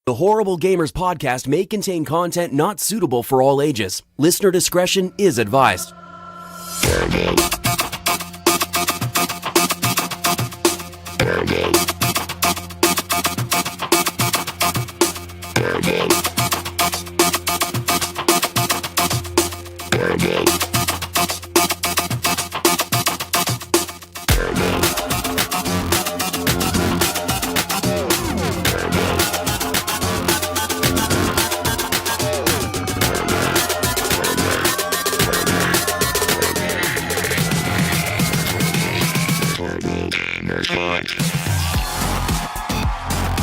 The Horrible Gamers podcast may contain content not suitable for all ages. Listener discretion is advised.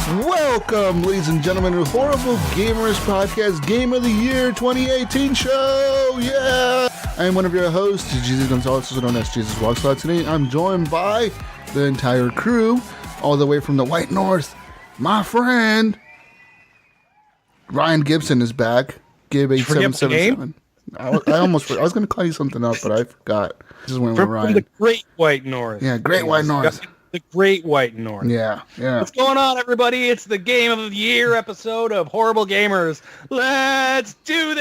Welcome, ladies and gentlemen, to Horrible Gamers Podcast Game of the Year 2018 show. Yeah! I am one of your hosts, Jesus Gonzalez, also known as Jesus Walks Out. Today, I'm joined by the entire crew, all the way from the White North. My friend, Ryan Gibson is back. Gib8777. I was going to call you something else, but I forgot. Just went with Ryan. From the Great White North. Yeah, Great White North. The Great White North. Yeah. What's going on, everybody? It's the Game of the Year episode of Horrible Gamers. Let's do this!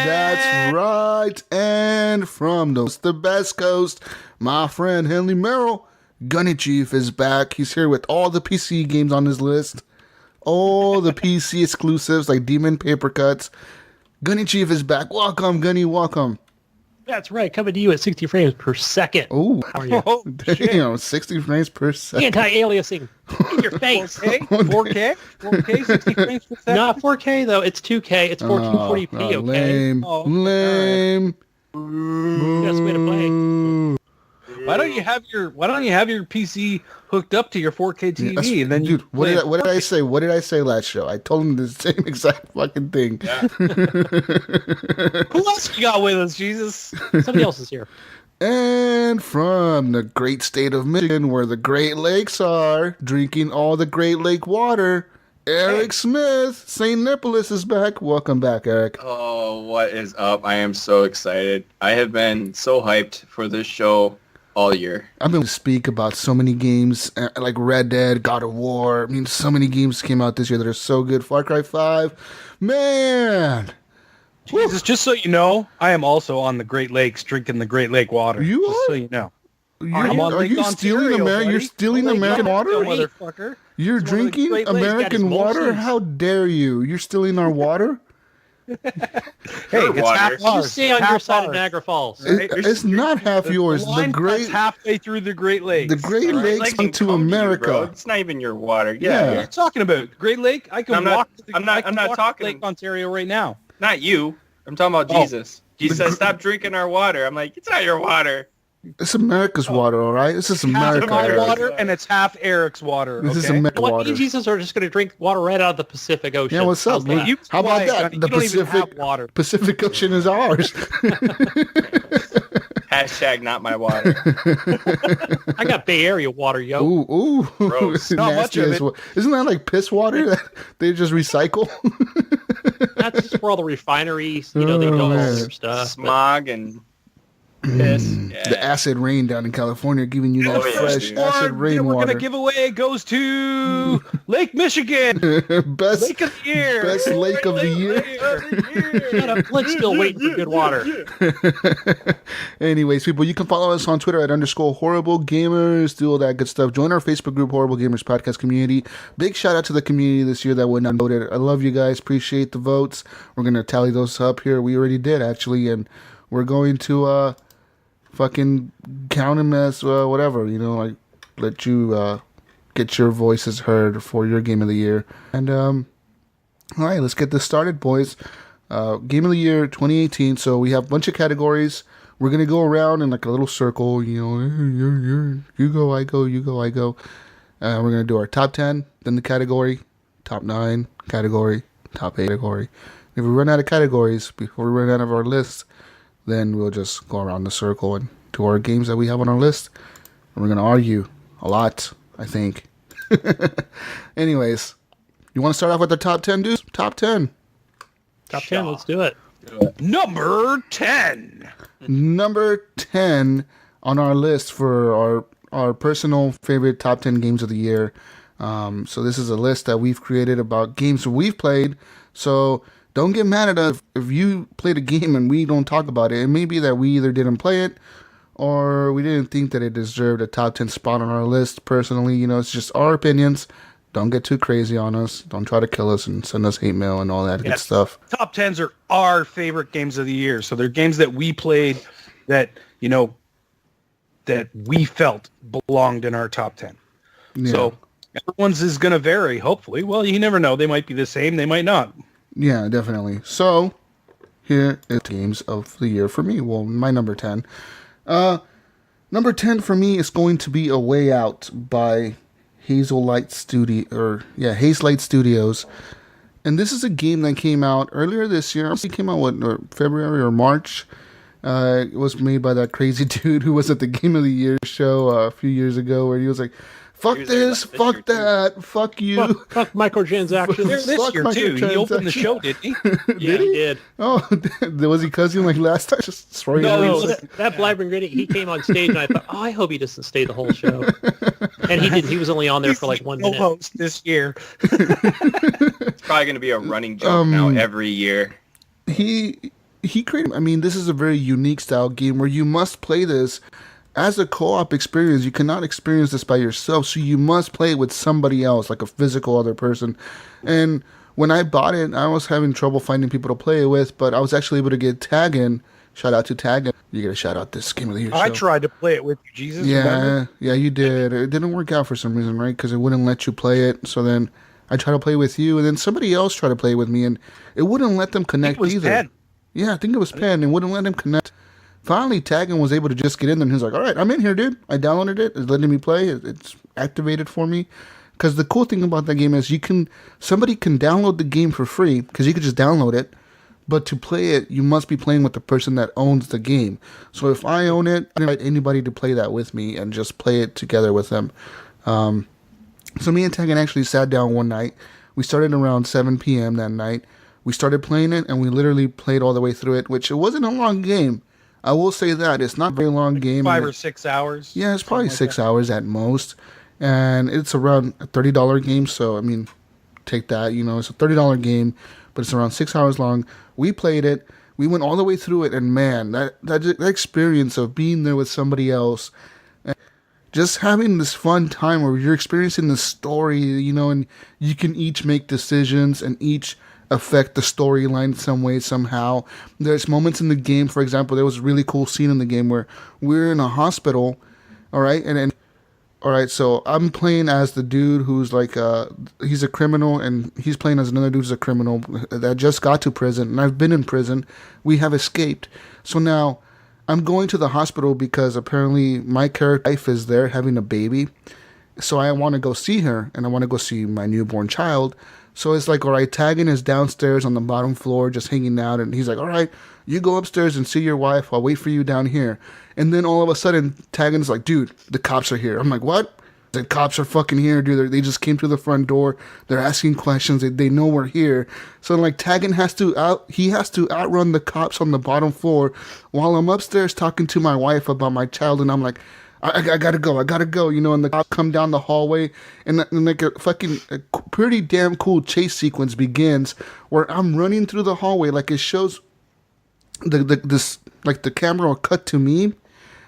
That's right. And from the best coast, my friend Henley Merrill, Gunny Chief is back. He's here with all the PC games on his list. All the PC exclusives like Demon Paper Cuts. Gunny Chief is back. Welcome, Gunny. Welcome. That's right, coming to you at 60 frames per second. Oh, how are you? Oh, damn, 60 frames per second. Anti-aliasing in your face. 4K? 4K, 60 frames per second? Not 4K, though. It's 2K. It's 1440p, okay? Lame. Lame. That's the way to play. Why don't you have your PC hooked up to your 4K TV and then you what did I say? What did I say last show? I told him the same exact fucking thing. Yeah. Who else we got with us, Jesus? Somebody else is here. And from the great state of Michigan, where the Great Lakes are, drinking all the Great Lake water, Eric Smith, St. Nicholas is back. Welcome back, Eric. Oh, what is up? I am so excited. I have been so hyped for this show all year. I've been to speak about so many games, like Red Dead, God of War. I mean, so many games came out this year that are so good. Far Cry 5. Man! Jesus, just so you know, I am also on the Great Lakes drinking the Great Lake water. You just are? so you know. Are you stealing American? You're stealing American water, motherfucker. You're drinking American water? How dare you? You're stealing our water? Hey, it's water. half You ours. stay on Half your side of ours. Niagara Falls. It's not half yours. The line cuts halfway through the Great Lakes. The Great Right? Lakes Like, into come to you, America. bro. It's not even your water. Yeah. What are you talking about? Great Lake? I can I'm not- walk. I'm not walk talking- to Lake Ontario right now. Not you. I'm talking about Jesus. He says, stop drinking our water. I'm like, it's not your water. It's America's water, all right? This is Half America. my Eric. water and it's half Eric's water. This is okay? America What, me water. and Jesus are just going to drink water right out of the Pacific Ocean. Yeah, what's up? How's that? You- How about Why, that? Gunny? The You don't even Pacific have water. Pacific Ocean is ours. Hashtag not my water. I got Bay Area water, yo. Ooh. Gross. Not much Nasty of as it. well. Isn't that like piss water that they just recycle? That's just where all the refineries, they dump all man. their stuff. but- Smog and piss. Yeah. The acid rain down in California giving you that Oh, yeah, fresh dude. acid rain we're water. gonna give away goes to Lake Michigan, best Lake of the Year, best lake of the year. Shut up. Flint's still waiting for good water. Anyways, people, you can follow us on Twitter at _Horrible Gamers. Do all that good stuff. Join our Facebook group, Horrible Gamers Podcast Community. Big shout out to the community this year that went and voted. I love you guys. Appreciate the votes. We're gonna tally those up here. We already did actually, and we're going to fucking count them as whatever, like let you get your voices heard for your game of the year. And all right, let's get this started, boys. Game of the Year 2018. So we have a bunch of categories. We're gonna go around in like a little circle. You go, I go, you go, I go. We're gonna do our top 10, then the category, top 9 category, top 8 category. If we run out of categories before we run out of our list, then we'll just go around the circle and do our games that we have on our list. And we're going to argue a lot, I think. Anyways, you want to start off with the top 10, dudes? Top 10. Top 10, let's do it. Number 10. Number 10 on our list for our personal favorite top 10 games of the year. So this is a list that we've created about games we've played. So don't get mad at us if you played a game and we don't talk about it. It may be that we either didn't play it or we didn't think that it deserved a top 10 spot on our list. Personally, it's just our opinions. Don't get too crazy on us. Don't try to kill us and send us hate mail and all that good stuff. Top 10s are our favorite games of the year. So they're games that we played that, that we felt belonged in our top 10. Yeah. So everyone's is going to vary, hopefully. Well, you never know. They might be the same. They might not. Yeah, definitely. So here is games of the year for me. Well, my number 10. Number 10 for me is going to be A Way Out by Hazelight Studios. And this is a game that came out earlier this year. It came out, February or March? It was made by that crazy dude who was at the Game of the Year show a few years ago, where he was like, fuck this, fuck that, fuck you. Fuck microtransactions. This year, too. He opened the show, didn't he? Yeah, he did. Oh, was he cussing like last time? Just no, that Blabbering Gritty, he came on stage, and I thought, I hope he doesn't stay the whole show. And he didn't. He was only on there for like 1 minute. Host this year. It's probably going to be a running joke now every year. He created, this is a very unique style game where you must play this as a co-op experience. You cannot experience this by yourself, so you must play it with somebody else, like a physical other person. And when I bought it, I was having trouble finding people to play it with, but I was actually able to get Taggin. Shout out to Taggin. You got to shout out this Game of the Year show. I tried to play it with you, Jesus. Yeah, remember? Yeah, you did. It didn't work out for some reason, right? Because it wouldn't let you play it. So then I tried to play with you, and then somebody else tried to play with me, and it wouldn't let them connect either. Pen. Yeah, I think it was Penn, and wouldn't let him connect. Finally, Taggin was able to just get in there, and he's like, all right, I'm in here, dude. I downloaded it. It's letting me play. It's activated for me. Because the cool thing about that game is somebody can download the game for free, because you could just download it. But to play it, you must be playing with the person that owns the game. So if I own it, I invite anybody to play that with me and just play it together with them. So me and Taggin actually sat down one night. We started around 7 p.m. that night. We started playing it, and we literally played all the way through it, which it wasn't a long game. I will say that. It's not a very long game. 5 or 6 hours. Yeah, it's probably 6 hours at most. And it's around a $30 game, so, take that. It's a $30 game, but it's around 6 hours long. We played it. We went all the way through it, and man, that experience of being there with somebody else, and just having this fun time where you're experiencing the story, and you can each make decisions and each affect the storyline some way, somehow. There's moments in the game, for example, there was a really cool scene in the game where we're in a hospital, all right, so I'm playing as the dude who's like, he's a criminal, and he's playing as another dude who's a criminal that just got to prison, and I've been in prison. We have escaped. So now I'm going to the hospital because apparently my character's wife is there having a baby. So I want to go see her, and I want to go see my newborn child. So it's like, all right, Taggin is downstairs on the bottom floor just hanging out, and he's like, all right, you go upstairs and see your wife. I'll wait for you down here. And then all of a sudden, Taggin's like, dude, the cops are here. I'm like, what? The cops are fucking here, dude. They just came to the front door. They're asking questions. They know we're here. So like Taggin has to outrun the cops on the bottom floor while I'm upstairs talking to my wife about my child, and I'm like, I gotta go, and the cops come down the hallway, and like a pretty damn cool chase sequence begins, where I'm running through the hallway, like it shows the camera will cut to me,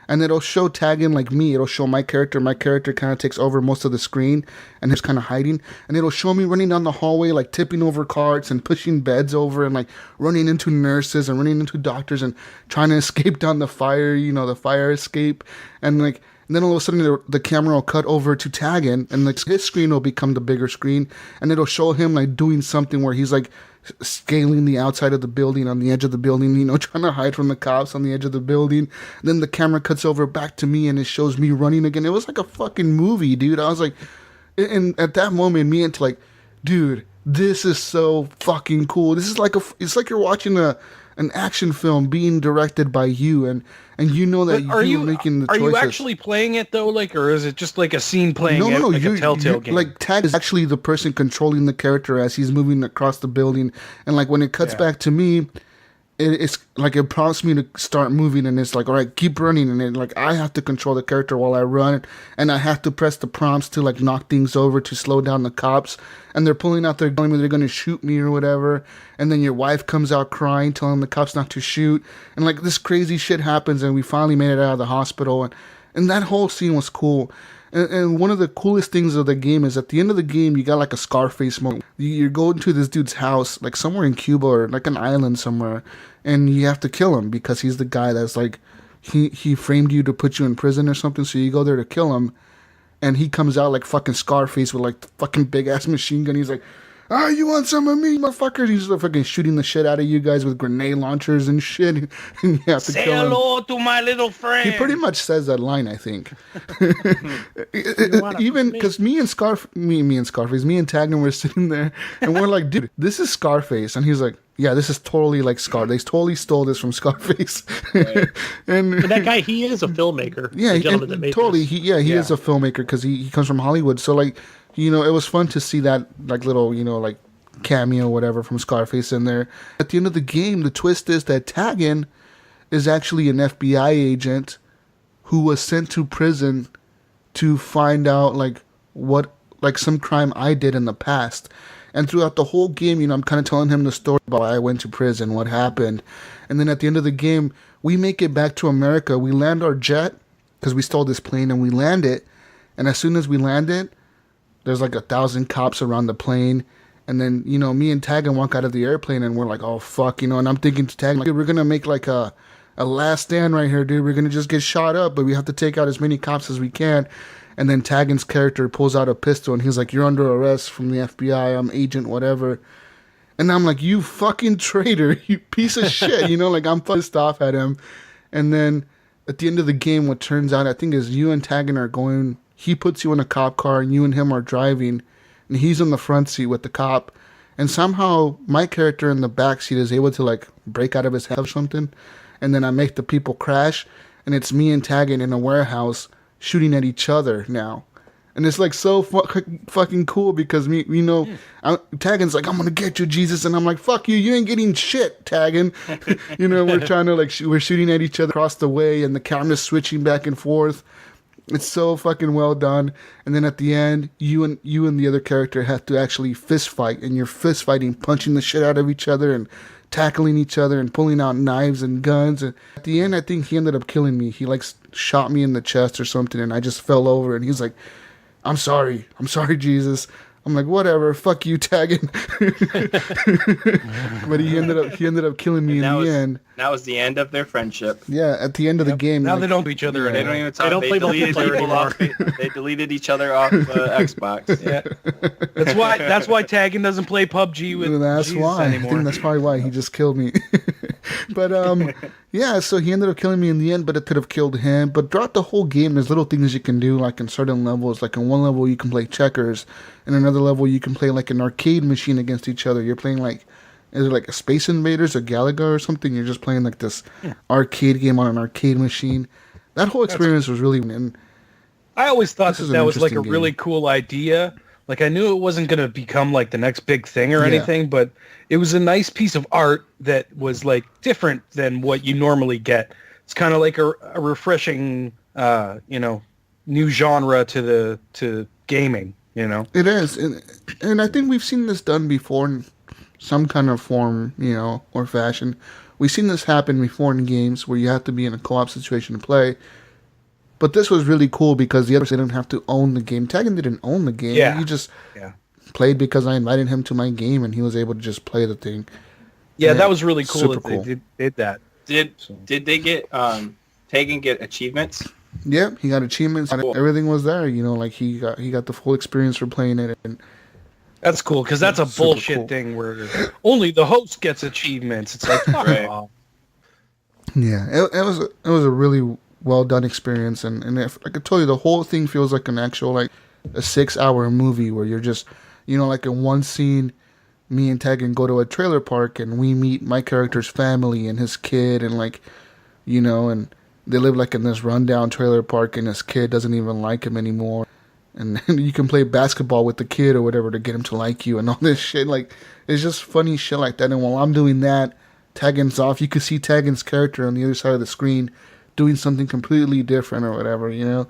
and it'll show Taggin like me, it'll show my character kind of takes over most of the screen, and he's kind of hiding, and it'll show me running down the hallway, like tipping over carts, and pushing beds over, and like running into nurses, and running into doctors, and trying to escape down the fire, the fire escape, and like, and then all of a sudden the camera will cut over to Taggin, and like his screen will become the bigger screen, and it'll show him like doing something where he's like scaling the outside of the building, on the edge of the building, trying to hide from the cops on the edge of the building. And then the camera cuts over back to me, and it shows me running again. It was like a fucking movie, dude. I was like, and at that moment, me into like, dude, this is so fucking cool. This is like it's like you're watching an action film being directed by you, and that you're making the choices. Are you actually playing it though, or is it just like a scene playing a Telltale game? Like Tag is actually the person controlling the character as he's moving across the building, and like when it cuts back to me, it's like it prompts me to start moving, and it's like, all right, keep running, and then like I have to control the character while I run, and I have to press the prompts to like knock things over to slow down the cops, and they're pulling out their gun, they're going to shoot me or whatever, and then your wife comes out crying, telling the cops not to shoot, and like this crazy shit happens, and we finally made it out of the hospital, and that whole scene was cool. And one of the coolest things of the game is at the end of the game, you got like a Scarface moment. You're going to this dude's house, like somewhere in Cuba or like an island somewhere, and you have to kill him because he's the guy that's like, he framed you to put you in prison or something, so you go there to kill him, and he comes out like fucking Scarface with like the fucking big ass machine gun. He's like, you want some of me, motherfucker? He's like fucking shooting the shit out of you guys with grenade launchers and shit. And you have to Say kill him. hello to my little friend. He pretty much says that line, I think. Even because me and Scarface, me and Tagin were sitting there, and we're like, dude, this is Scarface. And he's like, yeah, this is totally like They totally stole this from Scarface. Right. and that guy, he is a filmmaker. yeah, the gentleman that made totally. this. He is a filmmaker because he comes from Hollywood. So like, you know, it was fun to see that like little, you know, like cameo, whatever, from Scarface in there. At the end of the game, the twist is that Tagin is actually an FBI agent who was sent to prison to find out like what, like some crime I did in the past. And throughout the whole game, you know, I'm kind of telling him the story about why I went to prison, what happened. And then at the end of the game, we make it back to America. We land our jet because we stole this plane, and we land it. And as soon as we land it, there's like 1,000 cops around the plane. And then, you know, me and Tagin walk out of the airplane, and we're like, oh, fuck, you know. And I'm thinking to Tagin, like, we're going to make like a last stand right here, dude. We're going to just get shot up, but we have to take out as many cops as we can. And then Tagin's character pulls out a pistol, and he's like, you're under arrest from the FBI. I'm agent whatever. And I'm like, you fucking traitor, you piece of shit. You know, like, I'm pissed off at him. And then at the end of the game, what turns out, I think, is you and Tagin are going, he puts you in a cop car, and you and him are driving, and he's in the front seat with the cop. And somehow my character in the back seat is able to like break out of his head or something. And then I make the people crash, and it's me and Tagin in a warehouse shooting at each other now. And it's like so fucking cool because you know, Tagin's like, I'm gonna get you, Jesus, and I'm like, fuck you ain't getting shit, Tagin. You know, we're trying to like we're shooting at each other across the way, and the camera's switching back and forth. It's so fucking well done. And then at the end, you and the other character have to actually fist fight, and you're fist fighting, punching the shit out of each other and tackling each other and pulling out knives and guns. And at the end, I think he ended up killing me. He like shot me in the chest or something, and I just fell over, and he's like, I'm sorry, Jesus. I'm like, whatever, fuck you, Tagin. But he ended up killing me in the end. That was the end of their friendship. Yeah, at the end of the game. Now like, they don't do each other. They don't even talk. They don't play deleted multiplayer people off. They deleted each other off Xbox. Yeah, that's why Tagin doesn't play PUBG with that's Jesus why. anymore. I think that's probably why he just killed me. But yeah, so he ended up killing me in the end, but it could have killed him. But throughout the whole game, there's little things you can do, like in certain levels. Like in one level, you can play checkers. In another level, you can play like an arcade machine against each other. You're playing like, is it like a Space Invaders or Galaga or something? You're just playing like this arcade game on an arcade machine. That whole experience was really... And I always thought that was like a interesting really game. cool idea. Like I knew it wasn't going to become like the next big thing or anything, but it was a nice piece of art that was like different than what you normally get. It's kind of like a refreshing, you know, new genre to gaming. You know, it is, and I think we've seen this done before in some kind of form, you know, or fashion. We've seen this happen before in games where you have to be in a co-op situation to play. But this was really cool because the others didn't have to own the game. Tagin didn't own the game. Yeah. He just played because I invited him to my game, and he was able to just play the thing. Yeah, And that was really cool super that cool. they did that. Did they get Tagin get achievements? Yeah, he got achievements. Cool. Everything was there. You know, like he got the full experience for playing it. And That's cool because that's a Super bullshit cool. thing where only the host gets achievements. It's like, fuck Right. off. yeah, it was a really well done experience. And if, like I told you, the whole thing feels like an actual like a 6-hour movie where you're just, you know, like in one scene, me and Tagin go to a trailer park and we meet my character's family and his kid and like, you know, and they live like in this rundown trailer park and his kid doesn't even like him anymore. And then you can play basketball with the kid or whatever to get him to like you and all this shit. Like, it's just funny shit like that. And while I'm doing that, Tegan's off, you could see Tegan's character on the other side of the screen doing something completely different or whatever, you know?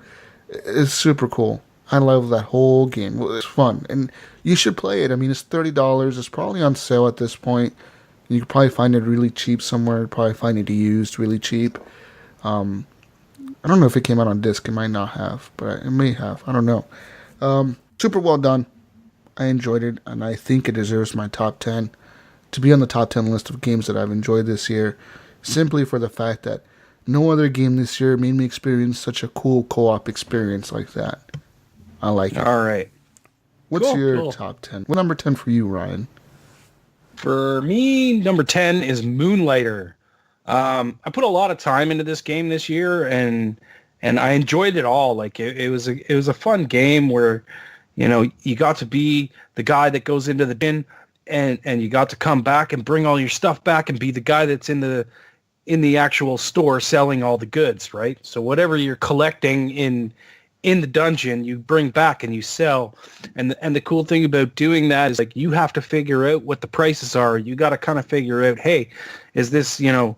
It's super cool. I love that whole game. It's fun. And you should play it. I mean, it's $30. It's probably on sale at this point. You could probably find it really cheap somewhere. Probably find it used really cheap. I don't know if it came out on disc. It might not have, but it may have. I don't know. Super well done. I enjoyed it, and I think it deserves my top 10 to be on the top 10 list of games that I've enjoyed this year, simply for the fact that no other game this year made me experience such a cool co-op experience like that. I like it. All right. What's your top 10? What number 10 for you, Ryan? For me, number 10 is Moonlighter. I put a lot of time into this game this year, and I enjoyed it all. Like it was a fun game where, you know, you got to be the guy that goes into the bin, and you got to come back and bring all your stuff back and be the guy that's in the actual store selling all the goods, right? So whatever you're collecting in the dungeon, you bring back and you sell. And the cool thing about doing that is, like, you have to figure out what the prices are. You got to kind of figure out, hey, is this, you know,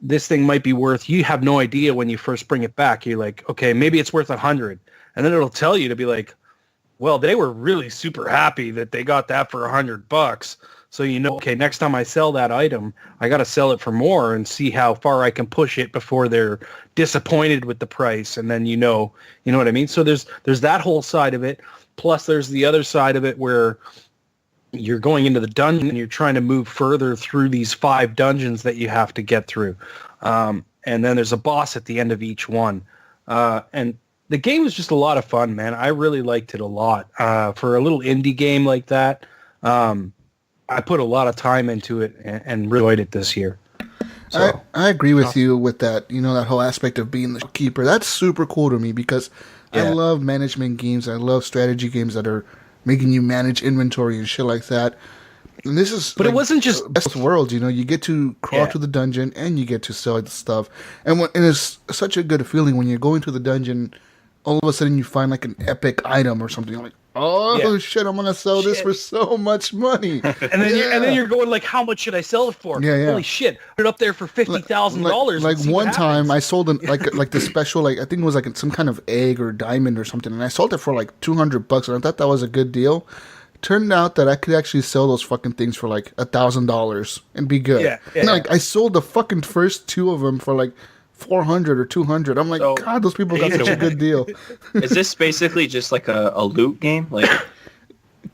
this thing might be worth, you have no idea when you first bring it back. You're like, okay, maybe it's worth 100. And then it'll tell you to be like, well, they were really super happy that they got that for $100. So, you know, okay, next time I sell that item, I got to sell it for more and see how far I can push it before they're disappointed with the price. And then, you know what I mean? So there's that whole side of it. Plus there's the other side of it where you're going into the dungeon and you're trying to move further through these 5 dungeons that you have to get through. And then there's a boss at the end of each one. And the game was just a lot of fun, man. I really liked it a lot. For a little indie game like that, I put a lot of time into it and really enjoyed it this year. So, I agree with you with that, you know, that whole aspect of being the keeper. That's super cool to me because I love management games. I love strategy games that are making you manage inventory and shit like that. And this is, but like, it wasn't just best of worlds, you know. You get to crawl to the dungeon and you get to sell the stuff, and it's such a good feeling when you're going to the dungeon. All of a sudden, you find like an epic item or something. You're like, oh shit! I'm gonna sell this for so much money. And then you're going like, how much should I sell it for? Yeah. Holy shit! Put it up there for $50,000. Like one time, I sold like the special, like I think it was like some kind of egg or diamond or something, and I sold it for like $200, and I thought that was a good deal. Turned out that I could actually sell those fucking things for like $1,000 and be good. Yeah. And like I sold the fucking first 2 of them for like $400 or $200. I'm like, God, those people got such a good deal. Is this basically just like a loot game? Like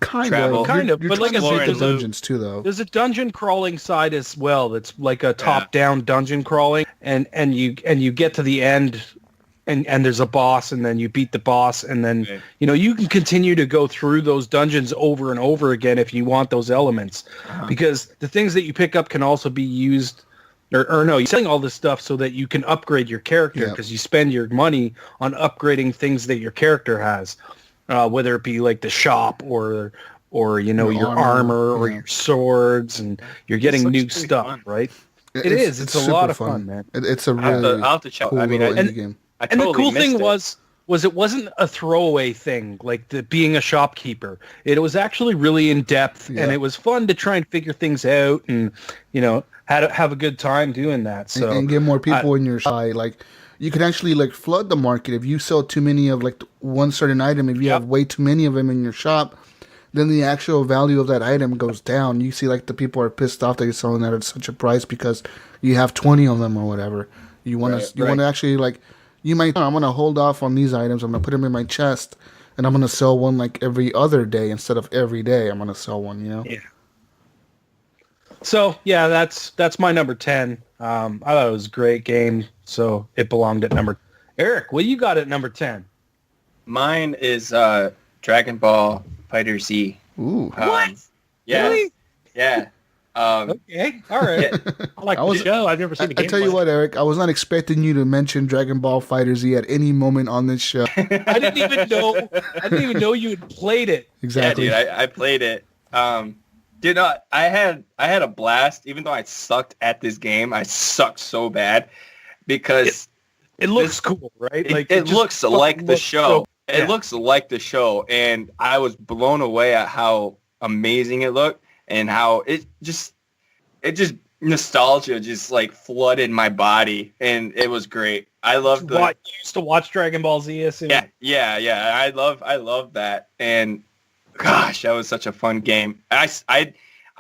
kind of, but like I said, there's dungeons too, though. There's a dungeon crawling side as well. That's like a top-down dungeon crawling, and you get to the end, and there's a boss, and then you beat the boss, and then you know you can continue to go through those dungeons over and over again if you want those elements, because the things that you pick up can also be used. Or no, you're selling all this stuff so that you can upgrade your character because you spend your money on upgrading things that your character has, whether it be like the shop or you know your armor or your swords, and you're getting new stuff, fun. Right? It's a lot of fun, man. It's a really I'll have to check. cool indie game. And the cool thing was it wasn't a throwaway thing like being a shopkeeper. It was actually really in depth, and it was fun to try and figure things out, and you know. Have a good time doing that. So and get more people in your shop. Like you can actually like flood the market if you sell too many of like one certain item. If you have way too many of them in your shop, then the actual value of that item goes down. You see, like the people are pissed off that you're selling that at such a price because you have 20 of them or whatever. You want to actually like you might. I'm gonna hold off on these items. I'm gonna put them in my chest, and I'm gonna sell one like every other day instead of every day. I'm gonna sell one. You know. Yeah. So yeah, that's my number 10. I thought it was a great game, so it belonged at number. Eric, what you got at number 10? Mine is Dragon Ball Fighter Z. Ooh. What? Yeah. Really? Yeah. Okay. All right. I like the show. I've never seen the game. I tell you what, Eric, I was not expecting you to mention Dragon Ball Fighter Z at any moment on this show. I didn't even know you had played it. Exactly. Yeah, dude, I played it. Dude, no, I had a blast. Even though I sucked at this game, I sucked so bad because it looks cool, right? Like it looks like the show. It looks like the show, and I was blown away at how amazing it looked and how it just nostalgia just like flooded my body, and it was great. I loved You used to watch Dragon Ball Z. Yeah. I love that, and gosh, that was such a fun game. I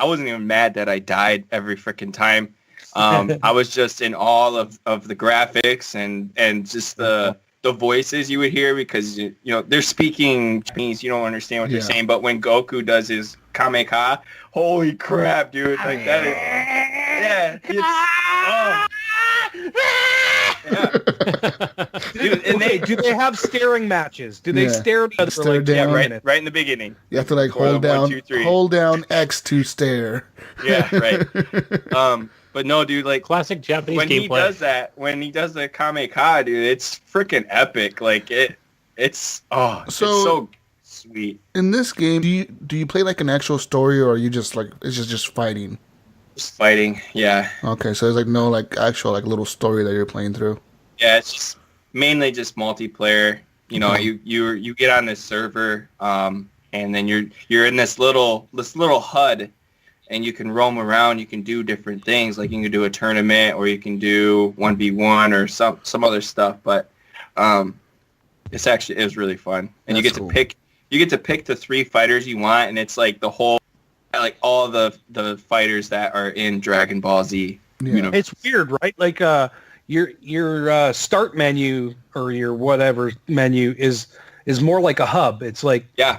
wasn't even mad that I died every freaking time. I was just in awe of the graphics and just the voices you would hear, because you know they're speaking Chinese, you don't understand what they're saying, but when Goku does his Kamehameha, holy crap, dude! Like that is, Dude, and do they have staring matches? Do they stare at each other Stare like down. right in the beginning? You have to like hold down X to stare. Yeah, right. But no, dude, like classic Japanese when gameplay. he does that, when he does the Kamehameha, dude, it's freaking epic. Like it's so sweet. In this game, do you play like an actual story, or are you just like it's just fighting? Just fighting, yeah. Okay, so there's like no like actual like little story that you're playing through. Yeah, it's just mainly just multiplayer. You know, you get on this server, and then you're in this little HUD, and you can roam around. You can do different things, like you can do a tournament, or you can do 1v1 or some other stuff. But it was really fun, and That's cool. You get to pick the 3 fighters you want, and it's like the whole, like all the fighters that are in Dragon Ball Z. Yeah. You know, It's weird, right? Like your start menu or your whatever menu is more like a hub. It's like if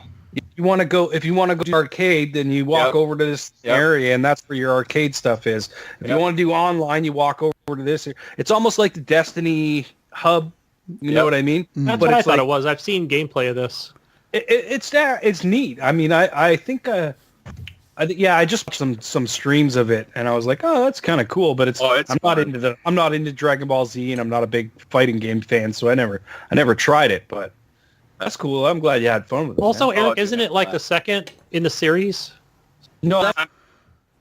you want to go to the arcade, then you walk over to this area, and that's where your arcade stuff is. If you want to do online, you walk over to this. It's almost like the Destiny hub. You know what I mean? That's what I thought it was. I've seen gameplay of this. It's neat. I mean, I think I just watched some streams of it, and I was like, oh, that's kind of cool. But I'm not into Dragon Ball Z, and I'm not a big fighting game fan, so I never tried it. But that's cool. I'm glad you had fun with it. Also, man. Eric, isn't it like the second in the series? No,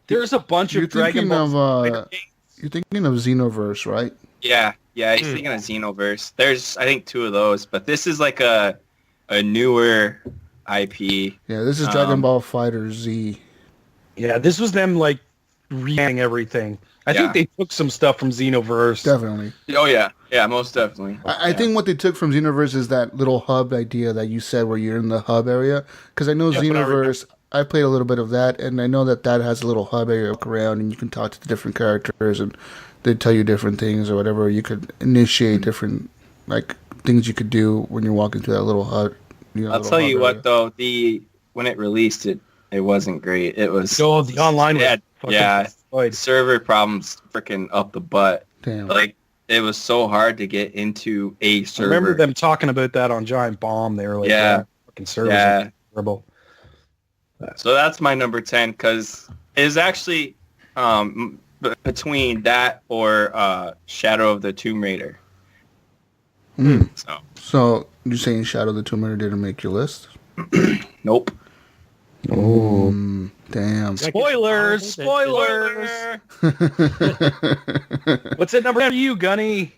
there's a bunch of Dragon Ball Z. You're thinking of Xenoverse, right? Yeah, he's thinking of Xenoverse. There's, I think, 2 of those, but this is like a newer IP. Yeah, this is Dragon Ball Fighter Z. Yeah, this was them like revamping everything. I think they took some stuff from Xenoverse. Definitely. Oh yeah, most definitely. I think what they took from Xenoverse is that little hub idea that you said, where you're in the hub area. Because I know Xenoverse, I played a little bit of that, and I know that has a little hub area around, and you can talk to the different characters, and they tell you different things or whatever. You could initiate different like things you could do when you're walking through that little hut. I'll tell you what, though, when it released, it wasn't great. It was the online was server problems freaking up the butt. Damn. Like it was so hard to get into a server. I remember them talking about that on Giant Bomb. They were like, fucking servers are terrible. So that's my number 10, because it's actually between that or Shadow of the Tomb Raider. So you're saying Shadow of the Tomb Raider didn't make your list? Nope. Oh, damn. Spoilers! What's at number 10 for you, Gunny?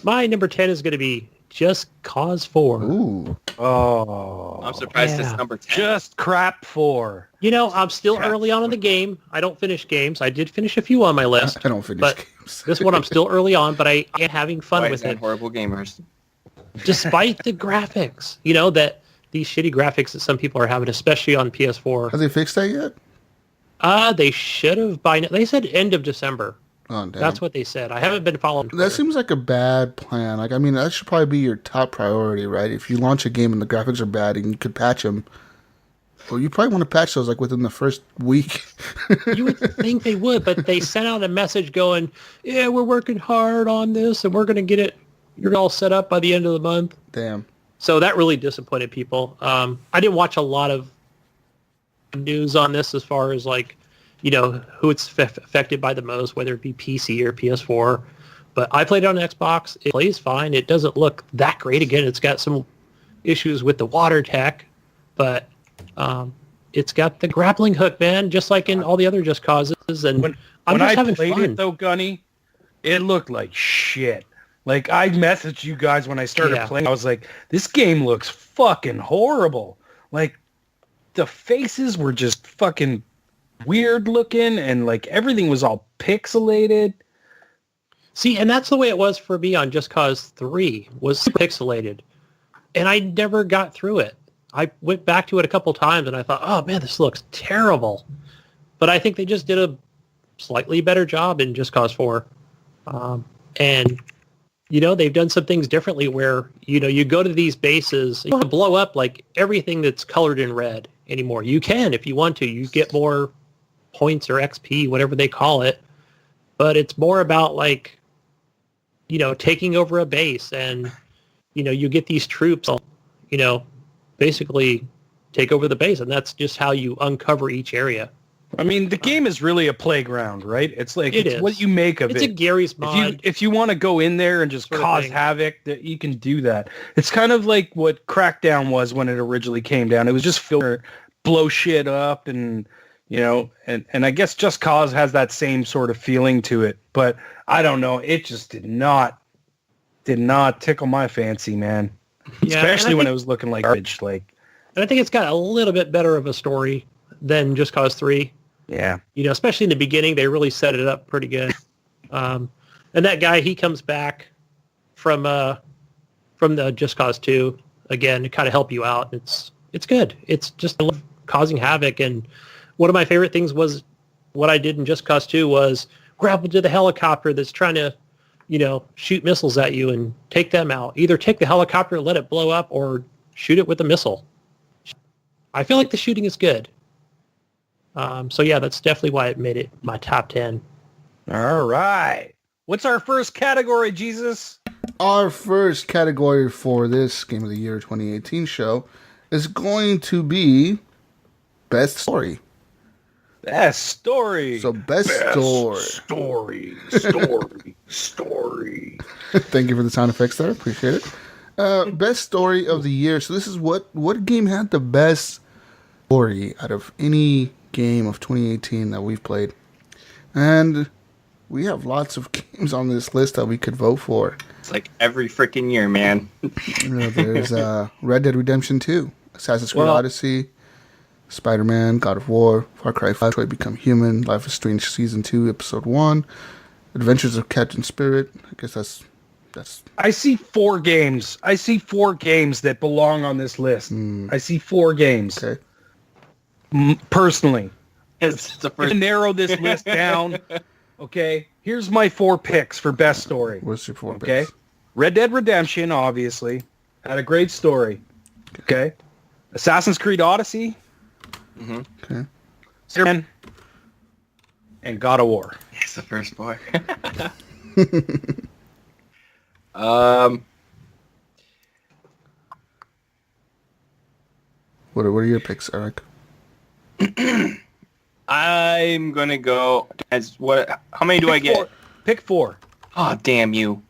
My number 10 is going to be Just Cause 4. Ooh. Oh. I'm surprised it's number 10. Just crap 4. You know, I'm still early on in the game. I don't finish games. I did finish a few on my list. I don't finish games. This one I'm still early on, but I am having fun with it. Horrible gamers. Despite the graphics, you know, that these shitty graphics that some people are having, especially on PS4. Have they fixed that yet? They should have by now. They said end of December. Oh, damn. That's what they said. I haven't been following Twitter. That seems like a bad plan. Like, I mean, that should probably be your top priority, right? If you launch a game and the graphics are bad and you could patch them, well, you probably want to patch those like within the first week. You would think they would, but they sent out a message going, yeah, we're working hard on this and we're going to get it. You're all set up by the end of the month. Damn. So that really disappointed people. I didn't watch a lot of news on this as far as like, you know, who it's affected by the most, whether it be PC or PS4. But I played it on Xbox. It plays fine. It doesn't look that great. Again, it's got some issues with the water tech, but it's got the grappling hook, man, just like in all the other Just Causes. And when I'm just I having played fun. it, though, Gunny, it looked like shit. Like, I messaged you guys when I started playing. I was like, this game looks fucking horrible. Like, the faces were just fucking weird looking, and like everything was all pixelated. See, and that's the way it was for me on Just Cause 3, was pixelated. And I never got through it. I went back to it a couple times and I thought, oh man, this looks terrible. But I think they just did a slightly better job in Just Cause 4. And, they've done some things differently where, you go to these bases, you don't blow up like everything that's colored in red anymore. You can if you want to. You get more points or XP, whatever they call it. But it's more about like, taking over a base and, you get these troops, basically take over the base. And that's just how you uncover each area. I mean, the game is really a playground, right? It's like, it's what you make of it. It's a Gary's mod. If you want to go in there and just cause havoc, that you can do that. It's kind of like what Crackdown was when it originally came down. It was just blow shit up and, and I guess Just Cause has that same sort of feeling to it. But I don't know. It just did not tickle my fancy, man. Yeah, especially when it was looking like garbage. And I think it's got a little bit better of a story than Just Cause 3. Yeah. Especially in the beginning, they really set it up pretty good. And that guy, he comes back from the Just Cause 2 again to kind of help you out. It's good. It's just causing havoc. And one of my favorite things was what I did in Just Cause 2 was grab into the helicopter that's trying to, shoot missiles at you and take them out. Either take the helicopter, let it blow up, or shoot it with a missile. I feel like the shooting is good. So yeah, that's definitely why it made it my top 10. All right. What's our first category, Jesus? Our first category for this Game of the Year 2018 show is going to be Best Story. Best Story. So Best Story. Story. Thank you for the sound effects there. Appreciate it. Best Story of the Year. So this is what game had the best story out of any game of 2018 that we've played. And we have lots of games on this list that we could vote for. It's like every freaking year, man. There's Red Dead Redemption 2, Assassin's Creed Odyssey, Spider-Man, God of War, Far Cry 5, Detroit Become Human, Life is Strange Season 2, Episode 1, Adventures of Captain Spirit. I guess that's. I see 4 games. I see 4 games that belong on this list. I see 4 games. Okay. Personally. It's the first. To narrow this list down. Okay. Here's my 4 picks for best story. What's your 4 picks? Okay. Red Dead Redemption, obviously, had a great story. Okay. Assassin's Creed Odyssey. Mm-hmm. Okay. Spider-Man, and God of War. It's the first boy. What are your picks, Eric? I'm gonna go as what? How many do I get? Pick 4. Oh, damn you!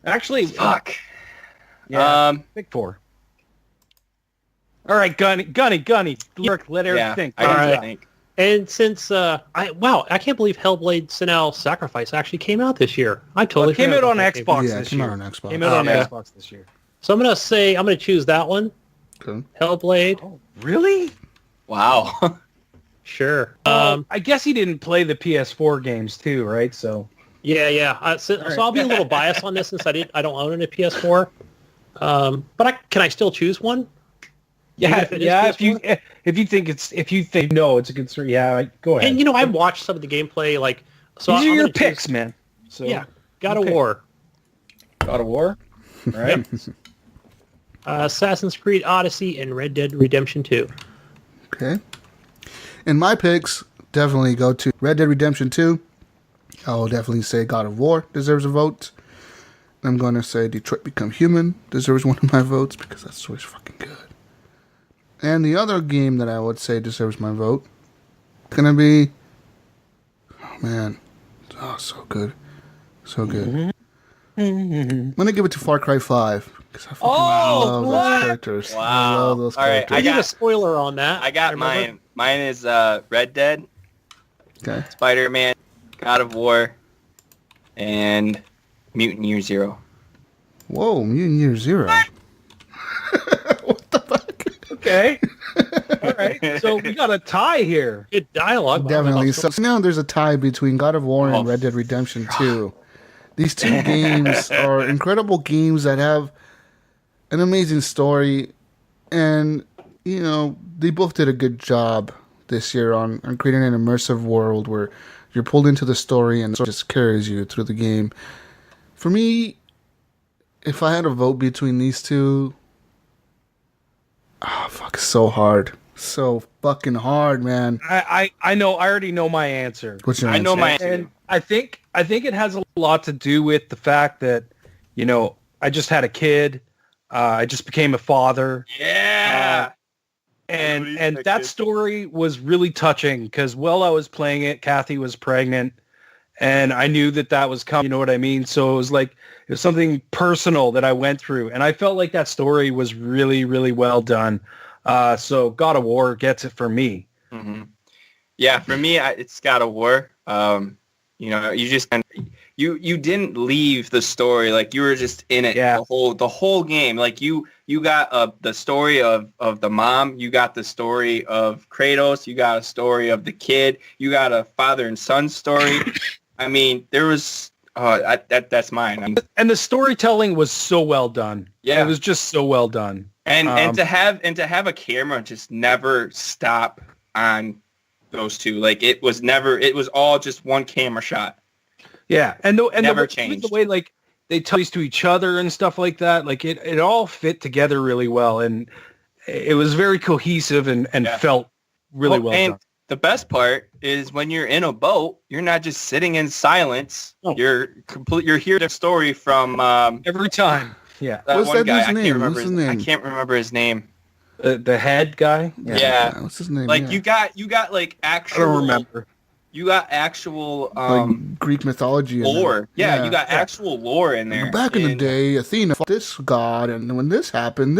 Actually, Fuck. yeah. Pick 4. All right, Gunny. Let Eric think. I gotta think. And since I can't believe Hellblade: Senua Sacrifice actually came out this year. I totally came out on Xbox Yeah, it this came year. out on Xbox. Came out on Xbox this year. So I'm gonna choose that one. Okay. Hellblade. Oh, really? Wow. Sure. I guess he didn't play the PS4 games too, right? So Yeah. So I'll be a little biased on this since I don't own a PS4. But can I still choose one? yeah. If If you think no, it's a good story. Yeah, go ahead. And I've watched some of the gameplay. So these are I'm your gonna picks, choose, man. So yeah, God of War, God of War. All right. Assassin's Creed Odyssey, and Red Dead Redemption 2. Okay. And my picks definitely go to Red Dead Redemption 2. I will definitely say God of War deserves a vote. I'm going to say Detroit Become Human deserves one of my votes because that story's fucking good. And the other game that I would say deserves my vote gonna be, oh man, oh so good, so good. I'm gonna give it to Far Cry 5 because I fucking love those characters. Wow. I love those All right, characters. I got a spoiler on that. I got mine. Mine is Red Dead, Okay. Spider-Man, God of War, and Mutant Year Zero. Whoa, Mutant Year Zero. What the fuck? Okay. All right, so we got a tie here. Good dialogue. Definitely. So now there's a tie between God of War and Red Dead Redemption 2. These two games are incredible games that have an amazing story, and they both did a good job this year on creating an immersive world where you're pulled into the story and it just carries you through the game. For me, if I had to vote between these two, it's so hard. So fucking hard, man. I know. I already know my answer. What's your answer? I know my answer. And I think it has a lot to do with the fact that, I just had a kid. I just became a father. Yeah. And that story was really touching because while I was playing it, Kathy was pregnant, and I knew that was coming. You know what I mean? So it was something personal that I went through, and I felt like that story was really, really well done. So God of War gets it for me. Mm-hmm. Yeah, for me, it's God of War. You didn't leave the story, like you were just in it the whole game. Like you got the story of the mom, you got the story of Kratos, you got a story of the kid, you got a father and son story. I mean, there was that's mine. And the storytelling was so well done. Yeah, it was just so well done. And to have a camera just never stop on those two. Like it was all just one camera shot. Yeah, and never changed. The way like they tell these to each other and stuff like that, like it all fit together really well, and it was very cohesive and felt really well and done. The best part is when you're in a boat, you're not just sitting in silence. Oh. You're hearing the story from every time. Yeah, that what's one that guy. his name? I can't remember his name. The head guy. Yeah. What's his name? Like you got like actual. I don't remember. You got actual like Greek mythology lore. Yeah, you got actual lore in there. Back in the day, Athena fought this god, and when this happened,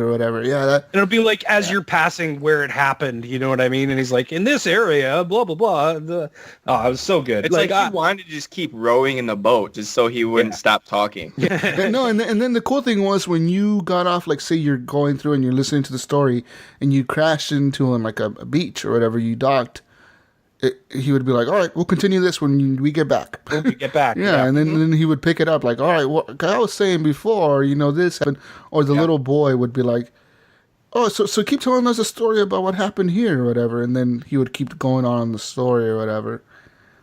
or whatever. Yeah, and it'll be like as you're passing where it happened. You know what I mean? And he's like, in this area, blah blah blah. It was so good. It's like he wanted to just keep rowing in the boat just so he wouldn't stop talking. No, and then the cool thing was when you got off, like say you're going through and you're listening to the story, and you crashed into like a beach or whatever, you docked. He would be like, all right, we'll continue this when we get back. When we get back. Yeah, and then he would pick it up like, all right, well, I was saying before, this happened. Or the little boy would be like, oh, so keep telling us a story about what happened here or whatever. And then he would keep going on the story or whatever.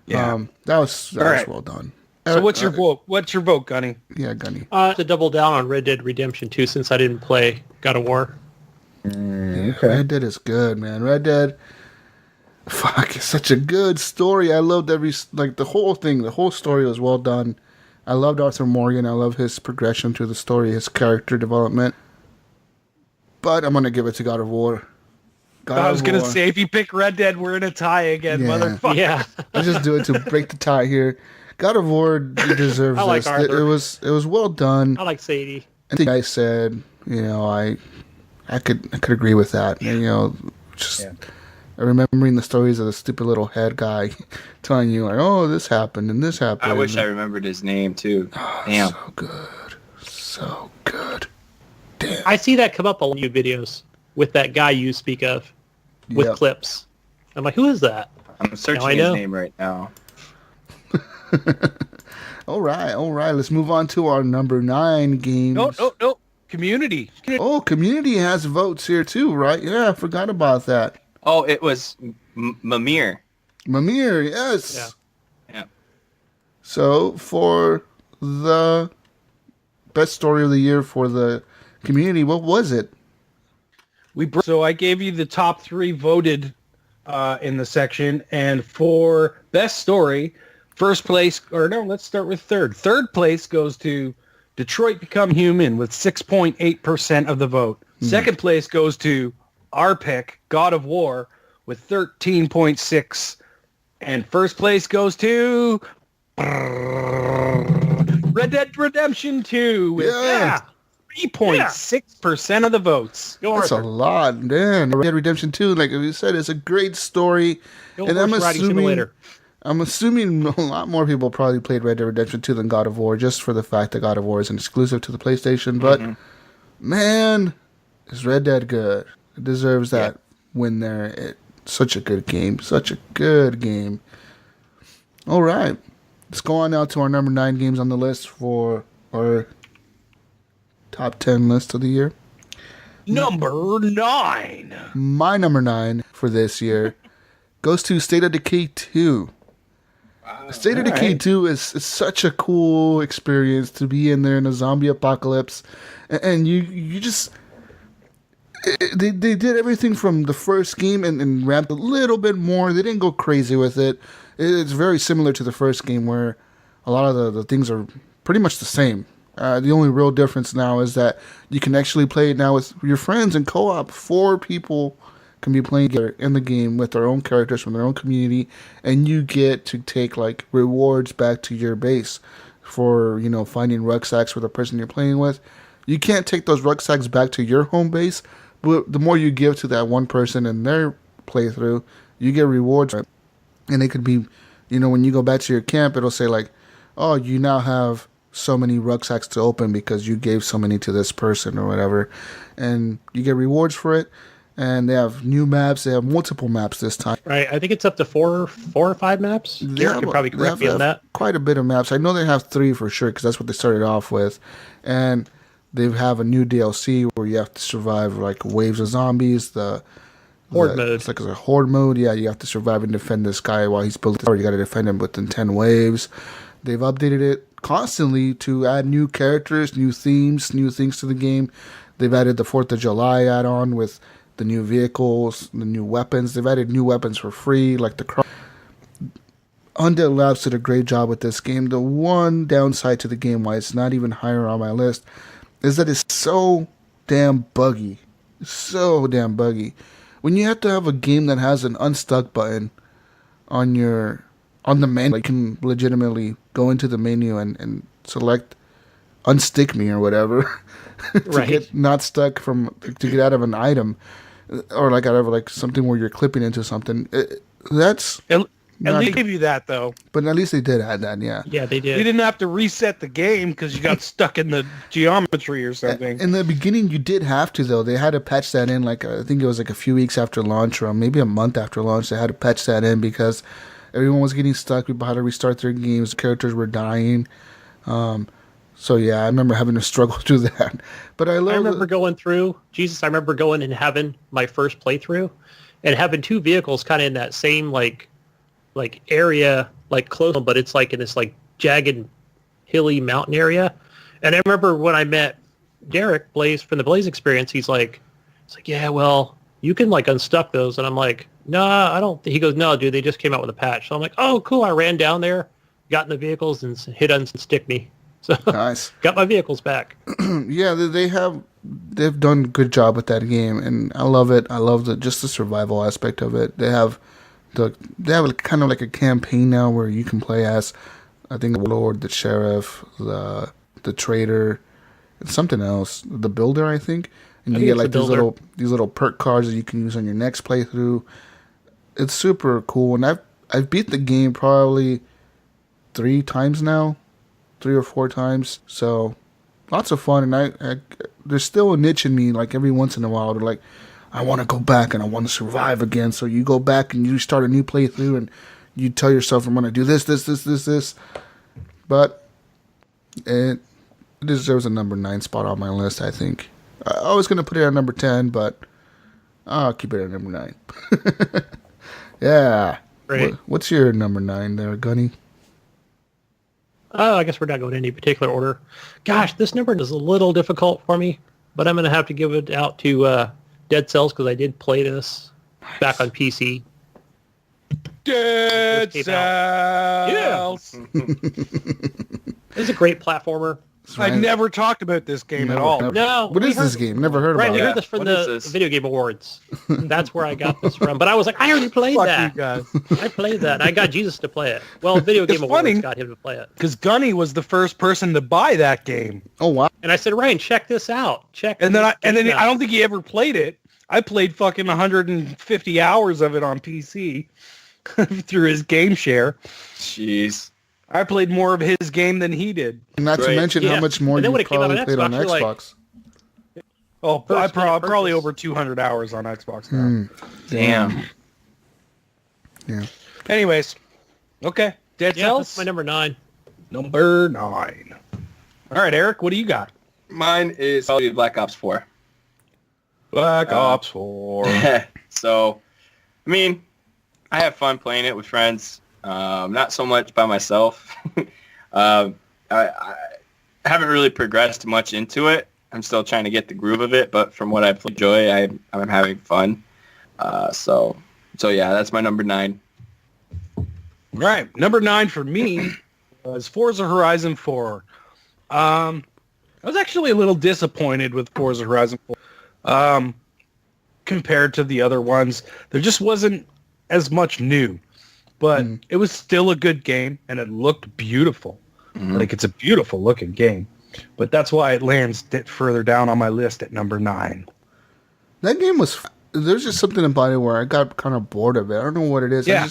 Yeah. That was well done. So what's your vote? What's your vote, Gunny? Yeah, Gunny. To double down on Red Dead Redemption 2 since I didn't play God of War. Okay. Red Dead is good, man. Red Dead... Fuck, it's such a good story. I loved the whole thing. The whole story was well done. I loved Arthur Morgan. I love his progression through the story, his character development. But I'm going to give it to God of War. I was going to say, if you pick Red Dead, we're in a tie again, motherfucker. Yeah. I'll just do it to break the tie here. God of War deserves I like this. Arthur. It was well done. I like Sadie. I think I said, I could agree with that. And, remembering the stories of the stupid little head guy telling you, like, oh, this happened and this happened. I wish I remembered his name, too. Damn. So good. So good. Damn. I see that come up on YouTube videos with that guy you speak of with clips. I'm like, who is that? I'm searching his name right now. All right. Let's move on to our number 9 games. No. Community. Oh, Community has votes here, too, right? Yeah, I forgot about that. Oh, it was Mimir. Mimir, yes. Yeah. So, for the best story of the year for the Community, what was it? So I gave you the top 3 voted in the section, and for best story, let's start with third. Third place goes to Detroit Become Human with 6.8% of the vote. Second place goes to our pick, God of War, with 13.6%. And first place goes to Red Dead Redemption 2 with 3.6% of the votes. That's a lot, man. Red Dead Redemption 2, like you said, it's a great story. And I'm assuming a lot more people probably played Red Dead Redemption 2 than God of War, just for the fact that God of War is an exclusive to the PlayStation. But, man, is Red Dead good. It deserves that win there. Such a good game. Such a good game. All right. Let's go on now to our number 9 games on the list for our top 10 list of the year. Number 9. My number 9 for this year goes to State of Decay 2. Wow. State of Decay 2 is such a cool experience to be in there in a zombie apocalypse. And you just... They did everything from the first game and ramped a little bit more. They didn't go crazy with it. It's very similar to the first game where a lot of the things are pretty much the same. The only real difference now is that you can actually play it now with your friends in co-op. 4 people can be playing together in the game with their own characters from their own community, and you get to take like rewards back to your base for, you know, finding rucksacks for the person you're playing with. You can't take those rucksacks back to your home base, but the more you give to that one person in their playthrough, you get rewards. And it could be, you know, when you go back to your camp, it'll say like, oh, you now have so many rucksacks to open because you gave so many to this person or whatever. And you get rewards for it. And they have new maps. They have multiple maps this time. Right. I think it's up to four or 5 maps. You could probably correct me on that. Quite a bit of maps. I know they have 3 for sure because that's what they started off with. And they have a new DLC where you have to survive like waves of zombies. Horde mode. It's like a horde mode. Yeah, you have to survive and defend this guy while he's building. Or you got to defend him within 10 waves. They've updated it constantly to add new characters, new themes, new things to the game. They've added the 4th of July add-on with the new vehicles, the new weapons. They've added new weapons for free, like the Undead Labs did a great job with this game. The one downside to the game, why it's not even higher on my list, is that it's so damn buggy. So damn buggy. When you have to have a game that has an unstuck button on the menu, like you can legitimately go into the menu and select unstick me or whatever to get not stuck to get out of an item or like out of like something where you're clipping into something. That's At least give you that though. But at least they did add that, yeah. Yeah, they did. You didn't have to reset the game because you got stuck in the geometry or something. In the beginning, you did have to though. They had to patch that in. Like I think it was like a few weeks after launch, or maybe a month after launch. They had to patch that in because everyone was getting stuck. People had to restart their games. Characters were dying. So yeah, I remember having to struggle through that. But I remember going through. I remember going and having my first playthrough, and having 2 vehicles kind of in that same like area, like close, but it's like in this like jagged, hilly mountain area. And I remember when I met Derek Blaze from the Blaze Experience, he's like, yeah, well, you can like unstuck those. And I'm like, nah, I don't. He goes, no, dude, they just came out with a patch. So I'm like, oh, cool. I ran down there, got in the vehicles, and hit unstick me. So nice. Got my vehicles back. Yeah, they've done a good job with that game, and I love it. I love just the survival aspect of it. They have kind of like a campaign now where you can play as, I think, the Lord, the Sheriff, the Trader, and something else, the Builder, I think. And you get like these little perk cards that you can use on your next playthrough. It's super cool, and I've beat the game probably 3 times now, 3 or 4 times. So lots of fun, and I there's still a niche in me. Like every once in a while, to like, I want to go back and I want to survive again. So you go back and you start a new playthrough and you tell yourself, I'm going to do this. But it deserves a number 9 spot on my list, I think. I was going to put it at number 10, but I'll keep it at number 9. Yeah. Great. What's your number 9 there, Gunny? I guess we're not going in any particular order. Gosh, this number is a little difficult for me, but I'm going to have to give it out to Dead Cells because I did play this back on PC. Dead Cells! Yeah! It's a great platformer. I've never talked about this game at all. Never. No. What is this game? Never heard about it. Right, we heard this from the Video Game Awards. That's where I got this from. But I was like, I already played that. You guys. I played that. I got Jesus to play it. Well, Video Game Awards got him to play it. Because Gunny was the first person to buy that game. Oh, wow. And I said, Ryan, check this out. And then I don't think he ever played it. I played fucking 150 hours of it on PC through his game share. Jeez. I played more of his game than he did. Not to mention how much more you probably played on Xbox. Oh, First probably purchase. over 200 hours on Xbox now. Damn. Yeah. Anyways, okay. Dead Yeah, Cells? that's my number 9. Number 9. All right, Eric, what do you got? Mine is probably Black Ops 4. Black Ops 4. So, I mean, I have fun playing it with friends. Not so much by myself. I haven't really progressed much into it. I'm still trying to get the groove of it, but from what I enjoy, I'm having fun. So yeah, that's my number 9. All right, number 9 for me was Forza Horizon 4. I was actually a little disappointed with Forza Horizon 4 compared to the other ones. There just wasn't as much new, but it was still a good game, and it looked beautiful. Like, it's a beautiful looking game, but that's why it lands further down on my list at number 9. That game was. There's just something about it where I got kind of bored of it. I don't know what it is. Yeah.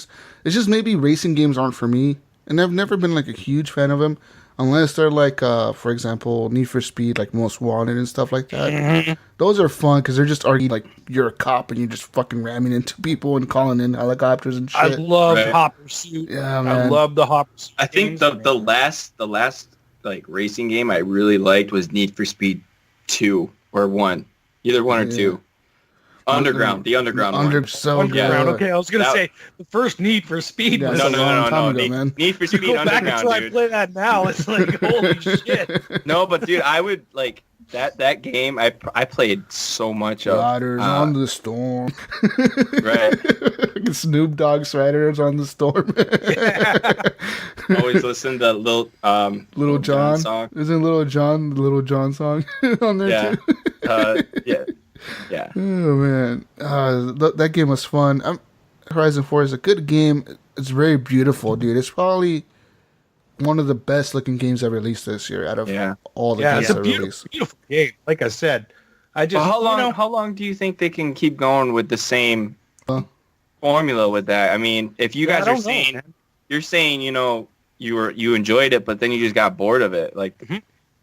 It's just maybe racing games aren't for me, and I've never been like a huge fan of them, unless they're like, for example, Need for Speed, like Most Wanted and stuff like that. Those are fun because they're just already like you're a cop and you're just fucking ramming into people and calling in helicopters and shit. I love Right. Hot Pursuit. Yeah, I man. love the Hot Pursuit. I think games. the last like racing game I really liked was Need for Speed 2 or 1, either 1 or 2. Underground, the Underground one. So Underground. good. Okay, I was gonna That- say the first Need for Speed Yeah, was. that's No, a long time ago, Need, man. Need for You Speed go back and Underground, try to dude. play that now. It's like holy shit. No, but dude, I would like that game. I played so much of. Riders on the Storm. Right. Snoop Dogg's Riders on the Storm. Always listen to Little John song. Isn't Little John the Little John song on there Yeah. too? Yeah. Oh man, that game was fun. Horizon 4 is a good game. It's very beautiful, dude. It's probably one of the best looking games that released this year out of all the Yeah, games it's a that beautiful, released. beautiful game. Like I said, I just Well, you know, how long do you think they can keep going with the same formula with that? I mean, if you guys I are don't know, saying man. you're saying, you enjoyed it, but then you just got bored of it. Like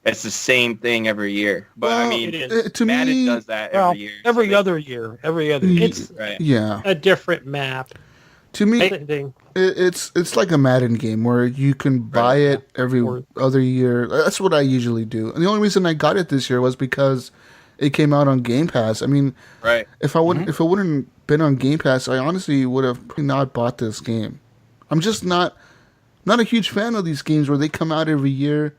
it's the same thing every year. But I Well, mean, It is. to Madden me, does that well, every year. every so other year, every other year. It's right. yeah. a different map. To me, Same thing. it's like a Madden game where you can buy it every other year. That's what I usually do. And the only reason I got it this year was because it came out on Game Pass. I mean, Right. if I wouldn't, if it wouldn't been on Game Pass, I honestly would have not bought this game. I'm just not a huge fan of these games where they come out every year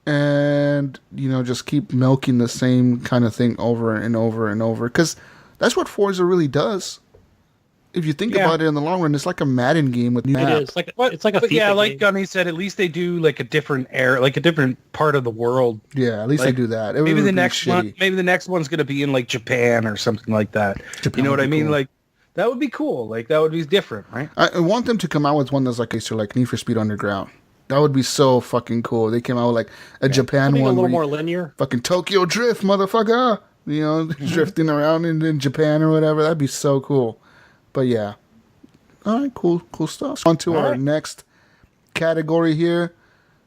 and just keep milking the same kind of thing over and over and over. Because that's what Forza really does. If you think about it in the long run, it's like a Madden game with new It maps. is. It's like a But FIFA yeah, like game. Gunny said, at least they do like a different area, like a different part of the world. Yeah, at least Like, they do that. It Maybe would the be next one, shitty. maybe the next one's gonna be in like Japan or something like that. Japan You know would what I be mean? cool. Like that would be cool. Like that would be different, right? I want them to come out with one that's like Need for Speed Underground. That would be so fucking cool. They came out with like a Japan Something a one little where more you linear. fucking Tokyo Drift, motherfucker. Drifting around in Japan or whatever. That'd be so cool. But yeah. All right, cool stuff. On to our next category here.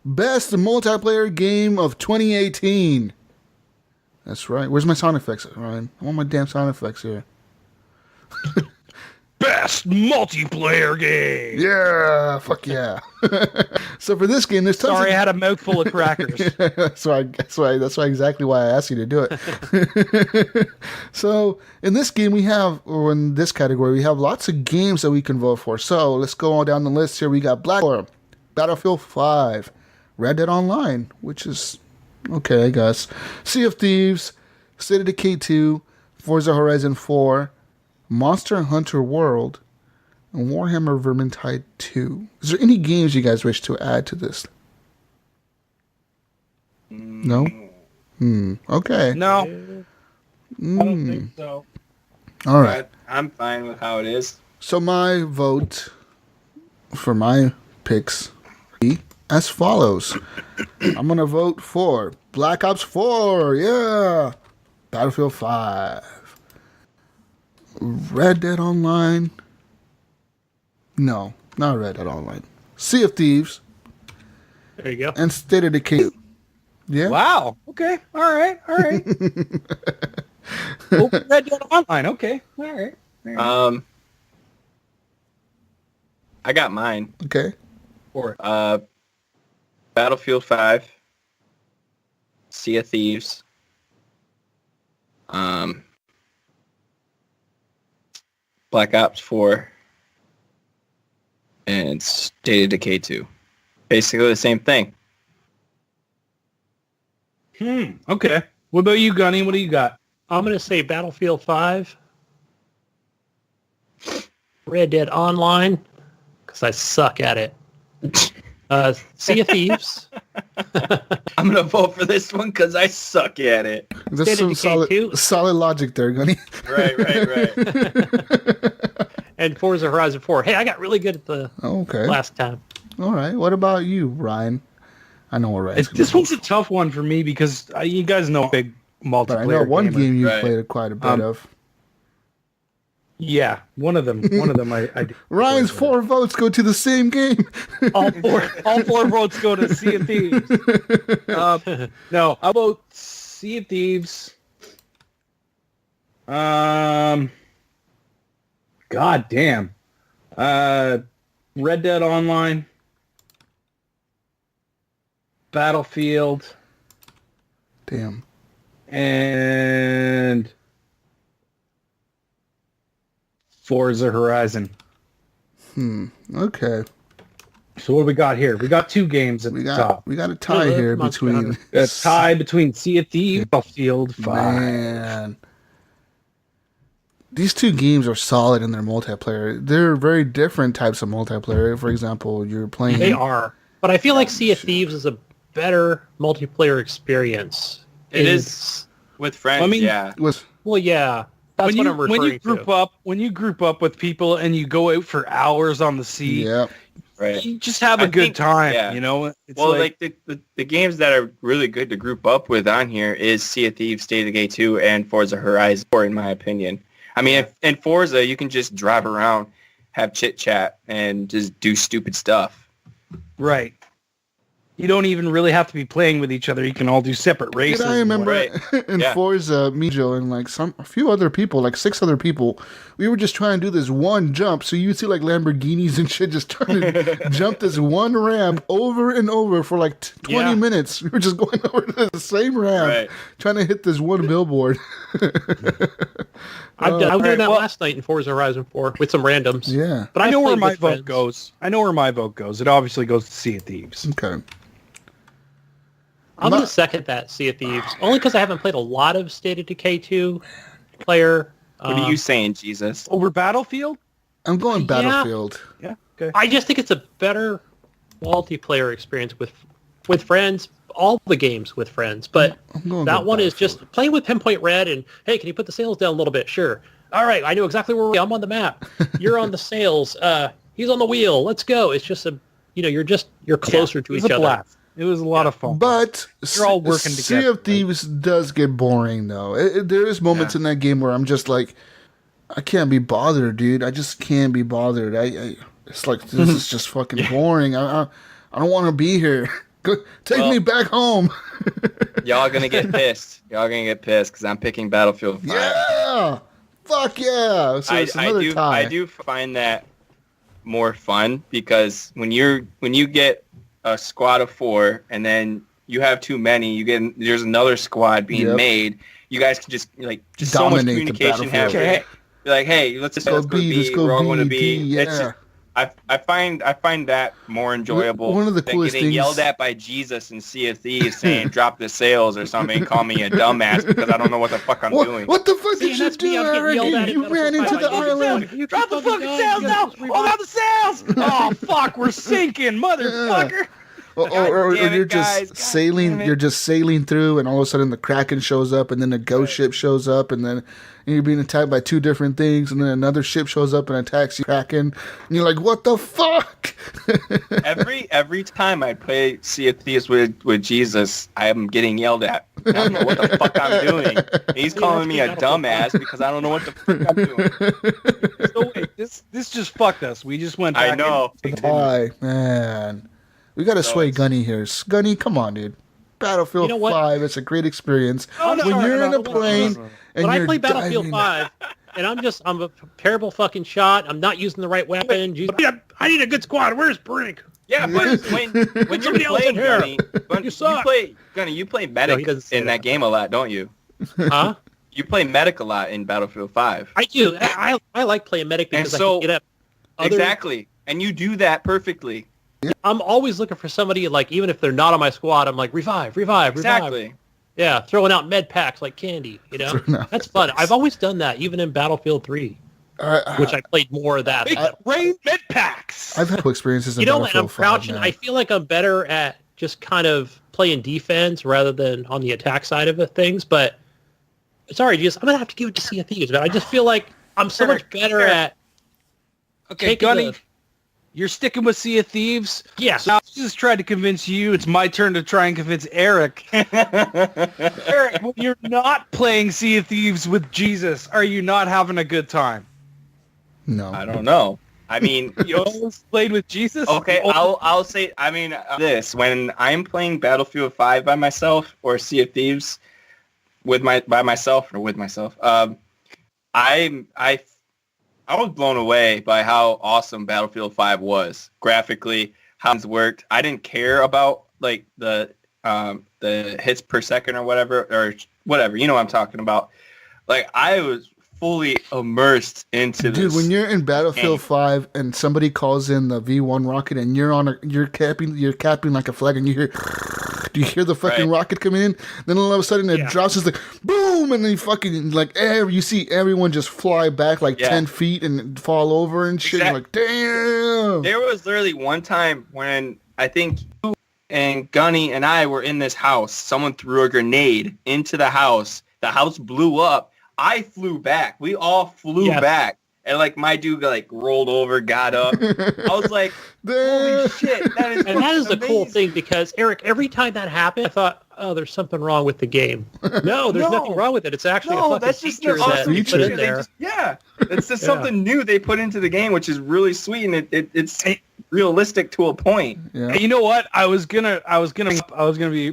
Best multiplayer game of 2018. That's right. Where's my sound effects, Ryan? I want my damn sound effects here. Best multiplayer game. Yeah, fuck yeah. So for this game, there's tons Sorry, I of... had a mouthful of crackers. that's why exactly why I asked you to do it. So in this game or in this category, we have lots of games that we can vote for. So let's go on down the list here. We got Battlefield 5, Red Dead Online, which is okay, I guess. Sea of Thieves, State of Decay 2, Forza Horizon 4, Monster Hunter World, and Warhammer Vermintide 2. Is there any games you guys wish to add to this? No? Okay. No, I don't think so. All right. I'm fine with how it is. So my vote for my picks be as follows. I'm going to vote for Black Ops 4. Yeah. Battlefield 5. Red Dead Online. No, not Red Dead Online. Sea of Thieves There you go. and State of Decay. Yeah. Wow. Okay. All right. Oh, Red Dead Online. Okay. All right. I got mine. Okay. For it. Battlefield 5, Sea of Thieves, Black Ops 4, and State of Decay 2. Basically the same thing. Okay. What about you, Gunny? What do you got? I'm going to say Battlefield 5, Red Dead Online, because I suck at it. Sea of Thieves. I'm going to vote for this one because I suck at it. There's some solid logic there, Gunny. Right. And Forza Horizon 4. Hey, I got really good at the last time. All right. What about you, Ryan? I know what Ryan's going to This one's a tough one for me because you guys know I'm a big multiplayer But I know one gamer. game you played quite a bit of. Yeah, one of them I do. Ryan's 4 votes go to the same game. all four votes go to Sea of Thieves. No, how about Sea of Thieves? God damn. Red Dead Online. Battlefield. Damn. And Forza Horizon. Okay. So what do we got here? We got two games at the top. We got a tie here between... A tie between Sea of Thieves and Battlefield 5. Man. These two games are solid in their multiplayer. They're very different types of multiplayer. For example, you're playing... They are. But I feel like Sea of Thieves is a better multiplayer experience. It is with friends, yeah. Well, yeah. That's what I'm referring to. When you group up with people and you go out for hours on the sea, right. You just have a good time, you know? It's like the games that are really good to group up with on here is Sea of Thieves, State of Decay 2, and Forza Horizon 4, in my opinion. I mean, in Forza, you can just drive around, have chit-chat, and just do stupid stuff. Right. You don't even really have to be playing with each other. You can all do separate races. I remember in Forza, Mijo and like a few other people, like 6 other people, we were just trying to do this one jump. So you'd see like Lamborghinis and shit just trying to jump this one ramp over and over for like 20 minutes. We were just going over to the same ramp, trying to hit this one billboard. I was doing that last night in Forza Horizon 4 with some randoms. Yeah. But I know where my vote goes. It obviously goes to Sea of Thieves. Okay. I'm going to second that, Sea of Thieves, only because I haven't played a lot of State of Decay 2 player. What are you saying, Jesus? Over Battlefield? I'm going Battlefield. Yeah, okay. I just think it's a better multiplayer experience with friends, all the games with friends, but that one is just playing with Pinpoint Red and, hey, can you put the sails down a little bit? Sure. All right, I know exactly where I'm on the map. You're on the sails. He's on the wheel. Let's go. It's just you're closer to each other. Blast. It was a lot of fun. But you're all working together. Sea of Thieves does get boring, though. There is moments in that game where I'm just like, I can't be bothered, dude. I just can't be bothered. It's like, this is just fucking boring. I don't want to be here. Take me back home. Y'all gonna get pissed. Y'all gonna get pissed because I'm picking Battlefield 5. Yeah! Fuck yeah! So it's another tie. I do find that more fun because when you get a squad of 4 and then you have too many, there's another squad being made. You guys can just so much communication happening. You're like, hey, let's go B. We're all going to B. Yeah. I find that more enjoyable. One of the than coolest getting things yelled at by Jesus and Sea of Thieves saying drop the sails or something and call me a dumbass because I don't know what the fuck I'm doing. What the fuck did you do, Eric? You ran into the island. Drop the fucking sails now! Hold on the sails! Oh fuck, we're sinking, motherfucker! Or you're just sailing. You're just sailing through, and all of a sudden the Kraken shows up, and then a ghost ship shows up, and then you're being attacked by 2 different things, and then another ship shows up and attacks you, Kraken, and you're like, "What the fuck?" every time I play Sea of Thieves with Jesus, I am getting yelled at. I don't know what the fuck I'm doing. He's calling me a dumbass because I don't know what the fuck I'm doing. So wait, this just fucked us. We just went back. I know. Why, man? We gotta sway Gunny here. Gunny, come on, dude. Battlefield You know what? 5. It's a great experience. Oh, no, when no, you're no, in a no, plane and When you're I play Battlefield diving- 5, and I'm a terrible fucking shot. I'm not using the right weapon. I need a good squad. Where's Brink? Yeah, but when you're somebody else playing in here. Gunny, You suck. you play No, medic he doesn't say in that game a lot, don't you? Huh? You play medic a lot in Battlefield 5. I do. I like playing medic because And so- I can get up. Exactly. And you do that perfectly. I'm always looking for somebody, like, even if they're not on my squad, I'm like, revive. Exactly. Yeah, throwing out med packs like candy, you know? That's fun. I've always done that, even in Battlefield 3, which I played more of that. Big rain med packs. I've had experiences in You know, man, Battlefield I'm 5, crouching. man. I feel like I'm better at just kind of playing defense rather than on the attack side of things, but sorry, I'm going to have to give it to Sea of Thieves, man. I just feel like I'm so much better at Okay, taking Gunny, you're sticking with Sea of Thieves. Yes. So I just tried to convince you. It's my turn to try and convince Eric. Eric, when you're not playing Sea of Thieves with Jesus, are you not having a good time? No. I don't know. I mean, You always played with Jesus? okay, I'll say, I mean, this, when I'm playing Battlefield 5 by myself or Sea of Thieves by myself, I was blown away by how awesome Battlefield 5 was graphically, how it worked. I didn't care about like the hits per second or whatever. You know what I'm talking about. Like I was fully immersed into this. Dude, when you're in Battlefield game. 5 and somebody calls in the V1 rocket and you're capping like a flag and you hear do you hear the fucking Right. rocket coming in? Then all of a sudden it drops, it's like boom, and then you fucking like you see everyone just fly back like 10 feet and fall over and shit. You're like, damn. There was literally one time when I think you and Gunny and I were in this house. Someone threw a grenade into the house. The house blew up. I flew back. We all flew back. And like my dude like rolled over, got up. I was like, holy shit. That is the cool thing because, Eric, every time that happened, I thought, oh, there's something wrong with the game. No, there's nothing wrong with it. It's actually a fucking that's just feature an that awesome you put feature. in there. It's just something new they put into the game, which is really sweet, and it's realistic to a point. Yeah. And you know what? I was gonna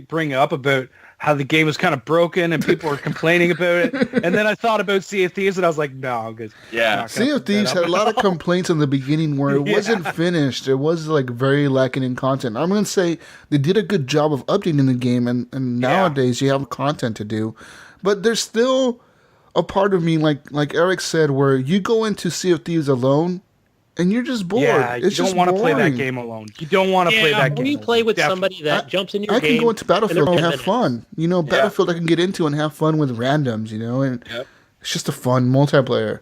bring up about how the game was kind of broken and people were complaining about it, and then I thought about Sea of Thieves and I was like, no, I'm good. Yeah. Sea of Thieves had a lot of complaints in the beginning where it wasn't finished. It was like very lacking in content. I'm going to say they did a good job of updating the game, and nowadays you have content to do. But there's still a part of me, like Eric said, where you go into Sea of Thieves alone and you're just bored. Yeah, it's you just don't want to play that boring. game alone. You don't want to play that game. When you play with Definitely. somebody that jumps in your I game, can go into Battlefield in and 10 have fun. You know, Battlefield I can get into and have fun with randoms, you know, and it's just a fun multiplayer.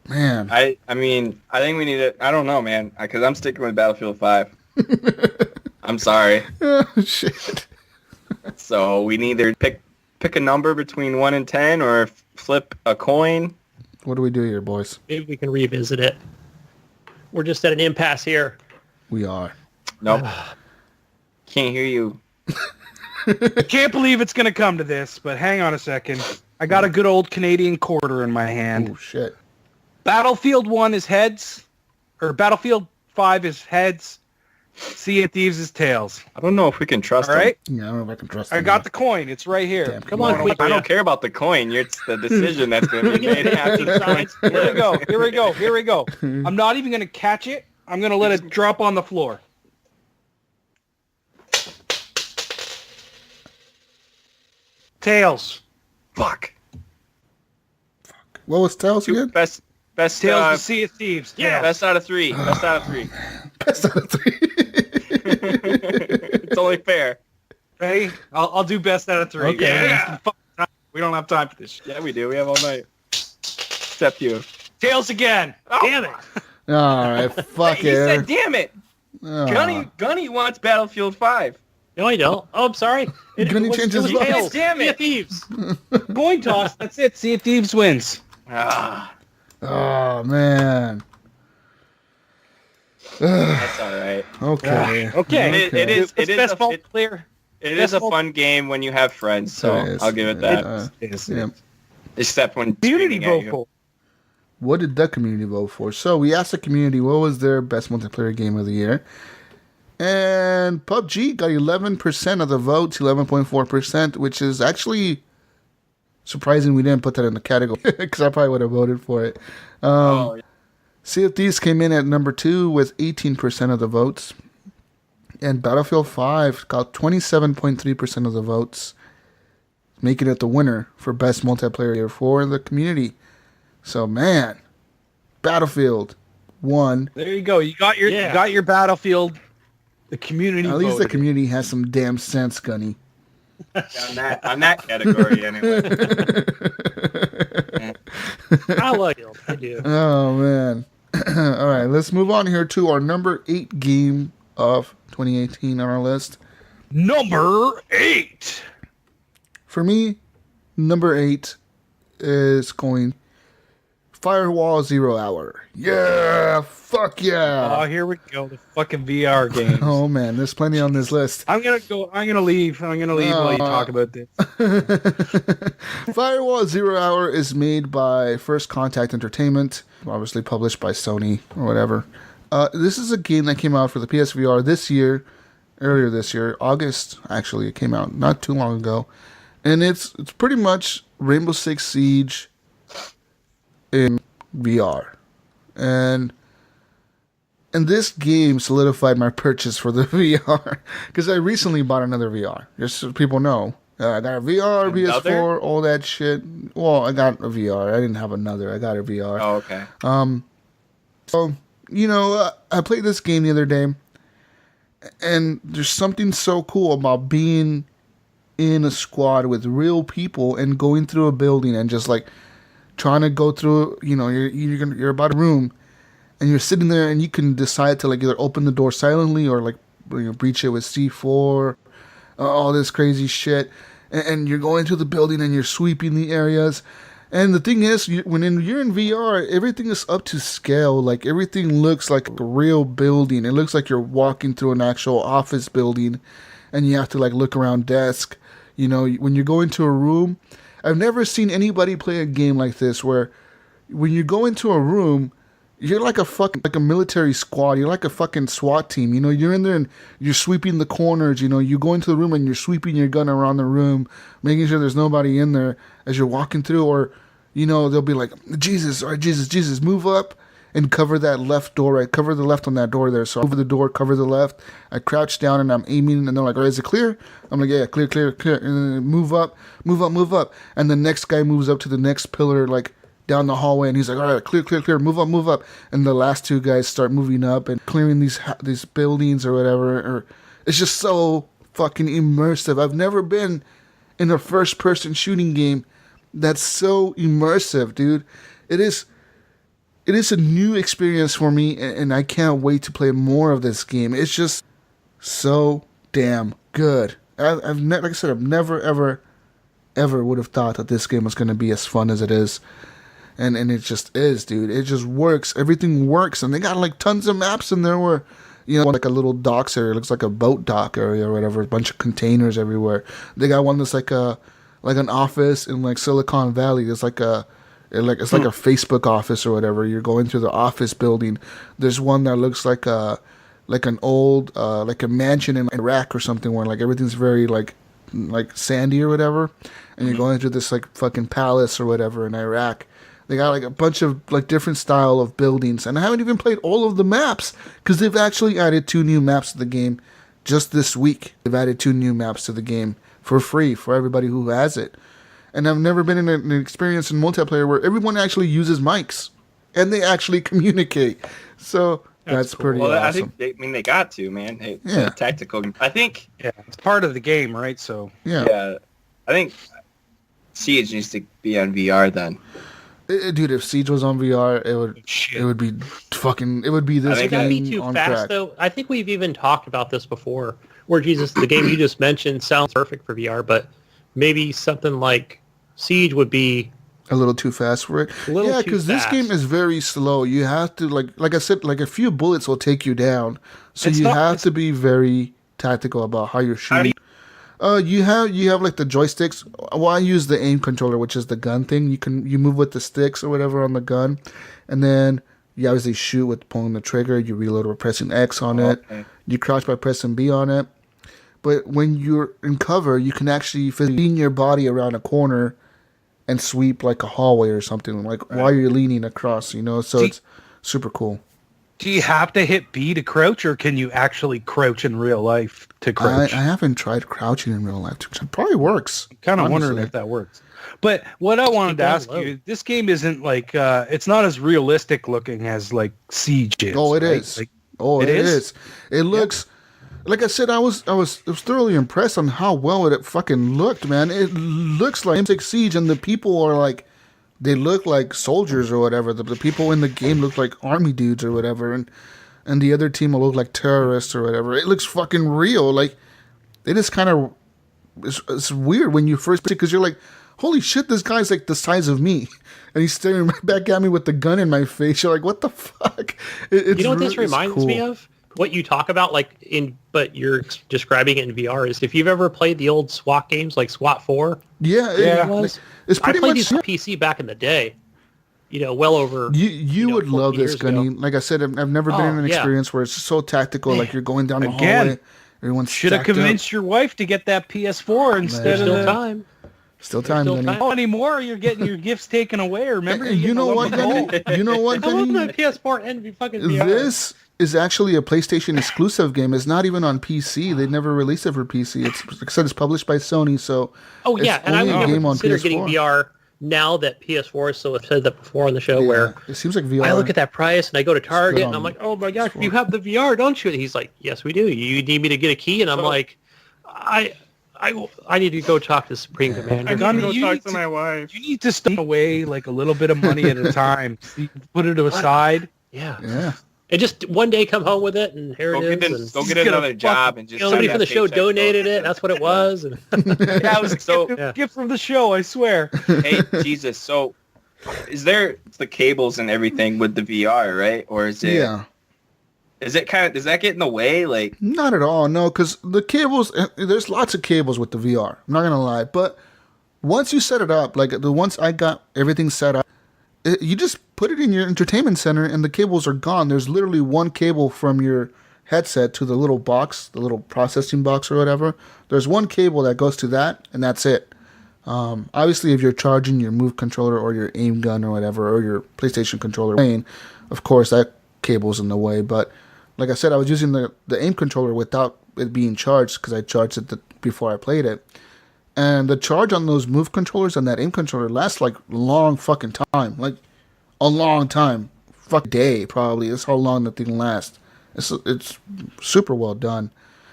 Man. I mean, I think we need to, I don't know, man, because I'm sticking with Battlefield 5. I'm sorry. Oh, shit. So we need to pick a number between 1 and 10 or flip a coin. What do we do here, boys? maybe we can revisit it. We're just at an impasse here. We are. Nope. Can't hear you. I can't believe it's going to come to this, but hang on a second. I got a good old Canadian quarter in my hand. Oh, shit. Battlefield 1 is heads, or Battlefield 5 is heads. Sea of Thieves is tails. I don't know if we can trust All right? Yeah, I don't know if I can trust I them. got the coin. It's right here. Damn, Come on, quick. I don't care about the coin. It's the decision that's going to be made after the coin's Here we go. Here we go. Here we go. I'm not even going to catch it. I'm going to let it drop on the floor. Tails. Fuck. What was Tails again? Best Tails to Sea of Thieves. Yeah. best out of 3. Best out of 3. Best out of 3. It's only fair. Ready? I'll do best out of 3. Okay. Yeah. We don't have time for this. Yeah, we do. We have all night. Except you. Tails again. Damn it. All right, fuck He it. said, damn it. Oh. Gunny wants Battlefield 5. No, I don't. Oh, I'm sorry. Gunny changed his mind. Tails. Damn it. Sea of Thieves. Coin toss. That's it. Sea of Thieves wins. Ah, Oh, man. that's all right. Okay. Okay. It is best a multiplayer. it is a fun game when you have friends, so It is. I'll give it that. Yeah. Except when Community screaming at vote you. for. What did the community vote for? So we asked the community what was their best multiplayer game of the year. And PUBG got 11% of the votes, 11.4%, which is actually surprising we didn't put that in the category because I probably would have voted for it. Oh, yeah. Sea of Thieves came in at number 2 with 18% of the votes. And Battlefield 5 got 27.3% of the votes, making it the winner for best multiplayer for the community. So, man, Battlefield won. There you go. You got your Battlefield. The community At least the voted. community has some damn sense, Gunny. On that category, anyway. I like it. I do. Oh, man. All right, let's move on here to our number 8 game of 2018 on our list. Number 8. For me, number 8 is going Firewall 0 Hour. Yeah, fuck yeah. Oh, here we go. The fucking VR games. Oh man, there's plenty on this list. I'm gonna leave while you talk about this. Firewall 0 Hour is made by First Contact Entertainment, obviously published by Sony or whatever. This is a game that came out for the PSVR earlier this year, August. Actually, it came out not too long ago, and it's pretty much Rainbow Six Siege in VR, and this game solidified my purchase for the VR because I recently bought another VR. Just so people know, I got a VR, PS4, all that shit. Well, I got a VR. I didn't have another. I got a VR. Oh, okay. So, I played this game the other day, and there's something so cool about being in a squad with real people and going through a building and just like trying to go through. You're about a room, and you're sitting there, and you can decide to like either open the door silently or like breach it with C4, all this crazy shit, and you're going through the building and you're sweeping the areas. And the thing is, when you're in VR, everything is up to scale. Like, everything looks like a real building. It looks like you're walking through an actual office building, and you have to, like, look around desk. When you go into a room, I've never seen anybody play a game like this, where when you go into a room, you're like a military squad. You're like a fucking SWAT team. You're in there and you're sweeping the corners. You go into the room and you're sweeping your gun around the room, making sure there's nobody in there as you're walking through. Or, they'll be like, Jesus, all right, Jesus, move up and cover that left door. I cover the left on that door there. So over the door, cover the left. I crouch down and I'm aiming, and they're like, all right, is it clear? I'm like, yeah, clear. And then move up. And the next guy moves up to the next pillar, like, down the hallway, and he's like, all right, clear, move up. And the last two guys start moving up and clearing these buildings or whatever. Or it's just so fucking immersive. I've never been in a first-person shooting game that's so immersive, dude. It is a new experience for me, and I can't wait to play more of this game. It's just so damn good. Like I said, I've never, ever would have thought that this game was going to be as fun as it is. And it just is, dude. It just works. Everything works. And they got like tons of maps in there where, like a little docks area. It looks like a boat dock area or whatever. A bunch of containers everywhere. They got one that's like an office in like Silicon Valley. It's like it's like a Facebook office or whatever. You're going through the office building. There's one that looks like an old like a mansion in Iraq or something where like everything's very like sandy or whatever. And you're going through this like fucking palace or whatever in Iraq. They got like a bunch of like different style of buildings, and I haven't even played all of the maps because they've actually added 2 new maps to the game just this week. They've added 2 new maps to the game for free for everybody who has it. And I've never been in an experience in multiplayer where everyone actually uses mics and they actually communicate. So that's pretty awesome. I think they got to, man. It's a tactical. I think it's part of the game, right? So yeah. I think Siege needs to be on VR then. Dude, if Siege was on VR, it would be this game that'd be too on fast, track. though. I think we've even talked about this before, where the game you just mentioned sounds perfect for VR, but maybe something like Siege would be a little too fast for it. Yeah, because this game is very slow. You have to like I said, like a few bullets will take you down, so you have to be very tactical about how you're shooting. You have like the joysticks. Well, I use the aim controller, which is the gun thing. You move with the sticks or whatever on the gun, and then You obviously shoot with pulling the trigger. You reload by pressing X on it. You crouch by pressing B on it. But when you're in cover, you can actually lean your body around a corner and sweep like a hallway or something, like while you're leaning across, so it's super cool. Do you have to hit B to crouch, or can you actually crouch in real life to crouch? I haven't tried crouching in real life. It probably works. I'm kind of wondering if that works. But what I wanted to ask you, this game isn't like, it's not as realistic looking as like Siege is. Oh, it right? is. It is. It looks... Like I said, I was thoroughly impressed on how well it fucking looked, man. It looks like M6 Siege, and the people are like, they look like soldiers or whatever. The people in the game look like army dudes or whatever, and the other team will look like terrorists or whatever. It looks fucking real. Like, it is kind of, it's weird when you first see it, because you're like, holy shit, this guy's like the size of me, and he's staring right back at me with the gun in my face. You're like, what the fuck? You know what this reminds me of? What you talk about, but you're describing it in VR, is if you've ever played the old SWAT games, like SWAT 4. Yeah. It's pretty much... I played these on PC back in the day. Well over... You would love this, Gunny. Like I said, I've never been in an experience where it's so tactical, like you're going down the hallway. Everyone's should have convinced your wife to get that PS4 instead of Still time. Still time, Gunny. Oh, anymore, you're getting your gifts taken away. Remember? You know what, Gunny? I love my PS4 and fucking VR. This is actually a PlayStation exclusive game. It's not even on PC. They never released it for PC. It's, like I said, it's published by Sony, so and I would never consider getting VR now that PS4 is so... I've said that before on the show, where it seems like VR... I look at that price and I go to Target and I'm like, oh my gosh, you have the VR, don't you? And he's like, yes, we do. You need me to get a key? And I'm like, I need to go talk to Supreme Commander. I need to go talk to my wife. You need to step away like a little bit of money at a time. So you can put it aside. Yeah. And just one day come home with it, and here it is. Go get another job and just... Somebody from the show donated it. That's what it was. And it was a gift from the show, I swear. Hey, Jesus. So, is there the cables and everything with the VR, right? Or is it... Yeah. Is it kind of... Does that get in the way? Like... Not at all, no, because the cables... There's lots of cables with the VR. I'm not going to lie. But once you set it up, like once I got everything set up, you just put it in your entertainment center and the cables are gone. There's literally one cable from your headset to the little box, the little processing box or whatever. There's one cable that goes to that, and that's it. Obviously, if you're charging your Move controller or your aim gun or whatever, or your PlayStation controller, of course, that cable's in the way. But like I said, I was using the aim controller without it being charged because I charged it before I played it. And the charge on those Move controllers and that aim controller lasts like long fucking time. Like a long time. Fuck day, probably. That's how long the thing lasts. It's super well done.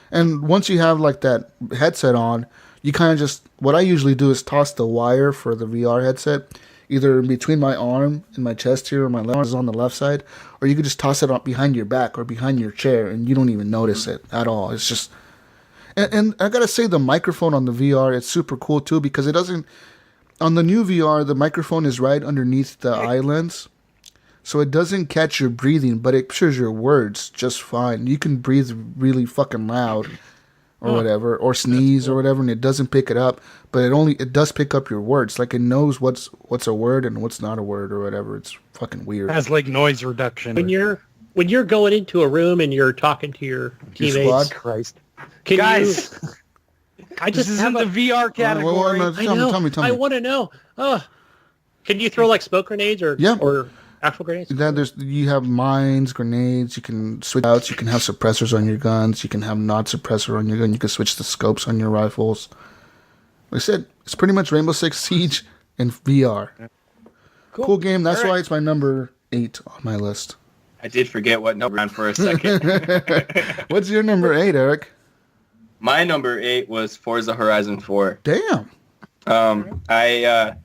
And once you have like that headset on, you kind of just... What I usually do is toss the wire for the VR headset either between my arm and my chest here, or my left arm is on the left side, or you could just toss it up behind your back or behind your chair and you don't even notice it at all. It's just... And I gotta say, the microphone on the VR, it's super cool too, because it doesn't... On the new VR, the microphone is right underneath the eye lens, so it doesn't catch your breathing, but it captures your words just fine. You can breathe really fucking loud, or whatever, or sneeze or whatever, and it doesn't pick it up, but it does pick up your words. Like, it knows what's a word and what's not a word or whatever. It's fucking weird. It has like noise reduction. When you're going into a room and you're talking to your teammates... Christ. Guys, this isn't the VR category. Tell me. I want to know. Can you throw like smoke grenades or actual grenades? You have mines, grenades. You can switch outs. You can have suppressors on your guns. You can have not suppressor on your gun. You can switch the scopes on your rifles. Like I said, it's pretty much Rainbow Six Siege in VR. Cool game. That's why it's my number 8 on my list. I did forget what number I'm for a second. What's your number 8, Eric? My number 8 was Forza Horizon 4. Damn. I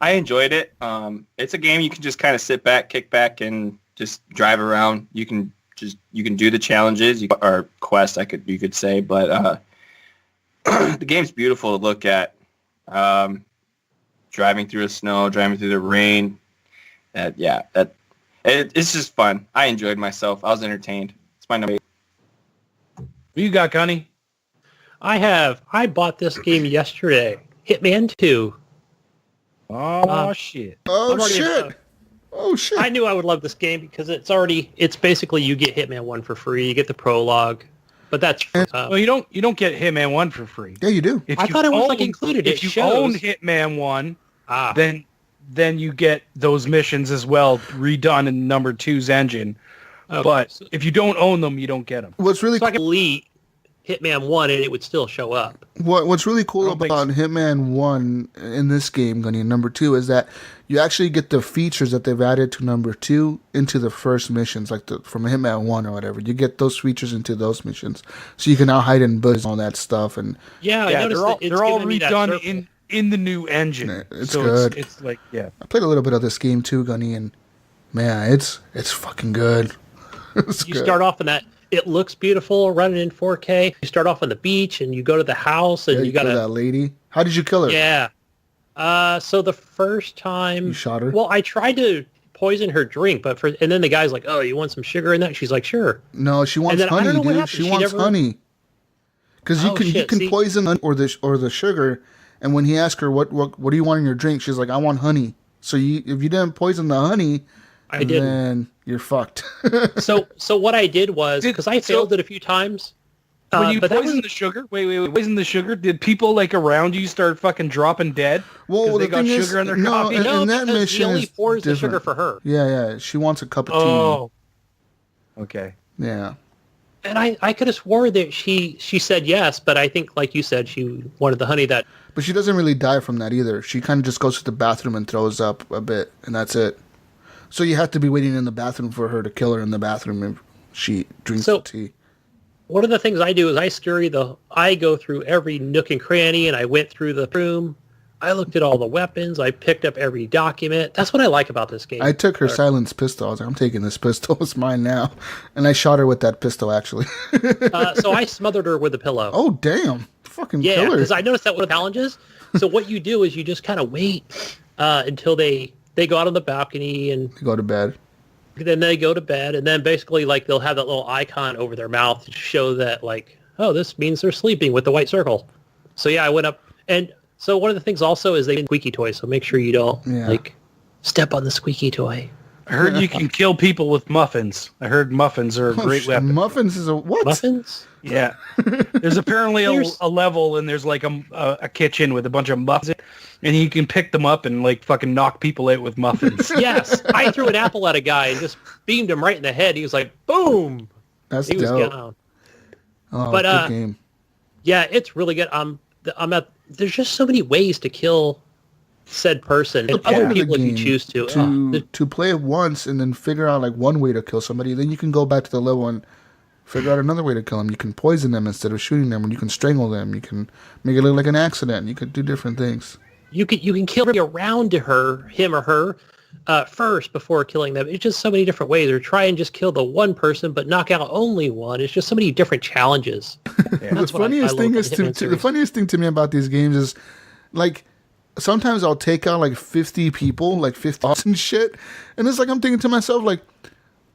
enjoyed it. It's a game you can just kind of sit back, kick back, and just drive around. You can do the challenges or quests, you could say, but the game's beautiful to look at. Driving through the snow, driving through the rain. It's just fun. I enjoyed myself. I was entertained. It's my number 8. Who you got, Gunny? I bought this game yesterday. Hitman 2. Oh, shit. Oh, shit. Oh shit! I knew I would love this game because it's basically you get Hitman 1 for free, you get the prologue, but that's Well, you don't get Hitman 1 for free. Yeah, you do. I thought it was like included. If you own Hitman 1, then you get those missions as well redone in number 2's engine. Okay. But if you don't own them, you don't get them. What's really so I can delete Hitman 1 and it would still show up. What's really cool about Hitman 1 in this game, Gunny, number 2, is that you actually get the features that they've added to number 2 into the first missions, like from Hitman 1 or whatever. You get those features into those missions. So you can now hide in bushes and all that stuff. And I noticed they're all redone in the new engine. Yeah, it's good. It's like, yeah. I played a little bit of this game too, Gunny, and man, it's fucking good. You start off in that. It looks beautiful, running in 4K. You start off on the beach, and you go to the house, and you got that lady. How did you kill her? Yeah. So the first time you shot her. Well, I tried to poison her drink, and then the guy's like, "Oh, you want some sugar in that?" She's like, "Sure." No, she wants honey, dude. She wants honey. Because you can poison or the sugar, and when he asks her what do you want in your drink, she's like, "I want honey." So if you didn't poison the honey, then you're fucked. So what I did was, because I failed it a few times. When you poison the sugar, poison the sugar, did people like around you start fucking dropping dead? Well, they got sugar in their coffee? No, in that mission he only pours the sugar for her. Yeah. She wants a cup of tea. Oh. Okay. Yeah. And I could have swore that she said yes, but I think, like you said, she wanted the honey that... But she doesn't really die from that either. She kind of just goes to the bathroom and throws up a bit, and that's it. So you have to be waiting in the bathroom for her to kill her in the bathroom if she drinks the tea. One of the things I do is I go through every nook and cranny, and I went through the room. I looked at all the weapons. I picked up every document. That's what I like about this game. I took her silenced pistol. I was like, I'm taking this pistol. It's mine now. And I shot her with that pistol, actually. So I smothered her with a pillow. Oh, damn. Fucking killer. Yeah, killer. because I noticed that with challenges. So what you do is you just kind of wait until they go out on the balcony and... They go to bed. Then they go to bed, and then basically, like, they'll have that little icon over their mouth to show that, like, oh, this means they're sleeping with the white circle. So, yeah, I went up. And so one of the things also is they have squeaky toys, so make sure you don't, step on the squeaky toy. I heard you can kill people with muffins. I heard muffins are a great weapon. Muffins is a what? Muffins? Yeah. There's apparently a level, and there's, like, a kitchen with a bunch of muffins, and you can pick them up and, like, fucking knock people out with muffins. Yes. I threw an apple at a guy and just beamed him right in the head. He was like, boom! He was gone. Oh, but, good game. Yeah, it's really good. There's just so many ways to kill said person and other people if you choose to. To play it once and then figure out, like, one way to kill somebody, then you can go back to the level and figure out another way to kill them. You can poison them instead of shooting them, or you can strangle them. You can make it look like an accident. You could do different things. You can kill everybody around to him or her first before killing them. It's just so many different ways. Or try and just kill the one person, but knock out only one. It's just so many different challenges. Yeah. The funniest thing to me about these games is, like, sometimes I'll take out like 50 people, like 50 and shit, and it's like I'm thinking to myself, like,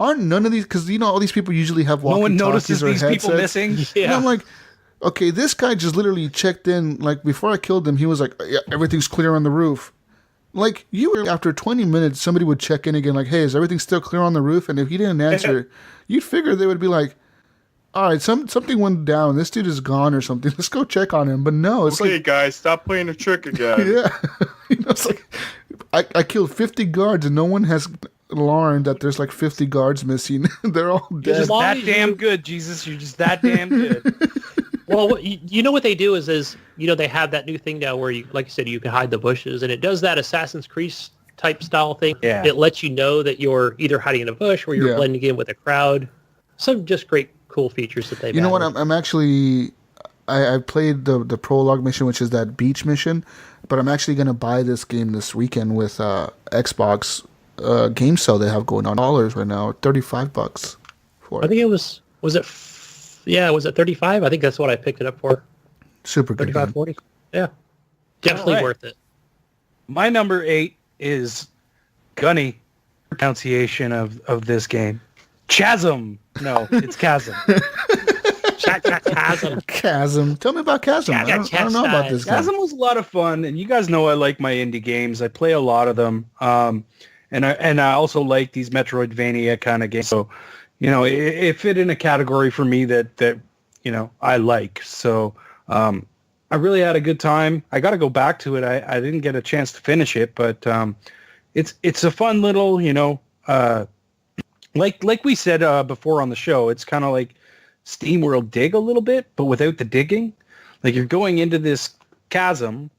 aren't none of these, because all these people usually have walkie-talkies. No one notices these headsets. people missing. Yeah. And I'm like, okay, this guy just literally checked in. Like, before I killed him, he was like, yeah, everything's clear on the roof. Like, after 20 minutes, somebody would check in again, like, hey, is everything still clear on the roof? And if he didn't answer, you'd figure they would be like, all right, something went down. This dude is gone or something. Let's go check on him. But no, it's okay, guys, stop playing a trick again. Yeah. It's like, I killed 50 guards and no one has learned that there's like 50 guards missing. They're all dead. You're just that damn good, Jesus. You're just that damn good. Well, you know what they do is they have that new thing now where, like you said, you can hide the bushes, and it does that Assassin's Creed type style thing. Yeah. It lets you know that you're either hiding in a bush or you're blending in with a crowd. Some just great, cool features that they've You know added. what? I'm actually... I played the prologue mission, which is that beach mission, but I'm actually going to buy this game this weekend with Xbox game sale they have going on dollars right now, $35 for it. I think it was it 35? I think that's what I picked it up for. Super good 35, game. 40. Yeah. Definitely worth it. My number 8 is Gunny pronunciation of this game. Chasm. No, it's Chasm. Chasm. Chasm. Tell me about Chasm. I don't know about this game. Chasm was a lot of fun, and you guys know I like my indie games. I play a lot of them. and I also like these Metroidvania kind of games. So, it fit in a category for me that I like. So, I really had a good time. I got to go back to it. I didn't get a chance to finish it, but it's a fun little, like we said before on the show, it's kind of like SteamWorld Dig a little bit, but without the digging. Like you're going into this chasm,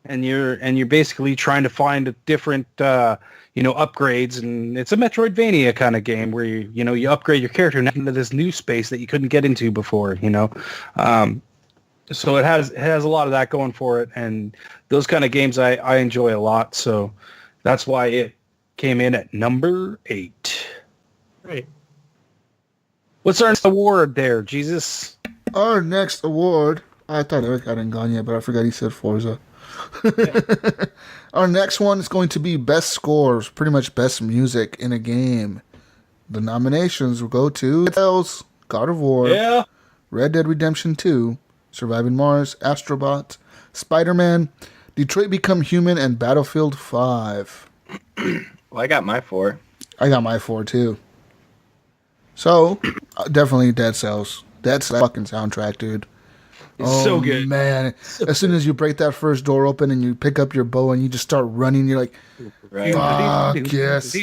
and you're basically trying to find different upgrades, and it's a Metroidvania kind of game where you upgrade your character into this new space that you couldn't get into before. So it has a lot of that going for it, and those kind of games I enjoy a lot. So that's why it came in at number 8. Right. What's our next award there, Jesus? Our next award, I thought Eric hadn't gone yet, but I forgot he said Forza. Our next one is going to be best scores, pretty much best music in a game. The nominations will go to Tales, God of War, Red Dead Redemption 2, Surviving Mars, Astrobot, Spider-Man, Detroit Become Human, and Battlefield 5. Well, I got my 4. I got my 4 too. So, definitely Dead Cells. That's that fucking soundtrack, dude. It's so good. Man. As soon as you break that first door open and you pick up your bow and you just start running, you're like, Right. fuck yes. I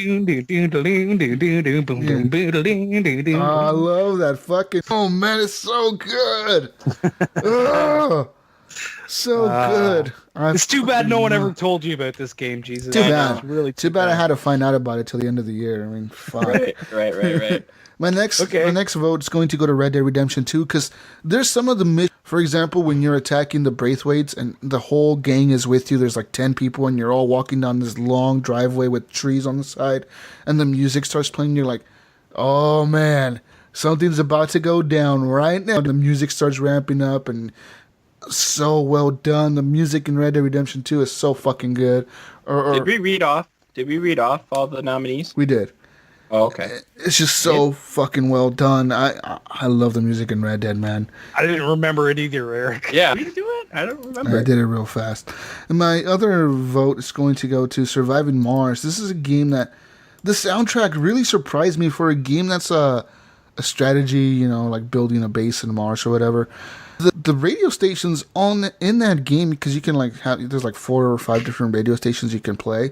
love that fucking... Oh, man, it's so good. Oh, so good. It's too bad no one ever told you about this game, Jesus. Too bad. It's really too bad I had to find out about it till the end of the year. I mean, fuck. Right. My next vote is going to go to Red Dead Redemption 2 because there's some of the missions. For example, when you're attacking the Braithwaites and the whole gang is with you, there's like 10 people and you're all walking down this long driveway with trees on the side and the music starts playing. You're like, oh man, something's about to go down right now. The music starts ramping up and so well done. The music in Red Dead Redemption 2 is so fucking good. Did we read off all the nominees? We did. Oh, okay. It's just so fucking well done. I love the music in Red Dead, man. I didn't remember it either, Eric. Yeah. Did you do it? I don't remember. I did it real fast. And my other vote is going to go to Surviving Mars. This is a game that the soundtrack really surprised me for a game that's a strategy, like building a base in Mars or whatever. The radio stations in that game, because you can there's 4 or 5 different radio stations you can play.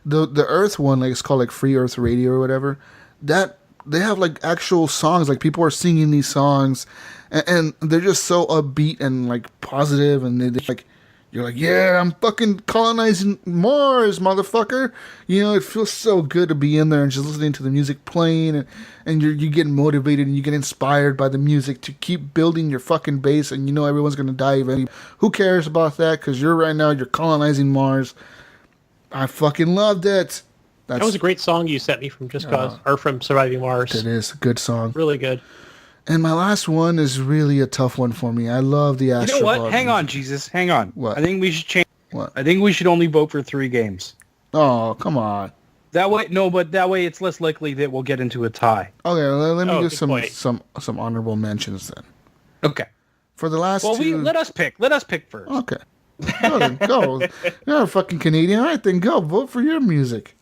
The Earth one, it's called Free Earth Radio or whatever. That they have actual songs, people are singing these songs, and they're just so upbeat and positive, and you're like, yeah, I'm fucking colonizing Mars, motherfucker. It feels so good to be in there and just listening to the music playing, and you get motivated and you get inspired by the music to keep building your fucking base, and everyone's gonna die eventually. Who cares about that? Because you're colonizing Mars. I fucking loved it. That was a great song you sent me from from Surviving Mars. It is a good song. Really good. And my last one is really a tough one for me. I love the Astrobot. You know what? Hang on, Jesus. Hang on. What? I think we should change. What? I think we should only vote for 3 games. Oh, come on. That way, that way it's less likely that we'll get into a tie. Okay, let me do good some honorable mentions then. Okay. For the last two... let us pick. Let us pick first. Okay. Go then, go. You're a fucking Canadian. All right, then go. Vote for your music.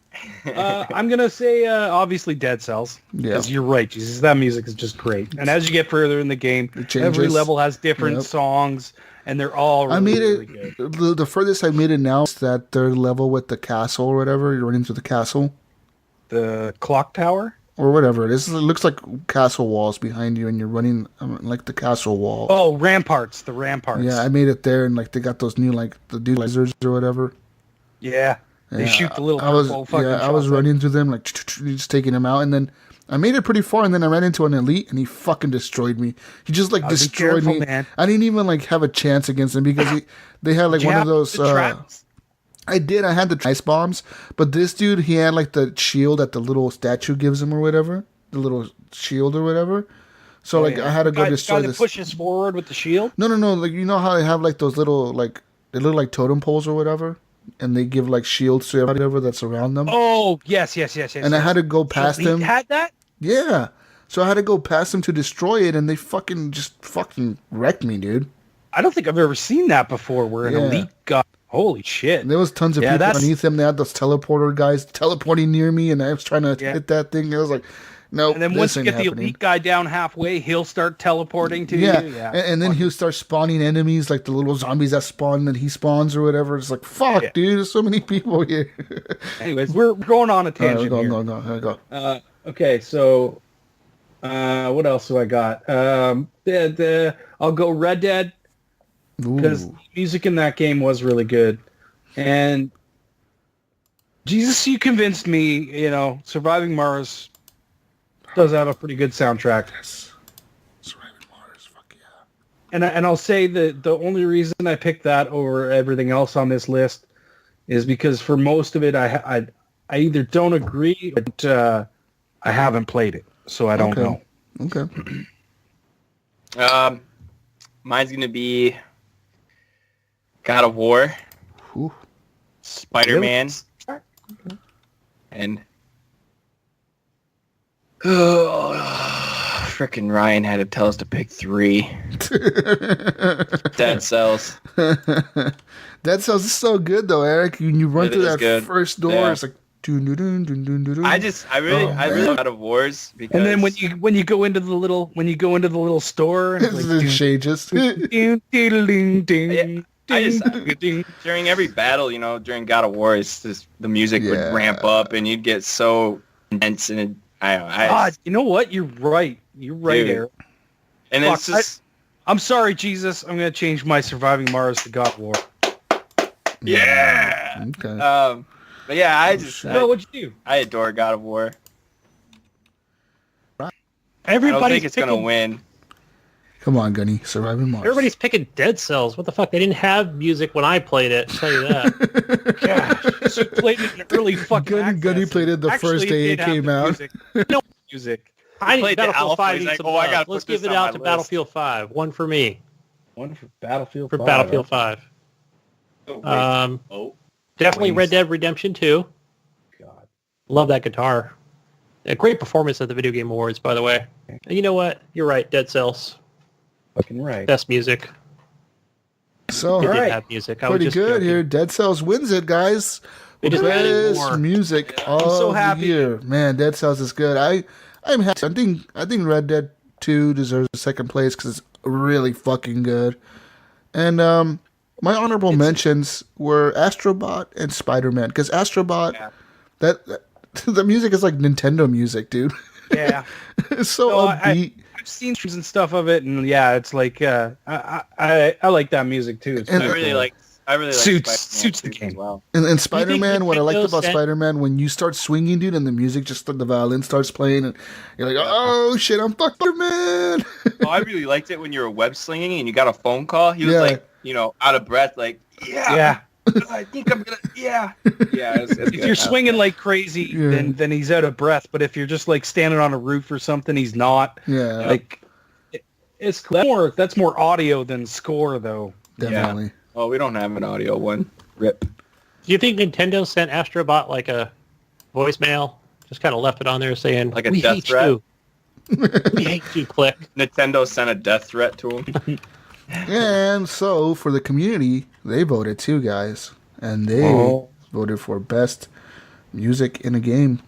I'm going to say, obviously, Dead Cells. Yeah. Because you're right, Jesus. That music is just great. And as you get further in the game, every level has different songs, and they're all really good. The furthest I made it now is that third level with the castle or whatever. You're running through the castle. The clock tower? Or whatever it is. It looks like castle walls behind you, and you're running the castle wall. Oh, ramparts. The ramparts. Yeah, I made it there, and they got those new the dude lasers or whatever. Yeah. They shoot the little purple fucking I was running through them, just taking them out, and then I made it pretty far, and then I ran into an elite, and he fucking destroyed me. He just destroyed me. Man. I didn't even have a chance against him because they had one of those. I did. I had the ice bombs, but this dude, he had the shield that the little statue gives him or whatever, the little shield or whatever. So I had to go destroy this. Pushes forward with the shield. No. You know how they have those little they look like totem poles or whatever. And they give shields to whatever that's around them. Oh, yes. And I had to go past them. Had that? Yeah. So I had to go past them to destroy it, and they fucking wrecked me, dude. I don't think I've ever seen that before where an elite got... Holy shit! And there was tons of people underneath him. They had those teleporter guys teleporting near me, and I was trying to hit that thing. I was like, no. And then once you get the elite guy down halfway, he'll start teleporting to you. Yeah, and then he'll start spawning enemies, like the little zombies that spawn and he spawns or whatever. It's like, fuck, dude, there's so many people here. Anyways, we're going on a tangent here. Go. Okay, so what else do I got? I'll go Red Dead, because the music in that game was really good. And Jesus, you convinced me, Surviving Mars does have a pretty good soundtrack. Yes. Surviving Mars, fuck yeah. And I'll say that the only reason I picked that over everything else on this list is because for most of it, I either don't agree, but I haven't played it, so I don't know. Okay. Mine's gonna be God of War, Spider-Man, and frickin' Ryan had to tell us to pick 3. Dead Cells. Dead Cells is so good though, Eric. You run through that first door, it's like I really love God of Wars because. And then when you go into the little store, and it's it changes. During every battle, during God of War, it's just the music would ramp up and you'd get so intense and you know what? You're right. You're right, dude. Eric. And it's just. I'm sorry, Jesus. I'm gonna change my Surviving Mars to God of War. Yeah. Okay. But yeah, what'd you do? I adore God of War. Everybody's I don't think it's gonna win. Come on, Gunny. Surviving Mars. Everybody's picking Dead Cells. What the fuck? They didn't have music when I played it. I'll tell you that. Gosh, you played it in early fucking Gunny played it the first day it came out. No music. I need played the Battlefield alpha, 5. he's Needs like, some oh, I love. gotta Let's put this give it on out my to list. Battlefield 5. One for me. One for Battlefield For 5. Battlefield 5. Definitely Red Dead Redemption 2. God. Love that guitar. A great performance at the Video Game Awards, by the way. And you know what? You're right. Dead Cells. Fucking right. Best music. So, They did have music. I was pretty just good joking. here. Dead Cells wins it, guys. They just added more. Best music of so happy. the year. Man, Dead Cells is good. I'm happy. I think Red Dead 2 deserves a second place because it's really fucking good. And my honorable mentions were Astrobot and Spider-Man, because Astrobot, that the music is like Nintendo music, dude. Yeah. It's so upbeat. I've seen streams and stuff of it, and it's like I like that music too. It's And- I really like suits the Spider-Man game as well. And Spider-Man, what I liked Nintendo about sent- Spider-Man, when you start swinging, dude, and the music just, the violin starts playing, and you're like, oh shit, I'm fucked, Spider-Man. Oh, I really liked it when you were web slinging and you got a phone call. He was like, out of breath, like, Yeah. I think I'm gonna, yeah. It's If good. you're swinging like crazy, then he's out of breath. But if you're just like standing on a roof or something, he's not. Yeah. Like it's that's more audio than score, though. Definitely. Oh, we don't have an audio one. Rip. Do you think Nintendo sent Astrobot like a voicemail? Just kind of left it on there saying, Like a we death hate threat? you. We hate you, click. Nintendo sent a death threat to him. And so, for the community, they voted too, guys. And they voted for best music in a game.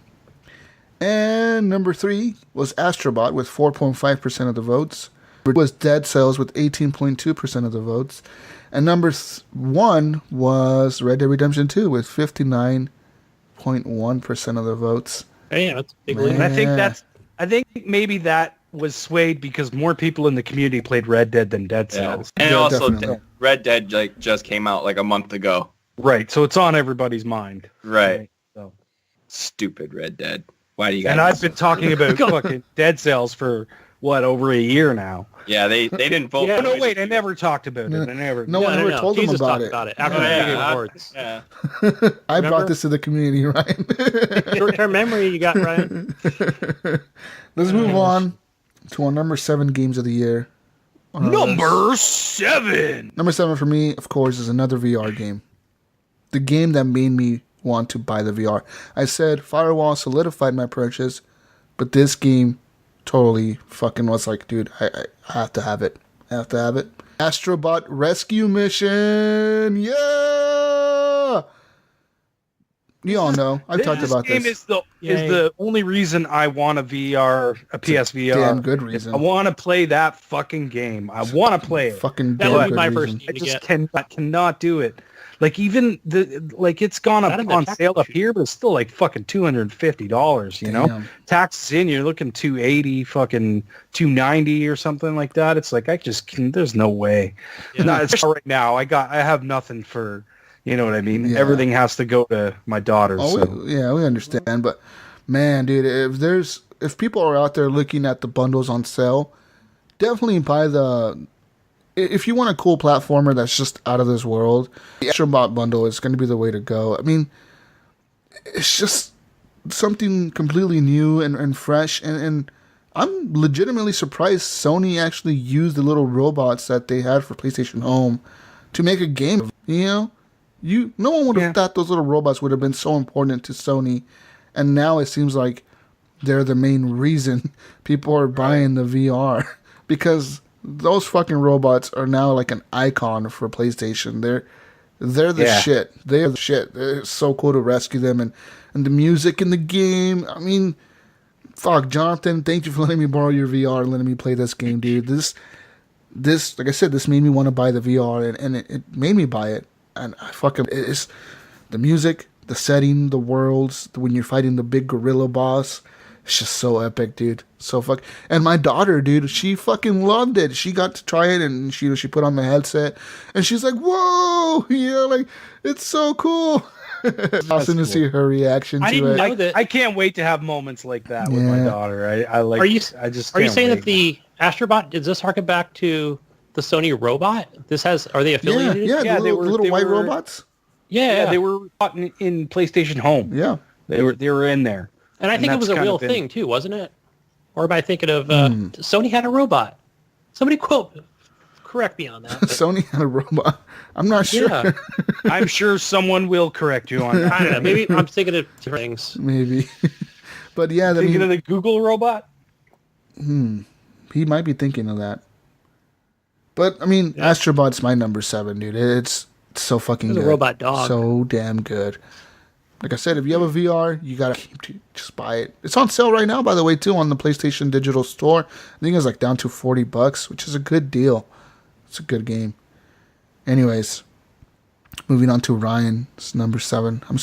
And number 3 was Astrobot with 4.5% of the votes. It was Dead Cells with 18.2% of the votes. And number 1 was Red Dead Redemption 2 with 59.1% of the votes. Hey, that's a big Man. lead. And I think maybe that was swayed because more people in the community played Red Dead than Dead Cells. And Yeah, also, definitely. Red Dead just came out like a month ago. Right. So it's on everybody's mind. Right. So. Stupid Red Dead. Why do you guys? And I've been talking about fucking Dead Cells for over a year now. Yeah, they didn't vote. Yeah, for no, it. wait, I never talked about it. I never. No one ever told them Jesus about talked it. about it after Oh, the Video Game yeah, Awards. yeah. I Remember? brought this to the community, Ryan. Short-term memory you got, Ryan. Let's move on to our number 7 games of the year. Number 7. Number 7 for me, of course, is another VR game. The game that made me want to buy the VR. I said Firewall solidified my purchase, but this game totally fucking was like, dude, I have to have it. I have to have it. Astrobot Rescue Mission! Yeah! You all know. I've talked about game this. Is the only reason I want a PSVR. Damn good reason. I want to play that fucking game. I want to play it. Fucking That would damn be my good first reason. I game to just get. cannot do it. Like even it's gone up Not in the on tax sale up issue. here, but it's still like fucking $250. You know, Damn. taxes in, you're looking 280, fucking 290 or something like that. It's like I just can. There's no way. Yeah. No, it's right now. I have nothing for. You know what I mean? Yeah. Everything has to go to my daughter. Oh, So. we understand, but man, dude, if people are out there looking at the bundles on sale, definitely buy if you want a cool platformer that's just out of this world, the Astrobot bundle is going to be the way to go. I mean, it's just something completely new and fresh, and I'm legitimately surprised Sony actually used the little robots that they had for PlayStation Home to make a game. You know? No one would have thought those little robots would have been so important to Sony, and now it seems like they're the main reason people are buying the VR, because those fucking robots are now like an icon for PlayStation. They're the shit. They're the shit. It's so cool to rescue them, and the music in the game. I mean, fuck, Jonathan, thank you for letting me borrow your VR and letting me play this game, dude. This like I said, this made me want to buy the VR, and it made me buy it. And I fucking, it's the music, the setting, the worlds, when you're fighting the big gorilla boss. It's just so epic, dude. So fuck. And my daughter, dude, she fucking loved it. She got to try it, and she put on the headset, and she's like, "Whoa!" Like, it's so cool. It's awesome to see her reaction I to didn't it. know that. I can't wait to have moments like that with my daughter. I like. Are you I just. Are you can't saying wait. that the Astrobot, does this harken back to the Sony robot? Are they affiliated? Yeah, the they little were- white robots. Yeah, they were in PlayStation Home. Yeah. They were in there. And I think it was that's a kind real of been- thing too, wasn't it? Or am I thinking of Sony had a robot? Somebody correct me on that. but- Sony had a robot. I'm not sure. Yeah. I'm sure someone will correct you on that. I don't know. Maybe I'm thinking of different things. Maybe. But yeah, Thinking of the Google robot? he might be thinking of that. But I mean, Astrobot's my number 7, dude. It's so fucking It's a good. robot dog. So damn good. Like I said, if you have a VR, you gotta just buy it. It's on sale right now, by the way, too, on the PlayStation Digital Store. I think it's like down to $40, which is a good deal. It's a good game. Anyways, moving on to Ryan's number 7. I'm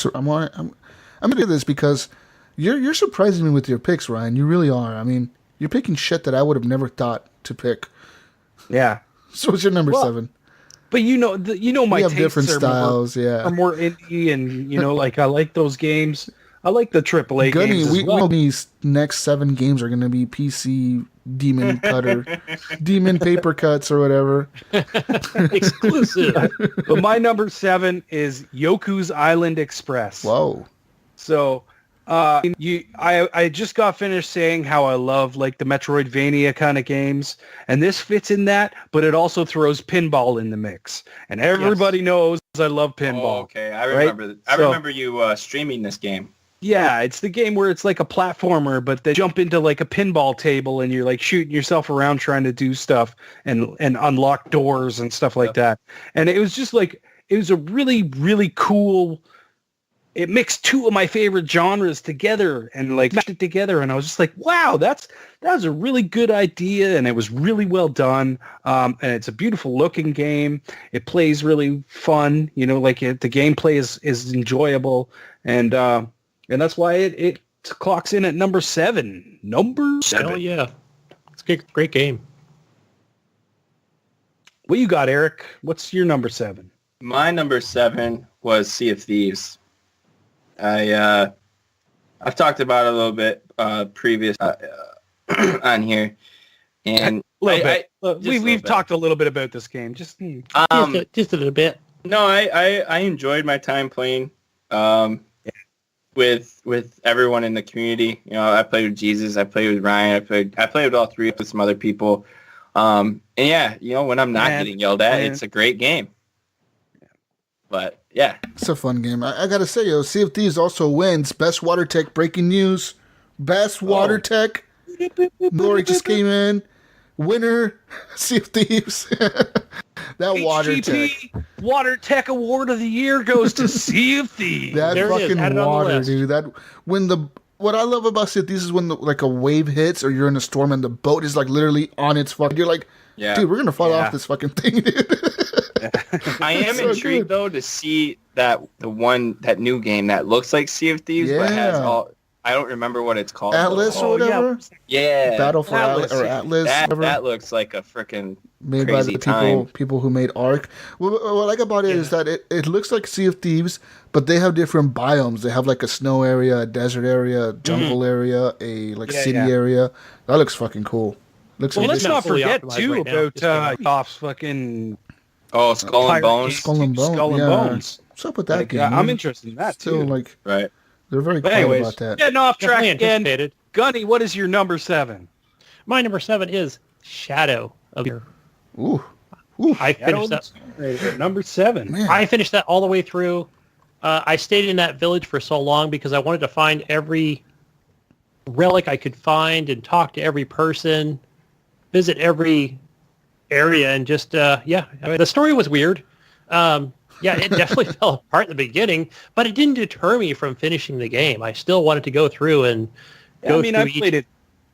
gonna do this because you're surprising me with your picks, Ryan. You really are. I mean, you're picking shit that I would have never thought to pick. Yeah. So what's your number 7? But my We have tastes different are styles, are more indie, and like I like those games. I like the AAA Gunny, games as we well. know these next 7 games are going to be PC Demon Cutter, Demon Paper Cuts or whatever. Exclusive. But my number 7 is Yoku's Island Express. Whoa. So, I just got finished saying how I love like the Metroidvania kind of games, and this fits in that, but it also throws pinball in the mix, and everybody knows I love pinball. Oh, okay, I remember. right? I So- remember you streaming this game. Yeah, it's the game where it's like a platformer, but they jump into like a pinball table, and you're like shooting yourself around trying to do stuff and unlock doors and stuff like that. And it was just like it was a really really cool. It mixed 2 of my favorite genres together and like mashed it together, and I was just like, wow, that was a really good idea, and it was really well done. And it's a beautiful looking game. It plays really fun, like the gameplay is enjoyable, and that's why it clocks in at number 7. Number 7. Hell yeah. It's a great game. What you got, Eric? What's your number 7? My number 7 was Sea of Thieves. I've talked about it a little bit previous on here, and We've talked a little bit about this game. Just Just a little bit. No, I enjoyed my time playing with everyone in the community. I played with Jesus, I played with Ryan, I played with all 3 with some other people. And yeah, when I'm not getting yelled at, it's a great game. But yeah, It's a fun game. I got to say, Sea of Thieves also wins Best Water Tech breaking news. Best Water Tech. Lori just came in. Winner, Sea of Thieves. That water tech. Hgp Water Tech Award of the Year goes to Sea of Thieves. That There it is. Add fucking it on the water, list. dude. What I love about Sea of Thieves is when like a wave hits or you're in a storm and the boat is like literally on its fucking. You're like, dude, we're gonna fall off this fucking thing, dude. I am so intrigued though to see that new game that looks like Sea of Thieves but has all. I don't remember what it's called. Atlas or whatever. Yeah. Battle for Atlas or Atlas. That looks like a freaking made crazy by the people who made Ark. What I like about it is that it looks like Sea of Thieves, but they have different biomes. They have like a snow area, a desert area, a jungle area, a city area. That looks fucking cool. Well, let's not forget too right about Toff's fucking Skull and Bones. Skull and Bones. What's up with that game? I'm interested in that too. Right. They're very quiet about that. Getting off track Definitely again. Gunny, what is your number 7? My number 7 is Shadow of the Ooh. I finished that. Number 7. Man. I finished that all the way through. I stayed in that village for so long because I wanted to find every relic I could find and talk to every person, visit every area, and just I mean, the story was weird. It definitely fell apart in the beginning, but it didn't deter me from finishing the game. I still wanted to go through and go through I played it.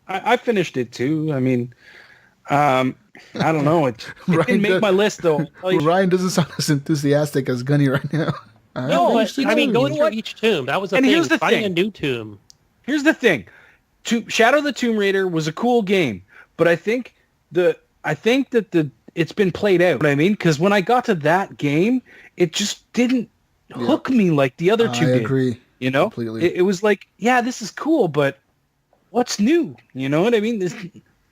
I finished it too. I mean, I don't know. It didn't make my list though. Ryan doesn't sound as enthusiastic as Gunny right now. No, I mean, going through each tomb, that was the thing. Here's the finding thing. a new tomb. Here's the thing. Shadow of the Tomb Raider was a cool game, but I think that it's been played out. You know what I mean? Because when I got to that game, it just didn't hook me like the other two did. I agree. You know? Completely. It was like, yeah, this is cool, but what's new? You know what I mean? There's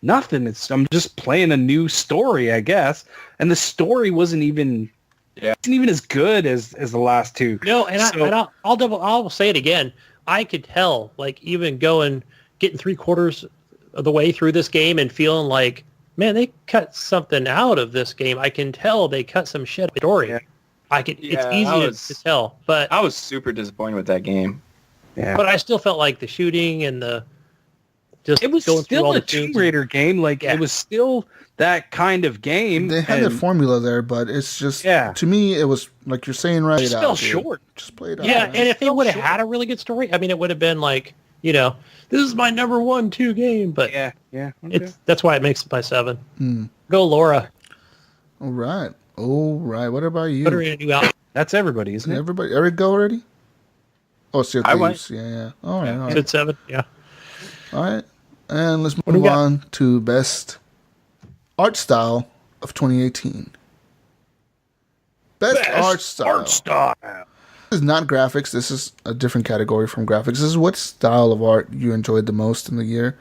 nothing. I'm just playing a new story, I guess. And the story wasn't even as good as the last two. No, and I'll say it again. I could tell, like, even getting 3/4 of the way through this game and feeling like, man, they cut something out of this game. I can tell they cut some shit out of the story. Yeah. It's easy to tell, but I was super disappointed with that game. Yeah. But I still felt like the shooting and it was going still through a Tomb Raider game. Like it was still that kind of game. They had the formula there, but it's just to me it was like you're saying right. It fell short. Just play it out. Yeah, and if they would have had a really good story, I mean, it would have been like, this is my number 1-2 game. But okay. that's why it makes it my 7. Go Laura. All right. What about you? Put her in a new album. That's everybody, isn't it? Everybody, Eric, go already? Oh, Sea of Thieves. Yeah. All right. It's 7. Yeah. All right. And let's move on to best art style of 2018. Best art style. This is not graphics. This is a different category from graphics. This is what style of art you enjoyed the most in the year.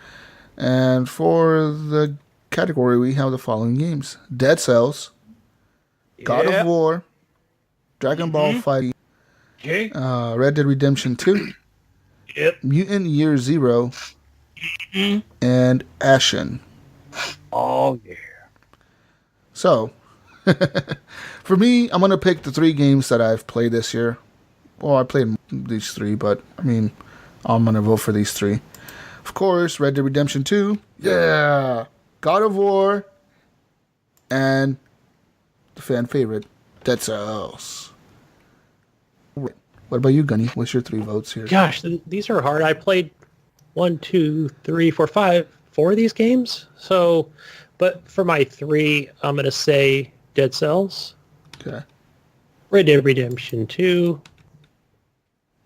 And for the category, we have the following games: Dead Cells, God of War, Dragon Ball Fighting, Red Dead Redemption 2, Mutant Year Zero, and Ashen. Oh, yeah. So, for me, I'm going to pick the 3 games that I've played this year. Well, I played these 3, but, I mean, I'm going to vote for these 3. Of course, Red Dead Redemption 2. Yeah. God of War. And the fan favorite, Dead Cells. What about you, Gunny? What's your 3 votes here? Gosh, these are hard. I played 1, 2, 3, 4, 5, 4 of these games. So, but for my 3, I'm going to say Dead Cells. Okay. Red Dead Redemption 2.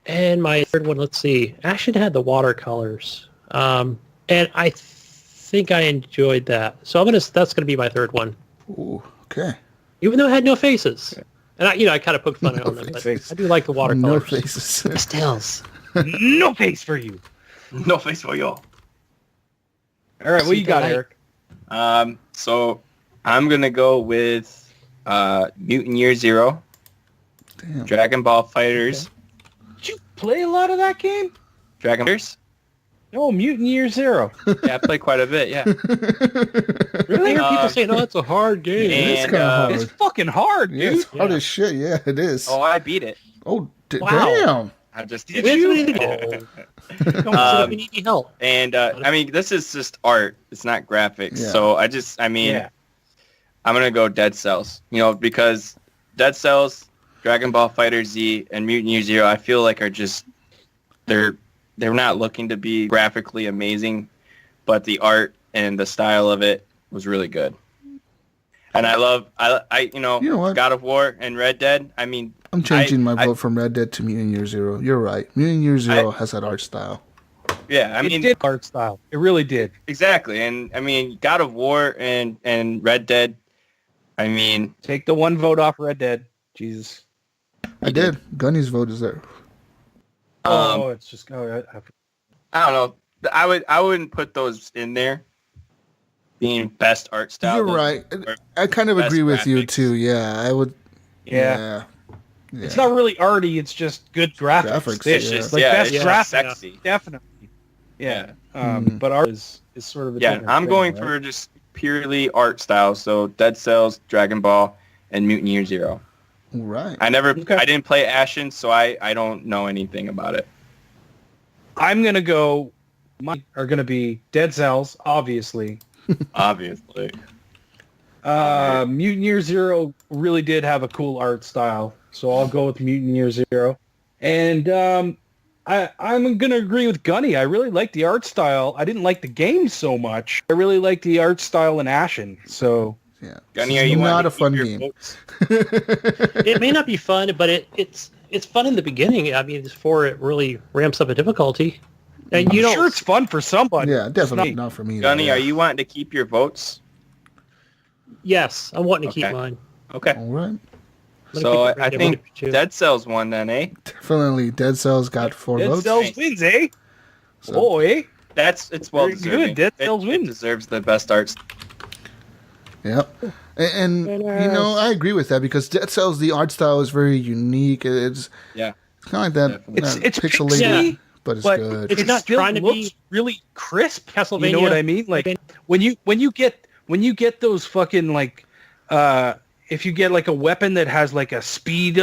And my third one, let's see. Ashen had the watercolors. And I think I enjoyed that. So that's going to be my third one. Ooh, okay. Even though it had no faces. And I kind of poked fun at them, but I do like the watercolors. No faces. Pastels. No face for you. No face for y'all. All right, what you got, Eric? So I'm gonna go with Mutant Year Zero, Damn. Dragon Ball Fighters, Did you play a lot of that game? Dragon Fighters. No, Mutant Year Zero. Yeah, I played quite a bit. Yeah. Really? I hear people saying, "Oh, it's a hard game." It's kind of hard. It's fucking hard, dude. Yeah, it's hard as shit. Yeah, it is. Oh, I beat it. Oh, Wow. damn. I just Did did. you? Don't we need help. And I mean, this is just art. It's not graphics. Yeah. So I'm gonna go Dead Cells. Because Dead Cells, Dragon Ball Fighter Z, and Mutant Year Zero, I feel like are just they're not looking to be graphically amazing, but the art and the style of it was really good. And I know what? God of War and Red Dead. I mean, I'm changing my vote from Red Dead to Mutant Year Zero. You're right. Mutant Year Zero has that art style. Yeah, It did art style. It really did. exactly. And I mean, God of War and Red Dead. I mean, Take the one vote off Red Dead. Jesus. I did. Gunny's vote is there. It's just I I don't know. I wouldn't put those in there. Being best art style. You're Those right. are I kind of best agree with you graphics. too. Yeah, I would. Yeah. Yeah. It's not really arty. It's just good graphics. Graphics, It's yeah. just Like best it's graphics. sexy. Definitely. Yeah. Hmm. But art is sort of a Yeah, different I'm thing, going right? for just purely art style. So Dead Cells, Dragon Ball, and Mutant Year Zero. Right. I Okay. didn't play Ashen, so I don't know anything about it. I'm gonna go. Mine are gonna be Dead Cells, obviously. Obviously. Mutant Year Zero really did have a cool art style, so I'll go with Mutant Year Zero. And I'm gonna agree with Gunny. I really like the art style. I didn't like the game so much. I really like the art style in Ashen. So Yeah. Gunny, This are is you not wanting a to fun keep your game. votes? It may not be fun, but it's fun in the beginning. I mean, before it really ramps up in difficulty. And I'm you don't. sure it's fun for somebody. Yeah, definitely It's not for me. though, Gunny, yeah. are you wanting to keep your votes? Yes, I'm wanting to keep Okay. mine. Okay. All right. I'm gonna So keep it I right think there. Dead Cells won then, eh? Definitely. Dead Cells got 4 Dead votes. Cells wins, eh? So- Boy. It's well Very deserving. good. Dead Cells it wins. deserves the best art. Yep. And I agree with that because Dead Cells, the art style is very unique. It's Yeah. kind of like that. Definitely. It's pixelated, pixely, but it's but good. It's not still trying to looks be really crisp. Castlevania. You know what I mean? Like when you get those fucking like if you get like a weapon that has like a speed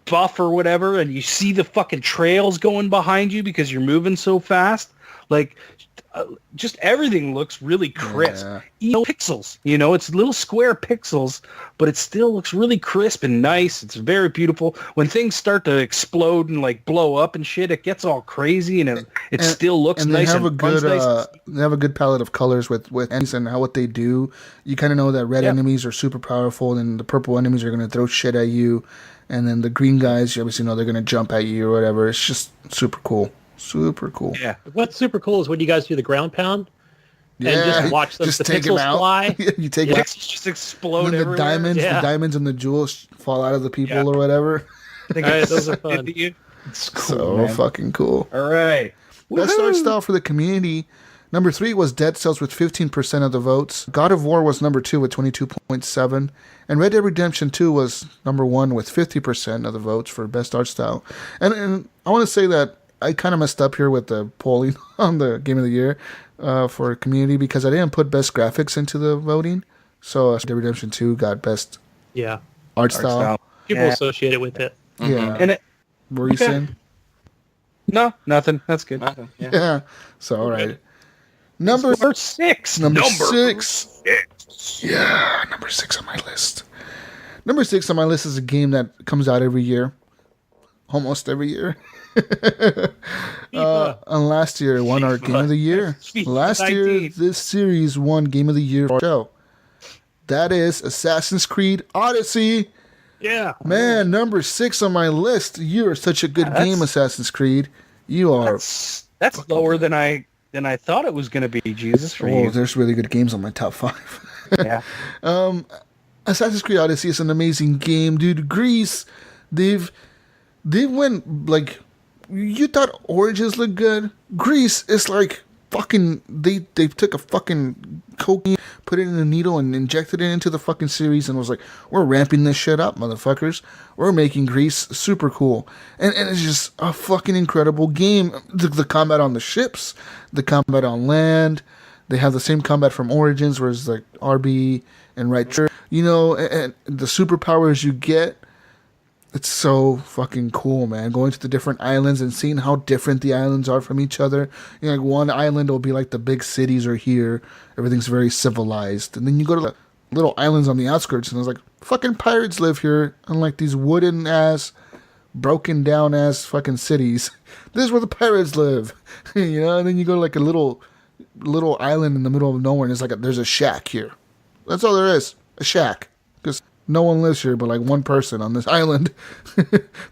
buff or whatever, and you see the fucking trails going behind you because you're moving so fast, like just everything looks really crisp. Yeah. Pixels, it's little square pixels, but it still looks really crisp and nice. It's very beautiful. When things start to explode and like blow up and shit, it gets all crazy, and it still looks and nice. they have a runs good nice. they have a good palette of colors with enemies and what they do. You kind of know that red Yeah. enemies are super powerful, and the purple enemies are going to throw shit at you, and then the green guys, you obviously know they're going to jump at you or whatever. It's just super cool. Super cool. Yeah. What's super cool is when you guys do the ground pound and just watch the take 'em pixels out. fly. You take Yeah, it out. pixels just explode And then the everywhere. Yeah. diamonds and the jewels fall out of the people Yeah. or whatever. They All right, get those are sucked fun. into you. It's cool, So man. fucking cool. All right. Best art Woohoo! style for the community. Number 3 was Dead Cells with 15% of the votes. God of War was number 2 with 22.7. And Red Dead Redemption 2 was number 1 with 50% of the votes for best art style. And I want to say that I kind of messed up here with the polling on the Game of the Year for community because I didn't put best graphics into the voting. So Red Dead Redemption 2 got best Yeah, art style. people Yeah. associate it with it. Yeah. And What were you okay. saying? no, nothing. That's good. Nothing. Yeah. Yeah. So, all right. Number Number six. Number 6. Yeah, number 6 on my list. Number 6 on my list is a game that comes out every year. Almost every year. And last year it won our Game of the Year. FIFA Last year, 19. this series won Game of the Year for our show. That is Assassin's Creed Odyssey. Yeah, Man, number 6 on my list. You are such a good game, Assassin's Creed. You are. That's lower than I thought it was going to be. Jesus, for Oh, you. there's really good games on my top 5. Yeah. Assassin's Creed Odyssey is an amazing game, dude. Greece, they went like, you thought Origins looked good. Greece is like fucking. They took a fucking cocaine, put it in a needle, and injected it into the fucking series, and was like, we're ramping this shit up, motherfuckers. We're making Greece super cool, and it's just a fucking incredible game. The combat on the ships, the combat on land. They have the same combat from Origins, whereas like RB and right, and the superpowers you get. It's so fucking cool, man. Going to the different islands and seeing how different the islands are from each other. Like one island will be like the big cities are here. Everything's very civilized. And then you go to little islands on the outskirts, and I was like, fucking pirates live here, unlike these wooden ass, broken down ass fucking cities. This is where the pirates live, you know. And then you go to like a little island in the middle of nowhere, and it's like there's a shack here. That's all there is, a shack, because no one lives here but like one person on this island.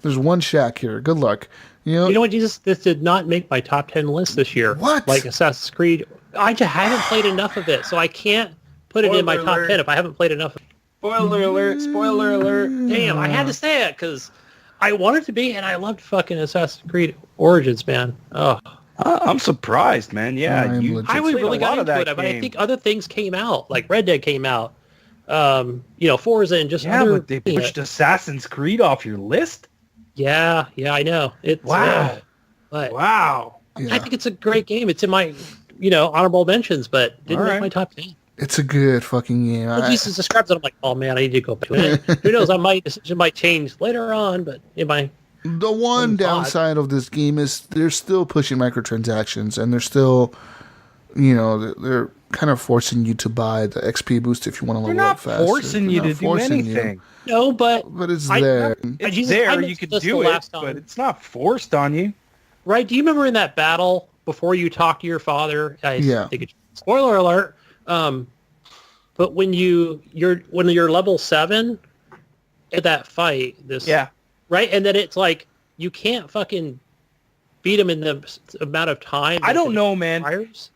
There's one shack here. Good luck. You know what, Jesus? This did not make my top 10 list this year. What? Like Assassin's Creed. I just haven't played enough of it, so I can't put it in my top 10 if I haven't played enough. Spoiler alert! Spoiler alert! Damn, I had to say it because I wanted to be, and I loved fucking Assassin's Creed Origins, man. Oh, I'm surprised, man. Yeah, I really got into it, but I think other things came out, like Red Dead came out. Forza and just other. But they pushed Assassin's Creed off your list. Yeah, I know. It's wow. But Wow. I think it's a great game. It's in my, honorable mentions, but didn't make my top 10. It's a good fucking game. Jesus describes it. I'm like, oh man, I need to go play it. Who knows? My decision might change later on, but the one downside of this game is they're still pushing microtransactions, and they're still, they're kind of forcing you to buy the XP boost if you want to level up faster. They're not forcing you to do anything. No, but it's there. It's there. You can do it, but it's not forced on you. Right? Do you remember in that battle before you talk to your father? Yeah. Spoiler alert. But when you're level 7 at that fight, right, and then it's like you can't fucking beat him in the amount of time. I don't know, man.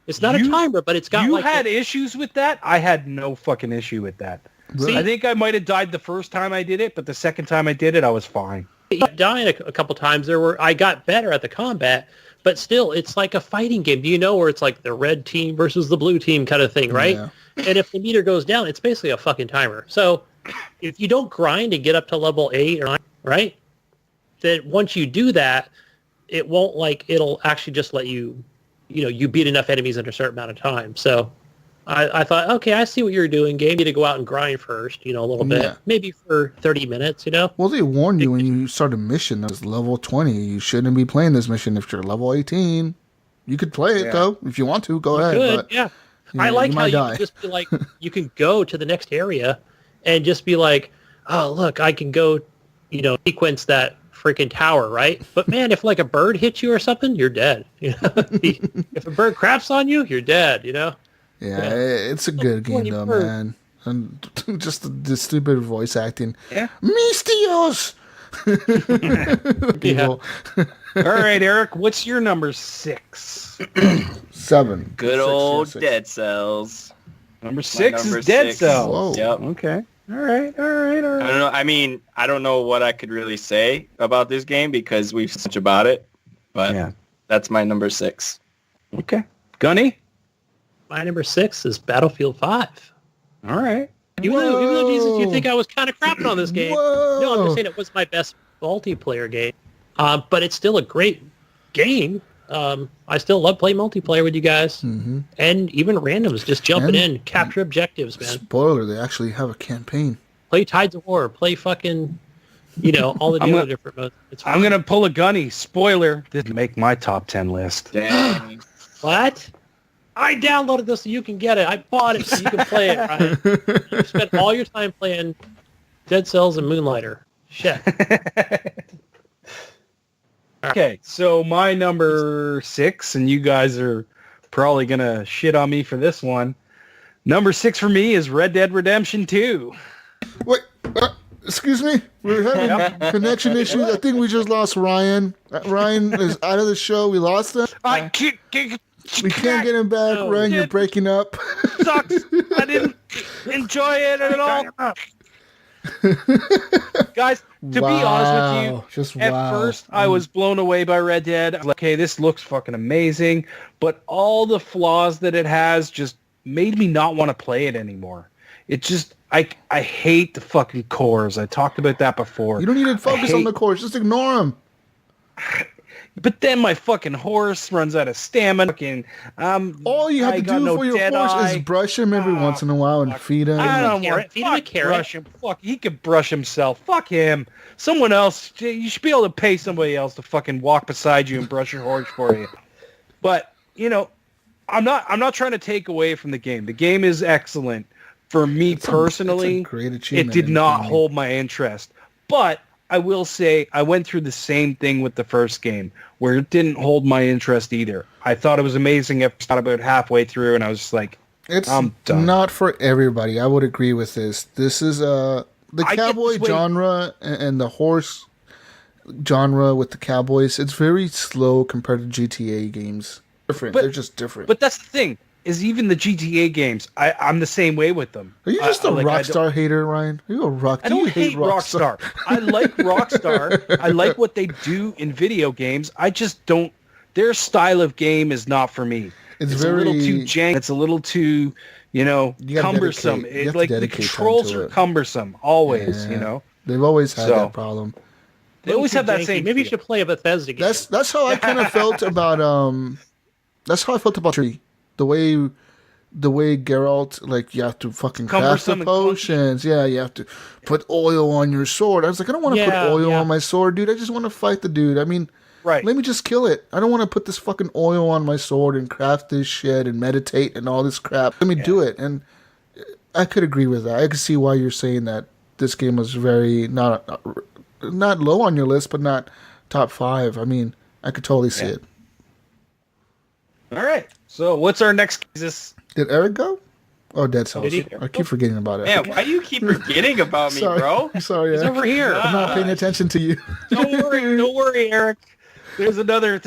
It's not a timer, but it's got. You had issues with that. I had no fucking issue with that. See, I think I might have died the first time I did it, but the second time I did it, I was fine. Dying a couple times, I got better at the combat, but still, it's like a fighting game. Do you know where it's like the red team versus the blue team kind of thing, right? Yeah. And if the meter goes down, it's basically a fucking timer. So if you don't grind and get up to level 8 or 9, right, then once you do that, it won't it'll actually just let you, you beat enough enemies in a certain amount of time. So I thought, okay, I see what you're doing, Gabe. You need to go out and grind first, a little bit, maybe for 30 minutes, Well, they warned you when you start a mission that was level 20. You shouldn't be playing this mission if you're level 18. You could play it, though, if you want to. Go ahead. But, yeah. I like how you can just be like, you can go to the next area and just be like, oh, look, I can go, sequence that freaking tower, right? But man, if like a bird hits you or something, you're dead. If a bird craps on you, you're dead, Yeah, it's a good game though, man. And just the stupid voice acting. Yeah. Mistios! People. All right, Eric, what's your number 6? 7. Good old Dead Cells. Number 6 is Dead Cells. Whoa. Yep. Okay. All right. I don't know. I mean, I don't know what I could really say about this game because we've said much about it. But that's my number 6. Okay. Gunny? My number 6 is Battlefield 5. All right. Even though, Jesus, you think I was kind of crapping on this game. Whoa. No, I'm just saying it was my best multiplayer game. But it's still a great game. I still love playing multiplayer with you guys. Mm-hmm. And even randoms, just jumping in, capture objectives, man. Spoiler, they actually have a campaign. Play Tides of War. Play fucking, all the different modes. I'm going to pull a Gunny. Spoiler, didn't make my top 10 list. Dang. What? I downloaded this so you can get it. I bought it so you can play it, right? You spent all your time playing Dead Cells and Moonlighter. Shit. Okay, so my number 6, and you guys are probably going to shit on me for this one. Number 6 for me is Red Dead Redemption 2. Wait, excuse me? We're having connection issues. I think we just lost Ryan. Ryan is out of the show. We lost him. We can't get him back, Ryan. You're breaking up. Sucks. I didn't enjoy it at all. Guys, to be honest with you, at first I was blown away by Red Dead. I was like, okay, this looks fucking amazing. But all the flaws that it has just made me not want to play it anymore. It just, I hate the fucking cores. I talked about that before. You don't need to focus on the cores. Just ignore them. But then my fucking horse runs out of stamina. All you have to do for your horse is brush him every once in a while and feed him. I don't want feed him a carrot. Brush him. Fuck, he could brush himself. Fuck him. Someone else. You should be able to pay somebody else to fucking walk beside you and brush your horse for you. But I'm not trying to take away from the game. The game is excellent. For me It's a personally, great it achievement did in not gaming. hold my interest. But I will say I went through the same thing with the first game, where it didn't hold my interest either. I thought it was amazing. I got about halfway through, and I was just like, It's I'm done. not for everybody. I would agree with this. This is the I get cowboy this way- genre and the horse genre with the cowboys. It's very slow compared to GTA games. Different. But- They're just different. But that's the thing, is even the GTA games, I'm the same way with them. Are you just a I Rockstar hater, Ryan? Are you a rock? I do you don't hate Rockstar. I like Rockstar. I like what they do in video games. I just don't. Their style of game is not for me. It's a very- little too jank. It's a little too, You gotta cumbersome. dedicate- you have to Like the dedicate time controls to are it. cumbersome always. Yeah. They've always had So- that problem. They always have that Janky. same. Maybe you feel. should play a Bethesda game. That's how I kind of felt about That's how I felt about Tree. The way Geralt, like, you have to fucking craft the Cumbersome and clunky. potions. Yeah, you have to put oil on your sword. I was like, I don't want to put Yeah, oil yeah. on my sword, dude. I just want to fight the dude. I mean, Right. let me just kill it. I don't want to put this fucking oil on my sword and craft this shit and meditate and all this crap. Let me do it. And I could agree with that. I could see why you're saying that this game was very not low on your list, but not top 5. I mean, I could totally see it. All right. So what's our next? Is this? Did Eric go? Oh, Dead Cells. Did he? I keep forgetting about it. Man, why do you keep forgetting about me, Sorry. bro? I'm sorry, He's Eric. over here. I'm not paying attention to you. Don't worry, Eric. There's another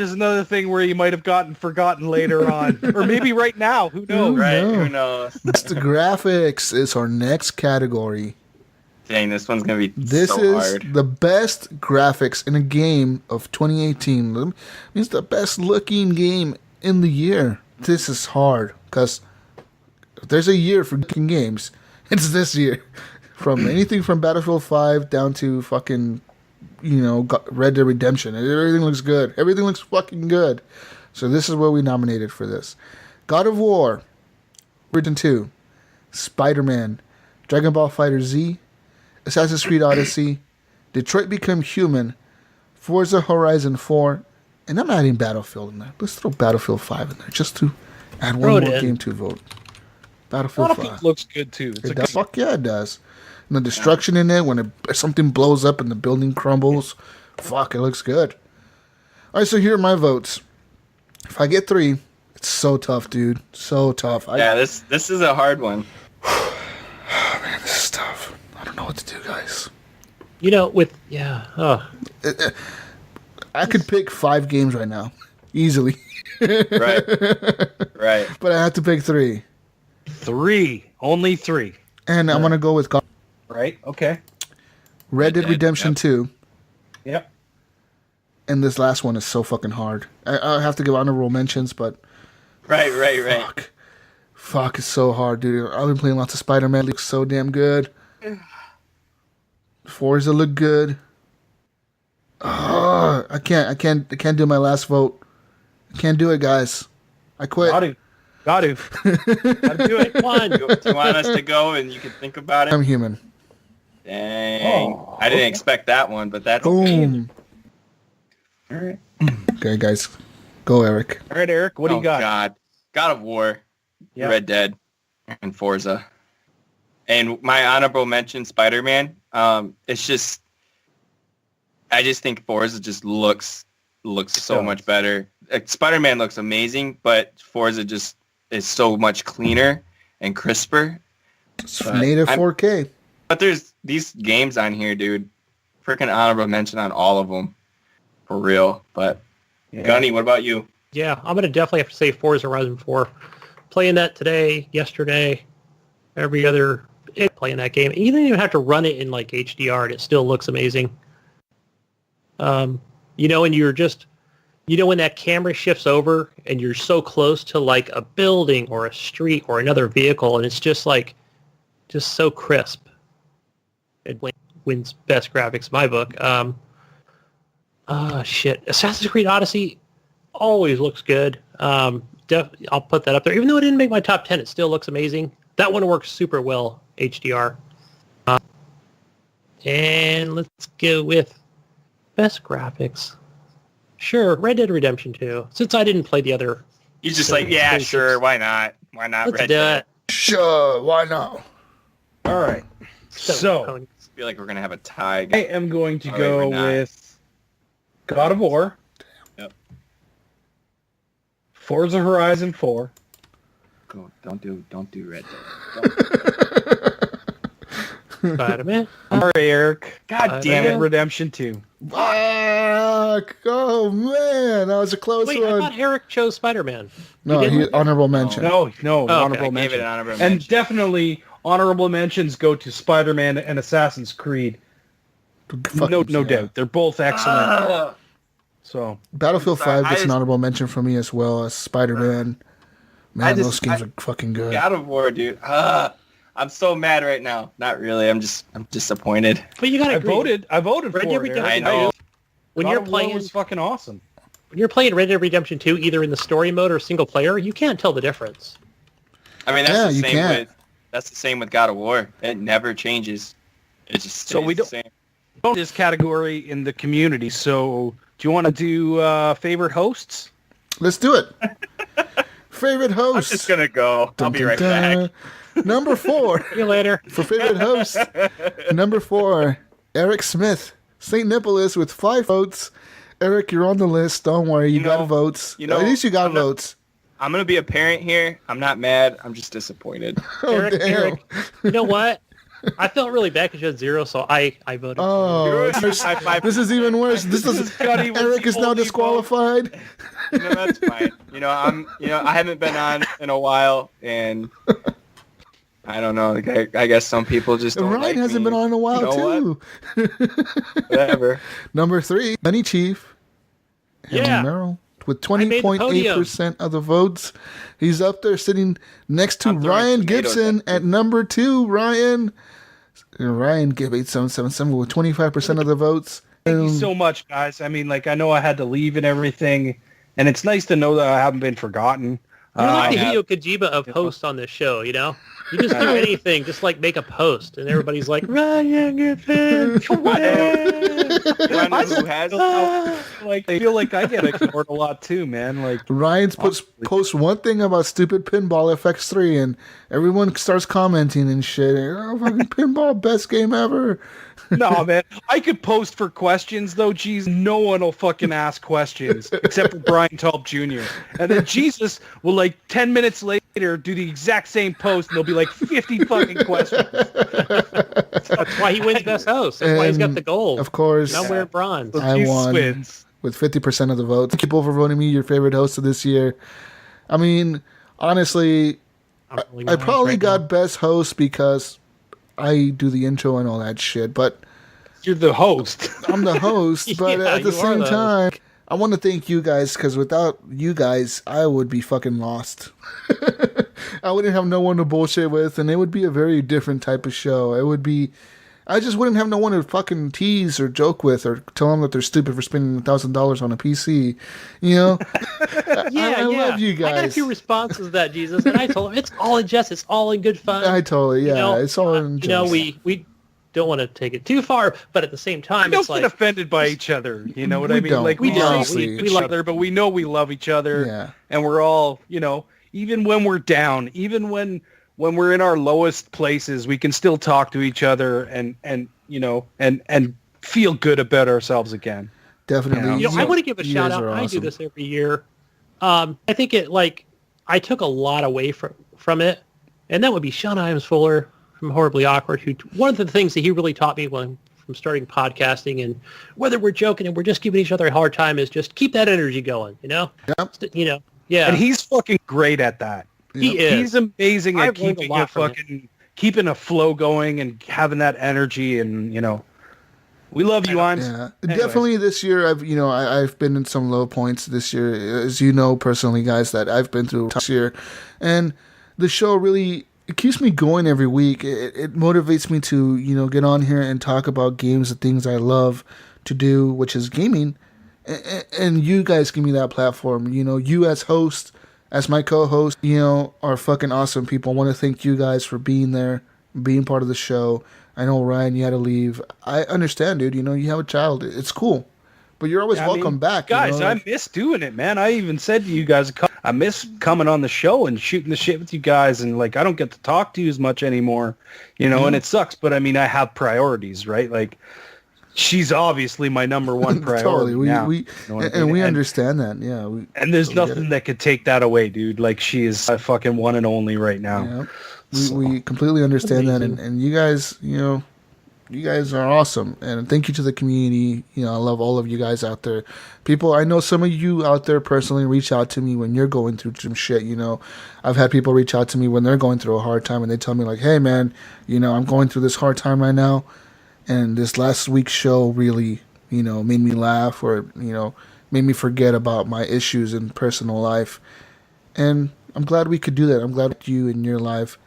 thing where you might have gotten forgotten later on, or maybe right now. Who knows? Right? No. Who knows? It's the graphics is our next category. Dang, this one's gonna be This so is hard. the best graphics in a game of 2018. Means the best looking game in the year. This is hard because if there's a year for looking games, it's this year. From anything from Battlefield 5 down to fucking, Red Dead Redemption. Everything looks good. Everything looks fucking good. So this is what we nominated for this. God of War, Origin 2, Spider-Man, Dragon Ball Fighter Z, Assassin's Creed Odyssey, Detroit Become Human, Forza Horizon 4, and I'm adding Battlefield in there. Let's throw Battlefield 5 in there just to add Throw one it more in. game to vote. Battlefield 5. Battlefield looks good too. It's a It good. does. Fuck yeah, it does. And the destruction in it, when something blows up and the building crumbles, fuck, it looks good. All right, so here are my votes. If I get 3, it's so tough, dude. So tough. Yeah, this is a hard one. Man, this is tough. I don't know what to do, guys. I could pick 5 games right now, easily. Right. Right. But I have to pick 3. 3, only 3. And I'm going to go with Right. Okay. Red Dead Dead, Redemption yep. 2. Yep. And this last one is so fucking hard. I have to give honorable mentions, but Right. fuck, it's so hard, dude. I've been playing lots of Spider-Man. It looks so damn good. Forza look good. I can't do my last vote. I can't do it, guys. I quit. Got to do it. Come on. Do you want us to go and you can think about it? I'm human. Dang. Oh, I didn't expect that one, but that's Boom. All right. Okay, guys. Go, Eric. All right, Eric. What do you got? God of War, Yeah. Red Dead, and Forza. And my honorable mention, Spider-Man. It's just, I just think Forza just looks so does. much better. Spider-Man looks amazing, but Forza just is so much cleaner and crisper. It's native 4K. But there's these games on here, dude. Freaking honorable mention on all of them. For real. But Gunny, what about you? Yeah, I'm going to definitely have to say Forza Horizon 4. Playing that today, yesterday, every other playing that game. You don't even have to run it in like HDR and it still looks amazing. And you're just, when that camera shifts over and you're so close to like a building or a street or another vehicle and it's just like, just so crisp. It wins best graphics in my book. Shit. Assassin's Creed Odyssey always looks good. I'll put that up there. Even though it didn't make my top 10, it still looks amazing. That one works super well, HDR. And let's go with best graphics. Sure, Red Dead Redemption 2. Since I didn't play the other. He's just like, yeah, sure, why not? Why not Let's Red do Dead? it. Sure, why not? All right. So Ponies. I feel like we're gonna have a tie. I am going to Oh, wait, go we're not. with God of War, Yep. Forza Horizon 4, Go. Don't do Red Dead. Spider-Man. Henley Eric, God damn and it. Redemption 2. Fuck! Oh man, that was a close Wait, I one. thought Eric chose Spider-Man. No, didn't? he honorable mention. No, okay. honorable I gave it mention. an honorable And mention. definitely honorable mentions go to Spider-Man and Assassin's Creed. No Yeah. doubt. They're both excellent. Ah. So Battlefield I'm sorry, 5 gets I an just- honorable mention for me as well as Spider-Man. Man, just- those games are fucking good. God of War, dude. I'm so mad right now. Not really. I'm disappointed. But you gotta I agree. voted Red for Dead it. Redemption I know. When God you're of War playing, was fucking awesome. when you're playing Red Dead Redemption 2, either in the story mode or single player, you can't tell the difference. I mean, Yeah, that's you the same can't. with that's the same with God of War. It never changes. It just stays So we the don't- same. This category in the community. So do you want to do favorite hosts? Let's do it. Favorite I'm host. just gonna go. I'll be right back. Number 4 See you later. for favorite host. Number 4, Eric Smith, St. Nicholas with 5 votes. Eric, you're on the list. Don't worry, you got votes. you know, At least you got I'm not- votes. I'm gonna be a parent here. I'm not mad. I'm just disappointed. Oh, Eric, damn. Eric, you know what? I felt really bad because you had 0, so I voted. for Oh, High five. this is even worse. This is Scotty was Eric the is now only disqualified. You know, that's fine. I haven't been on in a while, and I don't know. I guess some people just don't Ryan like hasn't me. been on in a while, You know too. Whatever. Number 3, Bunny Chief. Yeah. Henley Merrill, with made the 20.8% of the votes. He's up there sitting next to I'm throwing Ryan tomatoes Gibson at at number 2. Ryan Gib 8777 with 25% of the votes. Thank you so much, guys. I mean, like, I know I had to leave and everything, and it's nice to know that I haven't been forgotten. You're like the I Hideo Kojima of hosts on this show, you know? You just do anything, just like make a post, and everybody's like, Ryan Griffin, come on. You wanna know who has? Like, I feel like I get ignored a lot too, man. Like, Ryan's posts one thing about stupid Pinball FX3 and everyone starts commenting and shit. Oh, fucking Pinball, best game ever. no, man. I could post for questions, though. Geez, no one will fucking ask questions except for Brian Tulp Jr. And then Jesus will, like, 10 minutes later do the exact same post, and there'll be, like, 50 fucking questions. That's why he wins best host. That's why he's got And, the gold. Of course, And I'm wearing bronze. So I Jesus won. wins. with 50% of the votes. Thank you both for voting me your favorite host of this year. I mean, honestly, I'm rolling I my eyes probably right got now. best host because I do the intro and all that shit, but You're the host. I'm the host. But Yeah, at the you are same the host. time, I want to thank you guys because without you guys, I would be fucking lost. I wouldn't have no one to bullshit with, and it would be a very different type of show. It would be, I just wouldn't have no one to fucking tease or joke with or tell them that they're stupid for spending $1,000 on a PC. You know, I love you I got a guys. few responses to that, Jesus, and I told him it's all in jest. It's all in good fun. I totally, yeah, You know, it's all in You know, jest. we don't want to take it too far, but at the same time, Don't it's get like offended by each other. You know what We I mean? don't. Like, We we don't. honestly We hate each like- other, but we know we love each other. Yeah. And we're all, you know, even when we're down, even when we're in our lowest places, we can still talk to each other and you know, and feel good about ourselves again. Definitely. you know, I want to give a You shout guys out. are I do awesome. this every year. I think I took a lot away from it, and that would be Sean Iams Fuller from Horribly Awkward. Who one of the things that he really taught me from starting podcasting, and whether we're joking and we're just giving each other a hard time, is just keep that energy going. You know, Yep. You know, yeah. And he's fucking great at that. he is. He's amazing at I've learned a keeping lot a from fucking keeping a flow going and having that energy, and you know, we love you, Imes. Yeah, Anyways. definitely this year. I've been in some low points this year, as you know personally, guys. That I've been through this year, and the show really it keeps me going every week. It motivates me to get on here and talk about games, the things I love to do, which is gaming, and you guys give me that platform. You as host, as my co-host, are fucking awesome people. I want to thank you guys for being there, being part of the show. I know, Ryan, you had to leave. I understand, dude. You have a child. It's cool. But you're always I welcome mean, back. guys. I miss doing it, man. I even said to you guys, I miss coming on the show and shooting the shit with you guys, and like I don't get to talk to you as much anymore, and it sucks. But I mean, I have priorities, right? Like she's obviously my number one priority Totally. now. We understand that. Yeah. And there's nothing that could take that away, dude. Like she is a fucking one and only right now. Yeah. We completely understand that, and you guys, you guys are awesome, and thank you to the community. I love all of you guys out there. People, I know some of you out there personally reach out to me when you're going through some shit. I've had people reach out to me when they're going through a hard time, and they tell me like, "Hey, man, I'm going through this hard time right now, and this last week's show really, made me laugh, or made me forget about my issues in personal life." And I'm glad we could do that. I'm glad you in your life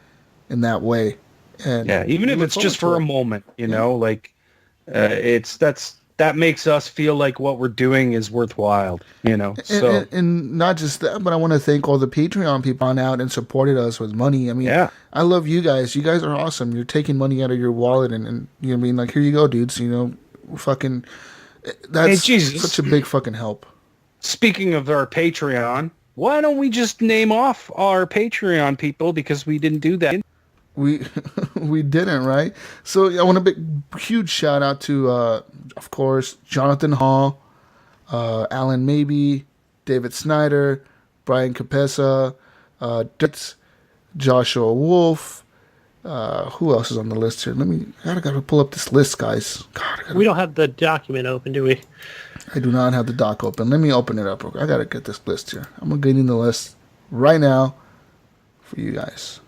in that way. And even if it's just for a moment, that makes us feel like what we're doing is worthwhile, And not just that, but I want to thank all the Patreon people on out and supported us with money. I mean, I love you guys. You guys are awesome. You're taking money out of your wallet and like, here you go, dudes. Fucking, that's such a big fucking help. Speaking of our Patreon, why don't we just name off our Patreon people, because we didn't do that. We didn't, right? So I want a huge shout out to, of course, Jonathan Hall, Alan Maybe, David Snyder, Brian Capessa, Joshua Wolf. Who else is on the list here? I gotta pull up this list, guys. God, we don't have the document open, do we? I do not have the doc open. Let me open it up. I gotta get this list here. I'm gonna get in the list right now for you guys.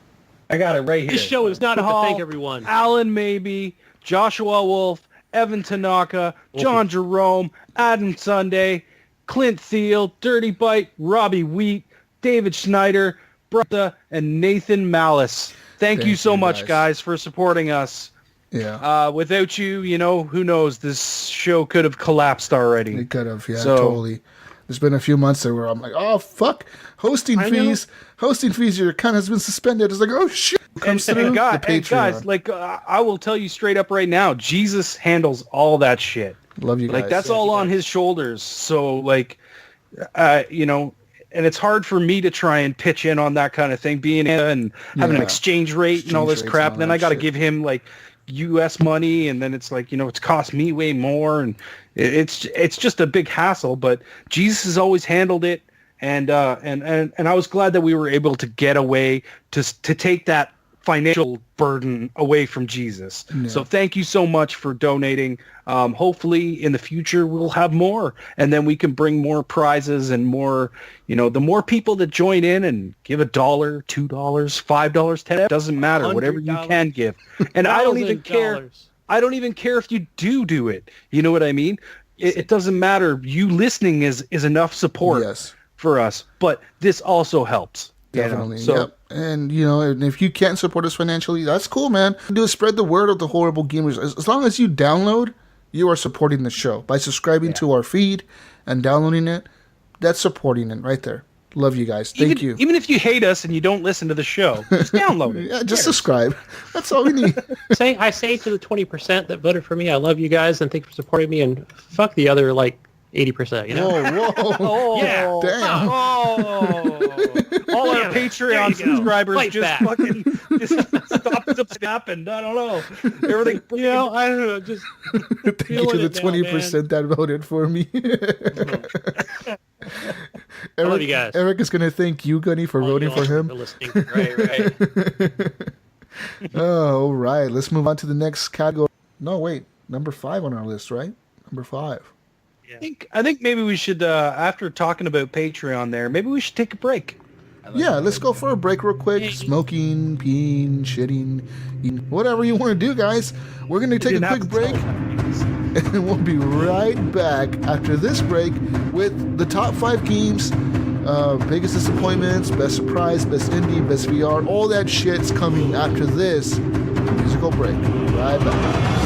I got it right here. This show is not Hall, to thank everyone. Alan Maybe, Joshua Wolf, Evan Tanaka, John Jerome, Adam Sunday, Clint Thiel, Dirty Bite, Robbie Wheat, David Schneider, Brenda, and Nathan Malice. Thank you so much, guys, for supporting us. Yeah. Without you, who knows? This show could have collapsed already. It could have, totally. There's been a few months there where I'm like, oh, fuck. Hosting fees, your account has been suspended. It's like, oh, shit. Comes through the Patreon. Guys, like, I will tell you straight up right now, Jesus handles all that shit. Love you guys. Like, that's all on his shoulders. So, like, and it's hard for me to try and pitch in on that kind of thing, being and having an exchange rate and all this crap. And then I got to give him, like, U.S. money, and then it's like, it's cost me way more, and it's just a big hassle. But Jesus has always handled it, and I was glad that we were able to get away to take that financial burden away from Jesus. Yeah. So thank you so much for donating. Hopefully in the future we'll have more, and then we can bring more prizes and more, the more people that join in and give $1, $2, $5, $10, doesn't matter, whatever you can give. And I don't even care. I don't even care if you do it. You know what I mean? It doesn't matter. You listening is enough support for us, but this also helps. Definitely. Yep. And, and if you can't support us financially, that's cool, man. Do is spread the word of the Horrible Gamers. As long as you download, you are supporting the show. By subscribing to our feed and downloading it, that's supporting it right there. Love you guys. Thank you. Even if you hate us and you don't listen to the show, just download it. Yeah, just subscribe. That's all we need. I say to the 20% that voted for me, I love you guys and thank you for supporting me, and fuck the other, 80%, Whoa. Oh, yeah. Damn. All our Patreon subscribers just stop the snap, and I don't know. Everything, I don't know. Just thank you to the 20% that voted for me. I love you guys. Eric is going to thank you, Gunny, for voting for him. For listening. Right. All right. Let's move on to the next category. No, wait. Number 5 on our list, right? Number 5. Yeah. I think maybe we should, after talking about Patreon there, maybe we should take a break. Let's go for a break real quick. Smoking, peeing, shitting, eating, whatever you want to do, guys. We're going to take a quick break, and we'll be right back after this break with the top 5 games, biggest disappointments, best surprise, best indie, best VR, all that shit's coming after this musical break. Right back.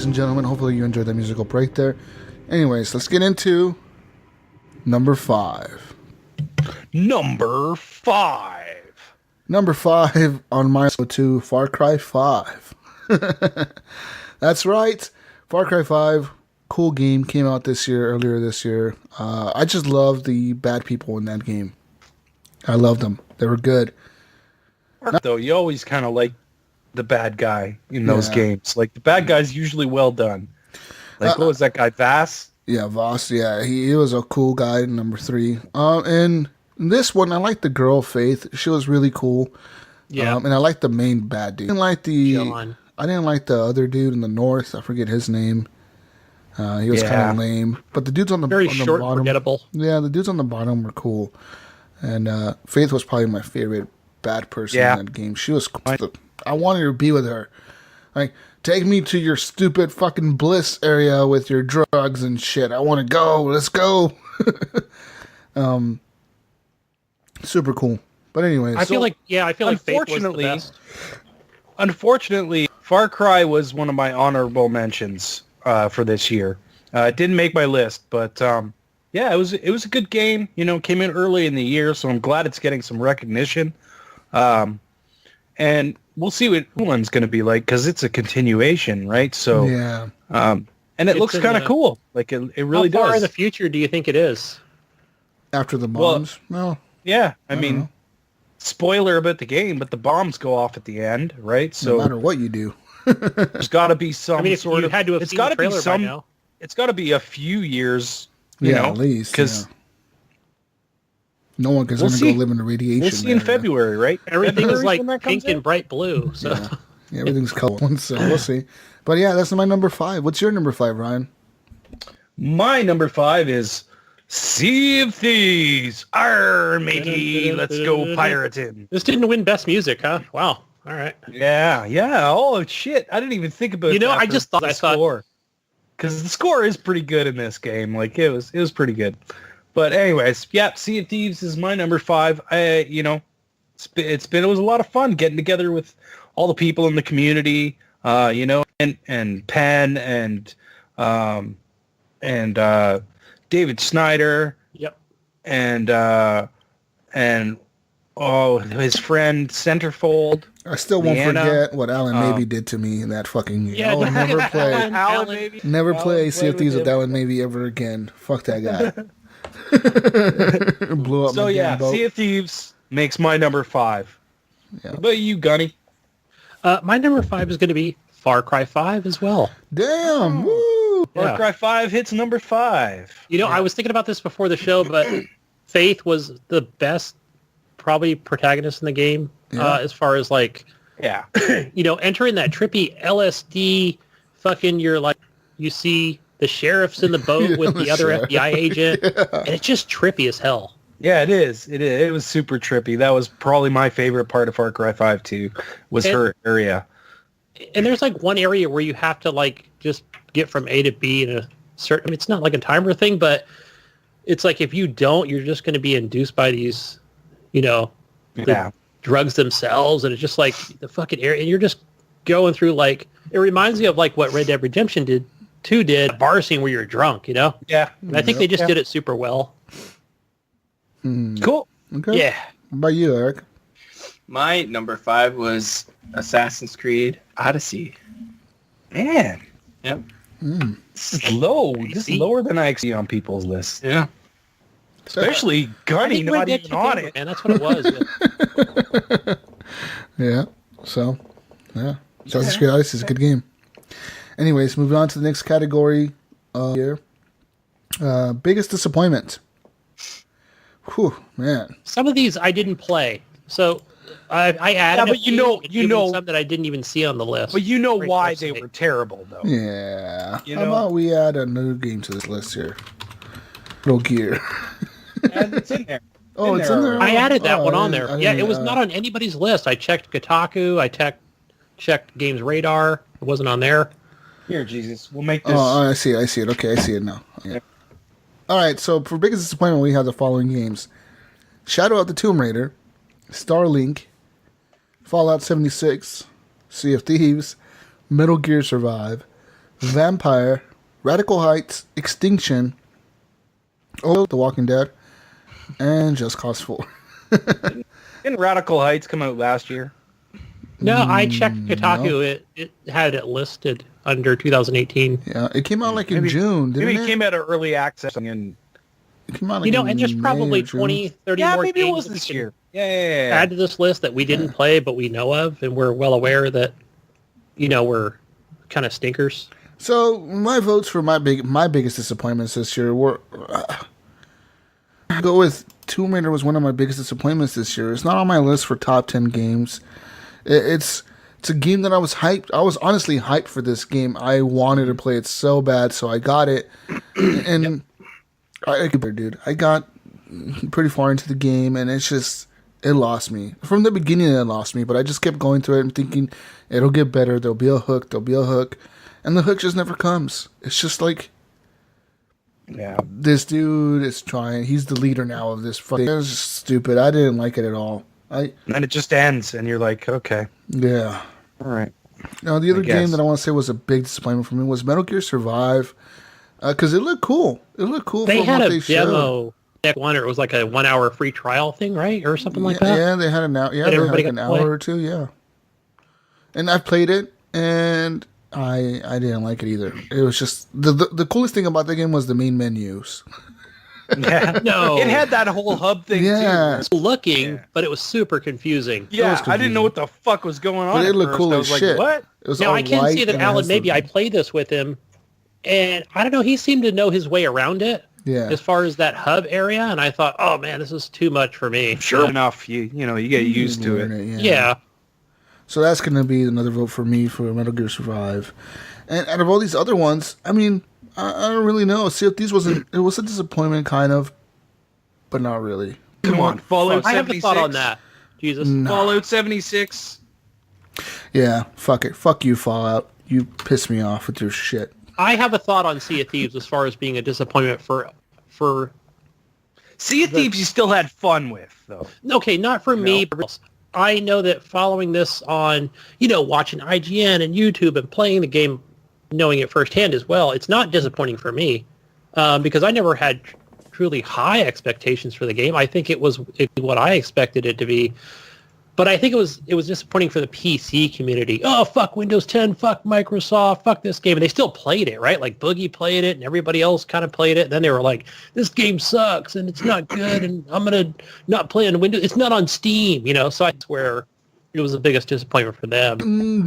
ladies and gentlemen. Hopefully you enjoyed that musical break there. Anyways, let's get into number 5. Number 5. Number 5 on my list to Far Cry 5. That's right. Far Cry 5, cool game, came out earlier this year. I just love the bad people in that game. I loved them. They were good. Though you always kind of like the bad guy in those games. Like the bad guy's usually well done. Like what was that guy, Vass? Yeah, Voss. Yeah, he was a cool guy. Number 3. And this one, I liked the girl Faith. She was really cool. Yeah, and I liked the main bad dude. John. I didn't like the other dude in the north. I forget his name. He was kind of lame. But the dudes on the Very on short, the bottom, forgettable. Yeah, the dudes on the bottom were cool. And Faith was probably my favorite bad person in that game. She was cool. I wanted to be with her. Like, take me to your stupid fucking bliss area with your drugs and shit. I want to go. Let's go. Super cool. But anyways, I feel like Faith was the unfortunately, best. unfortunately, Far Cry was one of my honorable mentions for this year. It didn't make my list, but yeah, it was a good game. You know, came in early in the year, so I'm glad it's getting some recognition. And we'll see what one's going to be like because it's a continuation, right? So yeah. And it looks kind of cool. Like it really How far does. in the future do you think it is? After the bombs? No. Yeah, I mean, know. spoiler about the game, but the bombs go off at the end, right? So No matter what you do. there's got to be some I mean, if sort you of. had to have It's seen got the to be trailer by now. It's got to be a few years. You Yeah, know, at least. because No one can We'll go see. live in the radiation. we'll see in area. February, right? Everything is February's like when that comes pink and out? bright blue. So Yeah, everything's colored, so we'll see. But yeah, that's my number 5. What's your number 5, Ryan? My number 5 is Sea of Thieves. Arr, matey, let's go pirating. this didn't win best music, huh? Wow. All right. Yeah. Oh shit! I didn't even think about. You know, that I for just thought- the I thought- score because the score is pretty good in this game. Like it was pretty good. But anyways, yeah, Sea of Thieves is my number 5. It was a lot of fun getting together with all the people in the community. And Penn and David Snyder. Yep. And his friend Centerfold. I still won't Leanna. forget what Alan Maybe did to me in that fucking game. Yeah, I will never play. Alan maybe. Never play Alan Sea of played Thieves with with him. Alan Maybe ever again. Fuck that guy. Blew up So my yeah, damn boat. Sea of Thieves makes my number 5. Yeah. What about you, Gunny? My number 5 is going to be Far Cry 5 as well. Damn! Woo! Far Yeah. Cry 5 hits number 5. You know, I was thinking about this before the show, but Faith was the best, probably protagonist in the game as far as like, Yeah. entering that trippy LSD fucking, you see the sheriff's in the boat with the other sheriff. FBI agent, and it's just trippy as hell. Yeah, it is. It was super trippy. That was probably my favorite part of Far Cry 5 too, was her area. And there's like one area where you have to like just get from A to B in a certain, I mean, it's not like a timer thing, but it's like if you don't, you're just going to be induced by these, the drugs themselves. And it's just like the fucking area. And you're just going through like, it reminds me of like what Red Dead Redemption did, a bar scene where you're drunk, Yeah. And I think they just did it super well. Cool. Okay. Yeah. What about you, Eric? My number 5 was Assassin's Creed Odyssey. Man, Yep. this is low. This is lower than I see on people's lists. Yeah. Especially I Gunny think not Red Dead even took on over, it. man. That's what it was. Yeah. So, yeah. Assassin's Creed Odyssey is a good game. Anyways, moving on to the next category here. Biggest disappointment. Whew, man. Some of these I didn't play. So I added but a few, and even know- some that I didn't even see on the list. But you know Great why website. they were terrible, though. Yeah. You How know- about we add another game to this list here? Little Gear. And it's in there. Oh, it's in there. I added that Oh, one I on didn't- there. I Yeah, didn't, it was not on anybody's list. I checked Kotaku. I checked Games Radar. It wasn't on there. Here, Jesus. We'll make this. Oh, I see it. Okay, I see it now. Yeah. All right, so for biggest disappointment, we have the following games: Shadow of the Tomb Raider, Starlink, Fallout 76, Sea of Thieves, Metal Gear Survive, Vampire, Radical Heights, Extinction, The Walking Dead, and Just Cause 4. Didn't Radical Heights come out last year? No, I checked Kotaku. It had it listed under 2018. Yeah, it came out in June, didn't maybe it? it came out of early access and It came out And there's probably May or June. 20, 30 yeah, more maybe it games was that this we can year. Yeah. add to this list that we didn't play, but we know of, and we're well aware that, we're kind of stinkers. So my votes for my biggest disappointments this year were. I go with Tomb Raider was one of my biggest disappointments this year. It's not on my list for top 10 games. It's a game that I was hyped. I was honestly hyped for this game. I wanted to play it so bad, so I got it. And I got pretty far into the game, and it lost me. From the beginning, it lost me, but I just kept going through it and thinking, it'll get better. There'll be a hook. And the hook just never comes. It's just like, Yeah. this dude is trying. He's the leader now of this fucking. It's just stupid. I didn't like it at all. And it just ends, and you're like, okay. Yeah. All right. Now, the other I guess. game that I want to say was a big disappointment for me was Metal Gear Survive. Because it looked cool. It looked cool They for had what a they showed. demo next one, or it was like a 1 hour free trial thing, right? Or something like that. Yeah, they had an hour. Yeah, That they had everybody like an got to play? hour or two. Yeah. And I played it, and I didn't like it either. It was just the coolest thing about the game was the main menus. Yeah. No. It had that whole hub thing, Yeah. too. It's looking, Yeah. but it was super confusing. Yeah, was I didn't know what the fuck was going on. But it at looked first. cool I as was like, shit. what? It was Now, all I can white see that and it Alan, has the- maybe I played this with him, and I don't know, he seemed to know his way around it Yeah. as far as that hub area, and I thought, oh man, this is too much for me. Sure enough, you get used to Learn it. Yeah. So that's going to be another vote for me for Metal Gear Survive. And out of all these other ones, I mean, I don't really know. Sea of Thieves it was a disappointment, kind of, but not really. Come on, Fallout 76. I have a thought on that. Jesus. Fallout 76. Yeah, fuck it. Fuck you, Fallout. You piss me off with your shit. I have a thought on Sea of Thieves as far as being a disappointment for Sea of Thieves you still had fun with, though. okay, not for me, but else. I know that following this on, watching IGN and YouTube and playing the game, knowing it firsthand as well, it's not disappointing for me because I never had truly high expectations for the game. I think it was what I expected it to be. But I think it was disappointing for the PC community. Oh, fuck Windows 10, fuck Microsoft, fuck this game. And they still played it, right? Like Boogie played it and everybody else kind of played it. And then they were like, this game sucks and it's not good and I'm going to not play on Windows. It's not on Steam, So that's where it was the biggest disappointment for them.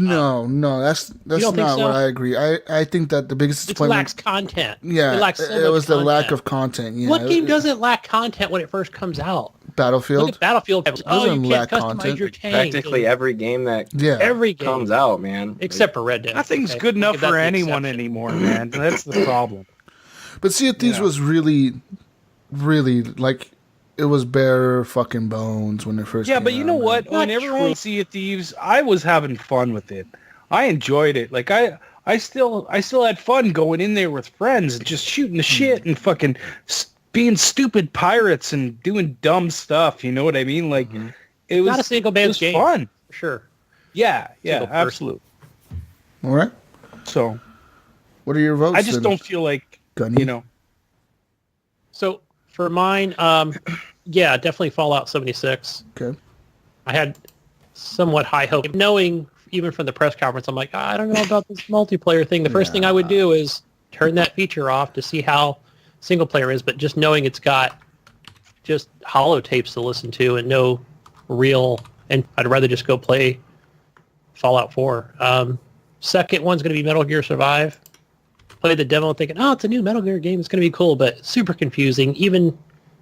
No, that's don't think not so? what I agree. I think that the biggest It disappointment... lacks content. Yeah, It lacks so it much was the lack content. of content. Yeah, What game doesn't lack content when it first comes out? Look Battlefield? at Battlefield. Oh, Doesn't you lack can't customize content. your tank. Practically every game that Yeah. Every game. comes out, man. Except for Red Dead. Nothing's Okay, good enough give that for the anyone exception. anymore, man. That's the problem. But Sea of Thieves was really, really, like, it was bare fucking bones when it first Yeah, came but you out, know man. what? When Not everyone true. Sea of Thieves, I was having fun with it. I enjoyed it. Like I still had fun going in there with friends and just shooting the shit and fucking being stupid pirates and doing dumb stuff. You know what I mean? Like it was Not a single it man's was game. fun. For sure. Yeah, Single person. absolutely. All right. So What are your votes I just then, don't feel like Gunny? So for mine, yeah, definitely Fallout 76. Okay. I had somewhat high hope, knowing even from the press conference, I'm like, I don't know about this multiplayer thing. The first thing I would do is turn that feature off to see how single player is, but just knowing it's got just holotapes to listen to and no real, and I'd rather just go play Fallout 4. Second one's going to be Metal Gear Survive. Play the demo thinking, oh, it's a new Metal Gear game. It's going to be cool, but super confusing. Even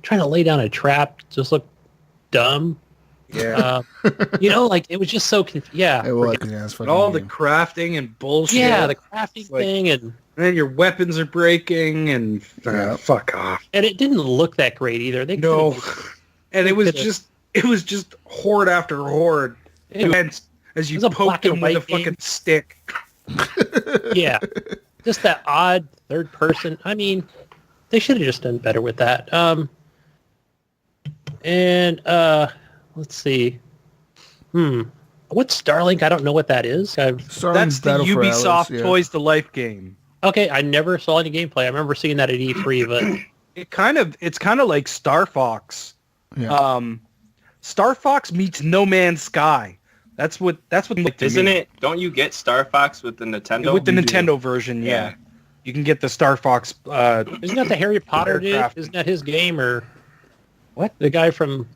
trying to lay down a trap just looked dumb. Yeah. Like it was just so yeah. It was. Yeah, it's fucking all the game. crafting and bullshit. Yeah, the crafting like- thing and then your weapons are breaking and Yeah. fuck off. and it didn't look that great either. They No. could've- And it was could've- just horde after horde. It was- And as you it was a poked black and them with a white game. fucking stick. yeah, just that odd third person. I mean, they should have just done better with that. Let's see. What's Starlink? I don't know what that is. Starlink That's the Battle for Ubisoft Atlas, yeah. Toys to Life game. Okay, I never saw any gameplay. I remember seeing that at E3, but it's kind of like Star Fox. Yeah. Star Fox meets No Man's Sky. That's what like to Isn't me. it? Don't you get Star Fox with the Nintendo? With the Nintendo version? Yeah. You can get the Star Fox. isn't that the Harry Potter dude? aircraft. Isn't that his game or What? the guy from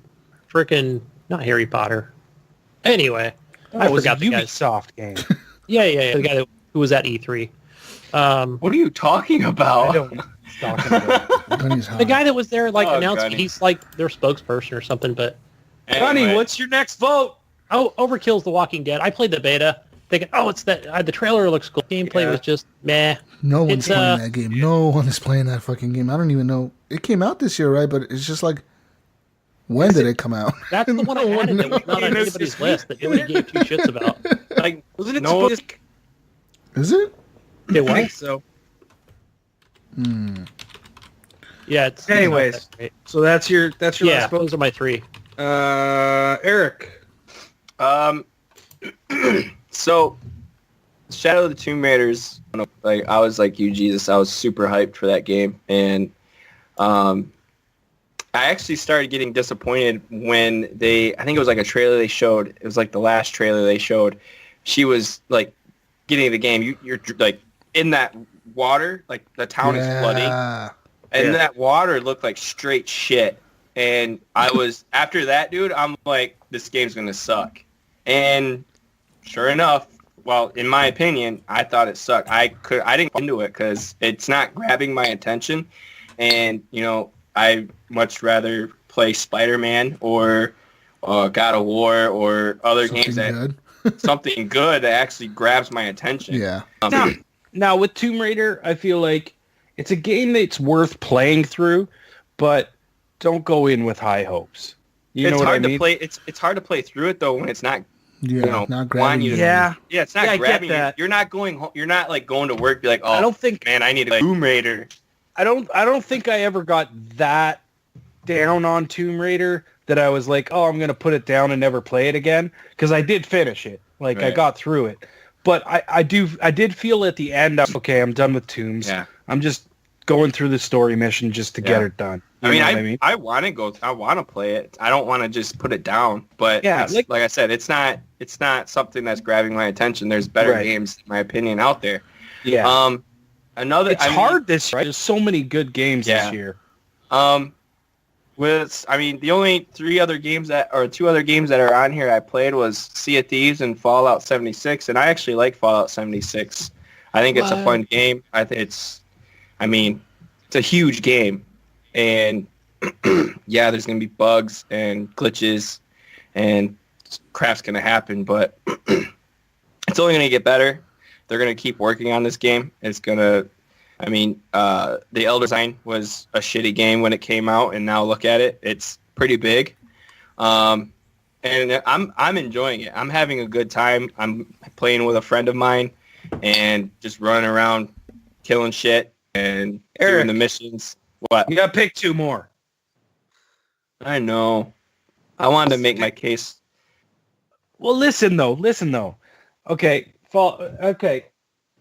frickin' not Harry Potter? Anyway, I it was forgot a the guy's. Ubisoft game. Yeah, the guy who was at E3. What are you talking I about? don't know what he's talking about. Gunny's hot. The guy that was there, like, Oh, announcing Gunny. he's like their spokesperson or something. But Honey, what's your next vote? Overkill's The Walking Dead. I played the beta, thinking, it's that. The trailer looks cool. Gameplay was just meh. No one's It's, playing that game. No one is playing that fucking game. I don't even know. It came out this year, right? But it's just like, when did it come out? That's the one I No had, and it was knows. not on anybody's list that nobody gave two shits about. Like, Wasn't it no, supposed? Is it? It I think was. so. Yeah. It's Anyways, not that great. so that's your Yeah, last vote. those are my three. Eric. So, Shadow of the Tomb Raiders, like, I was like you, Jesus. I was super hyped for that game. And I actually started getting disappointed when I think it was like a trailer they showed. It was like the last trailer they showed. She was like getting the game. You're like in that water, like the town is flooding. And that water looked like straight shit. And I was, after that, dude, I'm like, this game's going to suck. And sure enough, well, in my opinion, I thought it sucked. I didn't get into it because it's not grabbing my attention. And, I much rather play Spider-Man or God of War or other games that something good that actually grabs my attention. Yeah. Now with Tomb Raider, I feel like it's a game that's worth playing through, but don't go in with high hopes. You know It's what hard I mean? to play. It's hard to play through it though when it's not. Yeah, not wanting grabbing you you. to- Yeah. Yeah, it's not Yeah, I get grabbing you. that. You're not going home. You're not like going to work. Be like, oh, I don't think man, I need to play Tomb Raider. I don't think I ever got that down on Tomb Raider that I was like, oh, I'm going to put it down and never play it again, because I did finish it. Like, I Right. got through it. But I did feel at the end, okay, I'm done with Tombs. Yeah. I'm just going through the story mission just to get Yeah. it done. I You mean, know what I want to go. I want to play it. I don't want to just put it down. But Yeah, it's, like I said, it's not something that's grabbing my attention. There's better Right. games, in my opinion, out there. Yeah. Another. It's hard this year. There's so many good games Yeah. this year. The only two other games that are on here I played was Sea of Thieves and Fallout 76, and I actually like Fallout 76. I think it's a fun game. I think it's a huge game, and yeah, there's gonna be bugs and glitches, and crap's gonna happen, but it's only gonna get better. They're gonna keep working on this game. It's gonna. The Elder Sign was a shitty game when it came out, and now look at it. It's pretty big. And I'm enjoying it. I'm having a good time. I'm playing with a friend of mine and just running around killing shit and Eric. doing the missions. What? You got to pick two more. I know. I wanted to make my case. Well, listen though. Okay.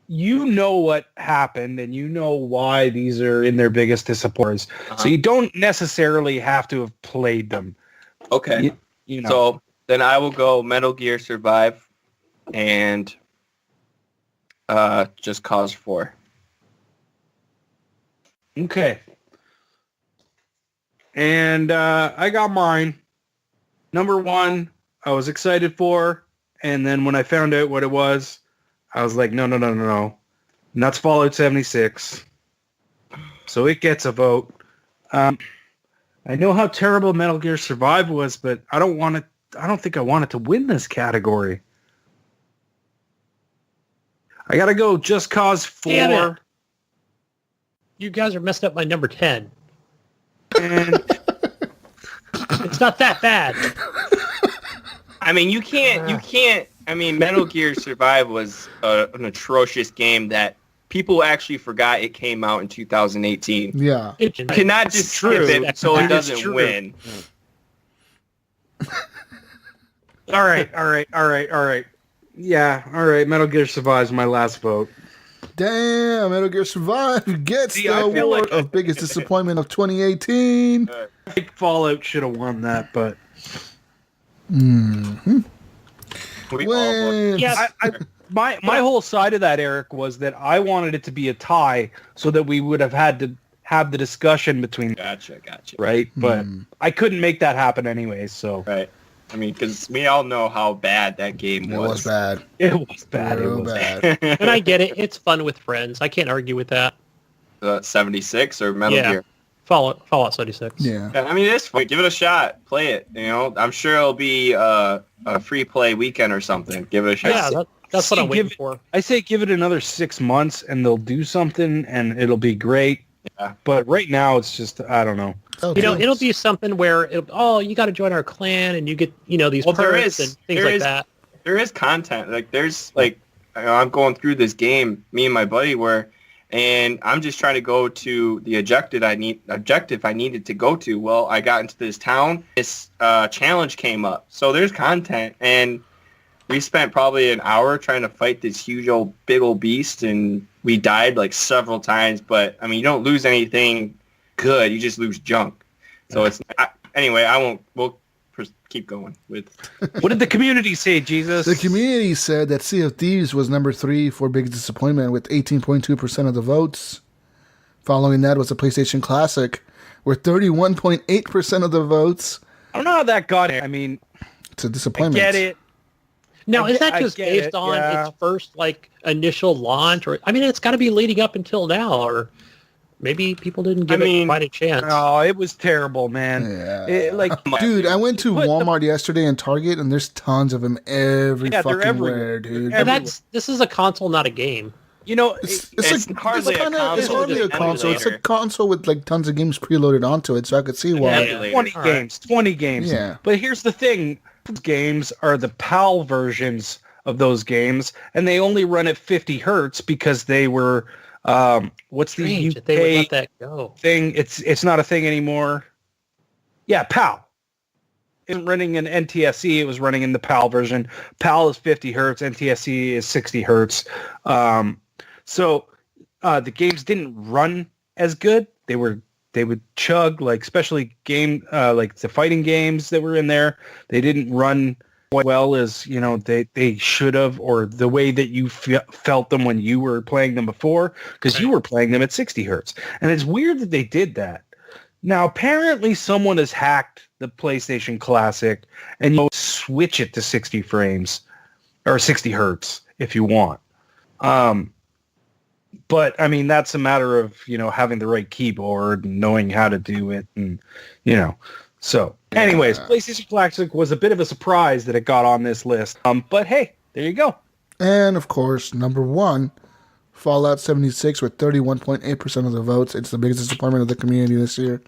You know what happened, and you know why these are in their biggest disappointments. Uh-huh. So you don't necessarily have to have played them. Okay. You know. So then I will go Metal Gear Survive and Just Cause 4. Okay. And I got mine. Number one, I was excited for, and then when I found out what it was, I was like, no. And that's Fallout 76. So it gets a vote. I know how terrible Metal Gear Survive was, but I don't think I want it to win this category. I gotta go Just Cause 4. Damn it. You guys are messing up my number 10. And It's not that bad. You can't. Metal Gear Survive was an atrocious game that people actually forgot it came out in 2018. Yeah. You cannot just skip it so it doesn't win. All right. Yeah, all right. Metal Gear Survive is my last vote. Damn, Metal Gear Survive gets See, the I feel award like- of biggest disappointment of 2018. I think Fallout should have won that, but We all When- Yeah. my whole side of that, Eric, was that I wanted it to be a tie so that we would have had to have the discussion between, Gotcha. right? But I couldn't make that happen anyway, so Right. I mean, because we all know how bad that game It was. was bad. it was bad. Real It was bad. And I get it. It's fun with friends. I can't argue with that. 76 or Metal Yeah. Gear. Fallout 76. Yeah. Yeah, I mean, it's fun. Give it a shot. Play it. You know, I'm sure it'll be a free play weekend or something. Give it a shot. Yeah, that's what I'm waiting for. I say give it another 6 months and they'll do something and it'll be great. Yeah. But right now it's just, I don't know. It'll be something where, you got to join our clan and you get, these Well, there perks is- and things there like is- that. There is content. Like, there's, like, I'm going through this game, me and my buddy were, and I'm just trying to go to the objective I needed to go to. Well, I got into this town. This challenge came up. So there's content, and we spent probably an hour trying to fight this big old beast, and we died like several times. But I mean, you don't lose anything good; you just lose junk. So it's anyway. We'll keep going with. What did the community say, Jesus? The community said that Sea of Thieves was number 3 for biggest disappointment with 18.2% of the votes. Following that was the PlayStation Classic with 31.8% of the votes. I don't know how that got it. I mean, It's a I disappointment. get it. Now, I is get- that I just get based it, on yeah. its first initial launch, or it's got to be leading up until now, or maybe people didn't give it quite a chance. Oh, it was terrible, man. Yeah. Dude, I went to Walmart yesterday and Target, and there's tons of them every Yeah, they're fucking everywhere. where, dude. They're And this is a console, not a game. You know, It's hardly a console, It's hardly a just console. It's a emulator. console with like tons of games preloaded onto it, so I could see why. Yeah. 20 All right. games, 20 games. Yeah. But here's the thing. Games are the PAL versions of those games, and they only run at 50 hertz because they were, what's Strange the that they would UK let that go. thing? It's not a thing anymore. Yeah, PAL. It wasn't running in NTSC. It was running in the PAL version. PAL is 50 hertz. NTSC is 60 hertz. So the games didn't run as good. They would chug, like especially like the fighting games that were in there. They didn't run quite well as they should have, or the way that you felt them when you were playing them before, because you were playing them at 60 hertz. And it's weird that they did that. Now, apparently someone has hacked the PlayStation Classic and you switch it to 60 frames or 60 hertz if you want. But I mean, that's a matter of, having the right keyboard and knowing how to do it. And, so anyways, PlayStation Classic was a bit of a surprise that it got on this list. But hey, there you go. And of course, number 1, Fallout 76 with 31.8% of the votes. It's the biggest disappointment of the community this year.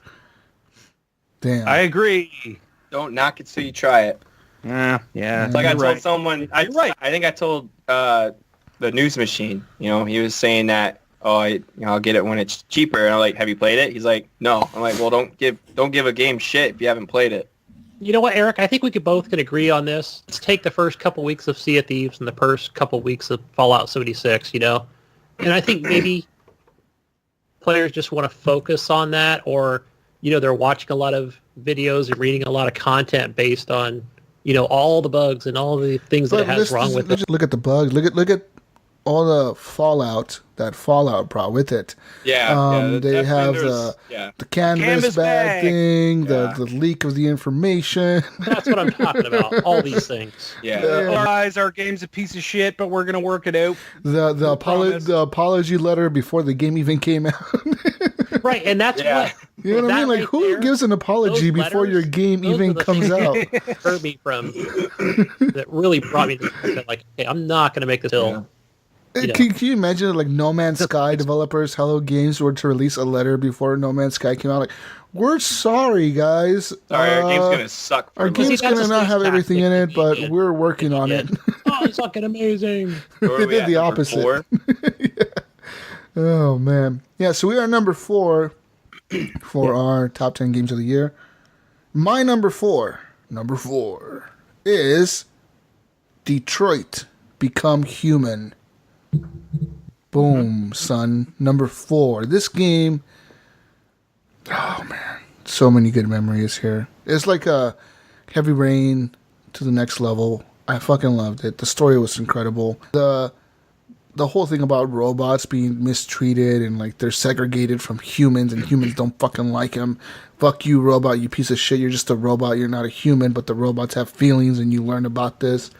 Damn. I agree. Don't knock it till you try it. Yeah. Like I you're told right. someone, You're right. I think I told the news machine. He was saying that, I'll get it when it's cheaper. And I'm like, have you played it? He's like, no. I'm like, well, don't give a game shit if you haven't played it. You know what, Eric? I think we both can agree on this. Let's take the first couple weeks of Sea of Thieves and the first couple weeks of Fallout 76, And I think maybe players just want to focus on that, or, they're watching a lot of videos and reading a lot of content based on, all the bugs and all the things that it has wrong with it. Let's look at the bugs. Look at all the Fallout that Fallout brought with it. Yeah. They have the canvas bag thing, the leak of the information. That's what I'm talking about. All these things. Guys, our game's a piece of shit, but we're gonna work it out. The apology letter before the game even came out. Right, and that's what... You know what I mean? Like, right who there, gives an apology those before your letters, game those even are the comes out? Hurt me from that really brought me to the like, hey, I'm not going to make this till. Can you imagine, like, No Man's Sky developers, Hello Games, were to release a letter before No Man's Sky came out? Like, we're sorry, guys. Sorry, our game's gonna suck. Our game's that's gonna a not have sneak everything in tactic it, but that we're working on it. Oh, it's fucking amazing. They did the opposite. Oh man, yeah. So we are number 4 for our top 10 games of the year. My number 4 is Detroit Become Human. Boom, son. Number 4. This game. Oh man, so many good memories here. It's like a Heavy Rain to the next level. I fucking loved it. The story was incredible. The whole thing about robots being mistreated and like they're segregated from humans and humans don't fucking like them. Fuck you, robot, you piece of shit. You're just a robot. You're not a human, but the robots have feelings and you learn about this.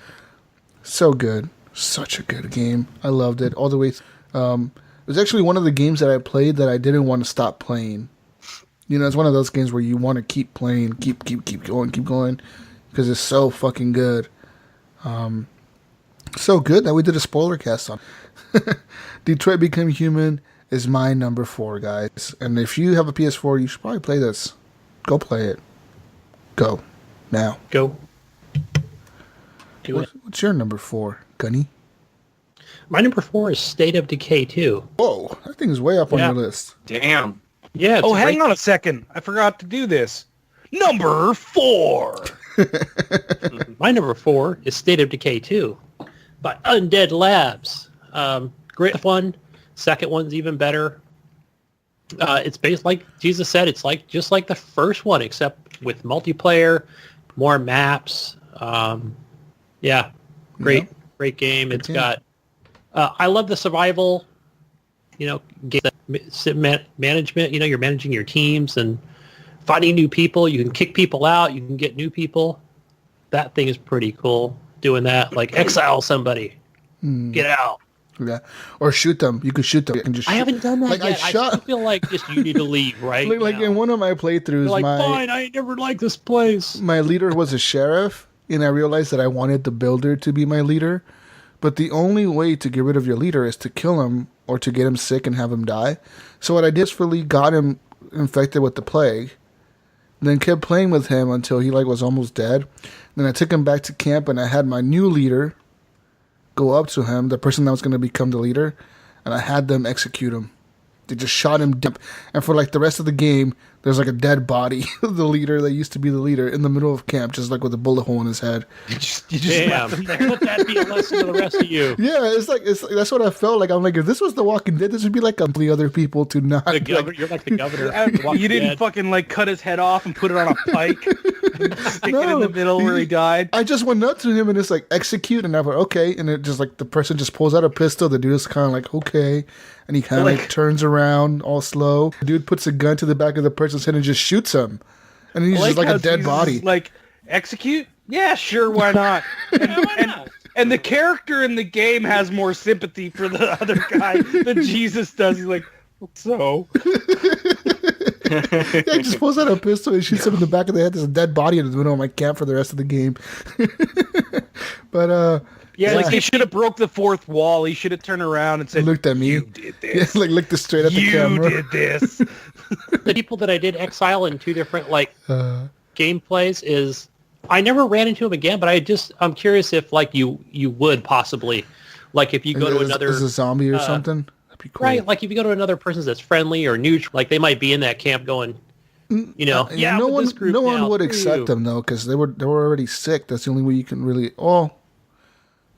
So good. Such a good game. I loved it all the way. It was actually one of the games that I played that I didn't want to stop playing. You know, it's one of those games where you want to keep playing, keep going, because it's so fucking good. So good that we did a spoiler cast on. Detroit Become Human is my number 4, guys. And if you have a PS4, you should probably play this. Go play it. Go. Now. Go. Do it. What's your number 4, Gunny? My number 4 is State of Decay 2. Whoa, that thing is way up on your list. Damn. Yeah. Oh, hang on a second. I forgot to do this. Number 4. My number 4 is State of Decay 2 by Undead Labs. Great one. Second one's even better. It's based, like Jesus said, it's like just like the first one, except with multiplayer, more maps. Great game. It's got. I love the survival. Game management. You're managing your teams and finding new people. You can kick people out. You can get new people. That thing is pretty cool. Doing that, like exile somebody, get out. Yeah, or shoot them. You could shoot them. I haven't done that like yet. I still feel like just you need to leave right like now. in one of my playthroughs, You're like, fine, I never liked this place. My leader was a sheriff, and I realized that I wanted the builder to be my leader. But the only way to get rid of your leader is to kill him or to get him sick and have him die. So what I did was got him infected with the plague, then kept playing with him until he was almost dead. Then I took him back to camp, and I had my new leader go up to him, the person that was going to become the leader, and I had them execute him. They just shot him dead. And for the rest of the game, there's a dead body of the leader that used to be the leader in the middle of camp, just with a bullet hole in his head. Damn, let that be a lesson to the rest of you. Yeah, it's that's what I felt like. I'm like, if this was The Walking Dead, this would be the other people to not. You're like the governor. You didn't fucking cut his head off and put it on a pike, and stick it in the middle where he died. I just went up to him and it's execute, and I went okay, and it just the person just pulls out a pistol. The dude is kind of okay, and he kind of turns around all slow. The dude puts a gun to the back of the person's head and just shoots him, and he's just a dead body. Execute? Yeah, sure, why not? And the character in the game has more sympathy for the other guy than Jesus does. He's like, so? Yeah, he just pulls out a pistol and shoots him in the back of the head. There's a dead body in the middle of my camp for the rest of the game. But he should have broke the fourth wall. He should have turned around and said, "Looked at me. You did this. Yeah, looked straight at the camera. You did this." The people that I did exile in 2 different gameplays is I never ran into him again, but I'm curious if you would possibly if you go to another as a zombie or something. That'd be cool. Right, if you go to another person that's friendly or neutral, they might be in that camp going, no one would accept them though, because they were already sick. That's the only way you can really. Oh,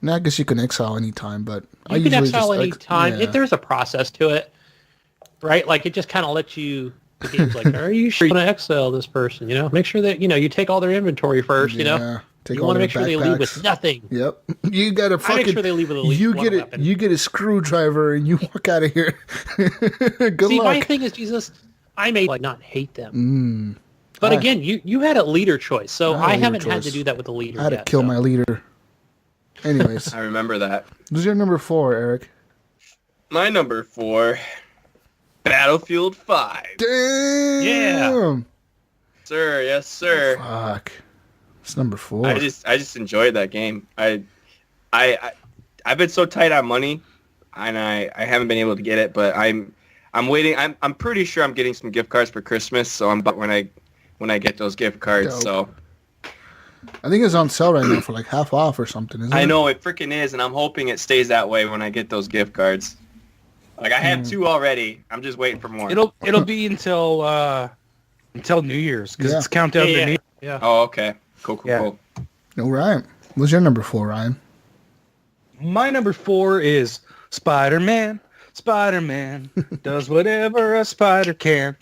I guess you can exile anytime, but you can exile anytime. If there's a process to it, right? It just kind of lets you. The game's are you sure you want to exile this person? Make sure that you take all their inventory first. You want to make sure they leave with nothing. Yep, you gotta fucking. I make sure they leave with at least one weapon. You get a screwdriver and you walk out of here. Good luck. My thing is, Jesus, I may not hate them, but again, you had a leader choice, so I haven't had to do that with the leader. I had to kill my leader. Anyways, I remember that. Who's your number 4, Eric? My number 4, Battlefield 5. Damn. Yeah. Sir, yes, sir. Fuck. It's number 4. I just enjoyed that game. I've been so tight on money, and I haven't been able to get it, but I'm waiting. I'm pretty sure I'm getting some gift cards for Christmas, so I'm when I get those gift cards. Dope. So I think it's on sale right now for half off or something, isn't it? I know it freaking is, and I'm hoping it stays that way when I get those gift cards. I have 2 already. I'm just waiting for more. It'll be until New Year's because it's countdown to New Year's. Yeah. Oh, okay. Cool. All right. What's your number 4, Ryan? My number 4 is Spider-Man Spider-Man does whatever a spider can.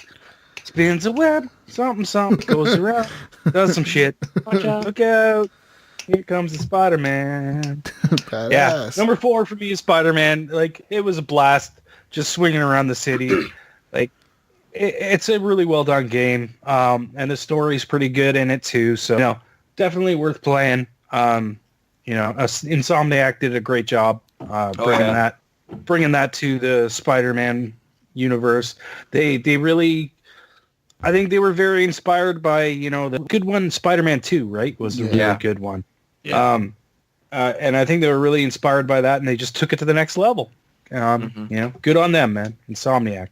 Spins a web, something, goes around, does some shit. Watch out. Look out. Here comes the Spider-Man. Badass. Yeah. Number 4 for me is Spider-Man. Like, it was a blast just swinging around the city. Like, it's a really well done game. And the story's pretty good in it too. So, definitely worth playing. Insomniac did a great job bringing that to the Spider-Man universe. They really, I think they were very inspired by, the good one, Spider-Man 2, right? Was the really good one. Yeah. And I think they were really inspired by that, and they just took it to the next level. Good on them, man. Insomniac.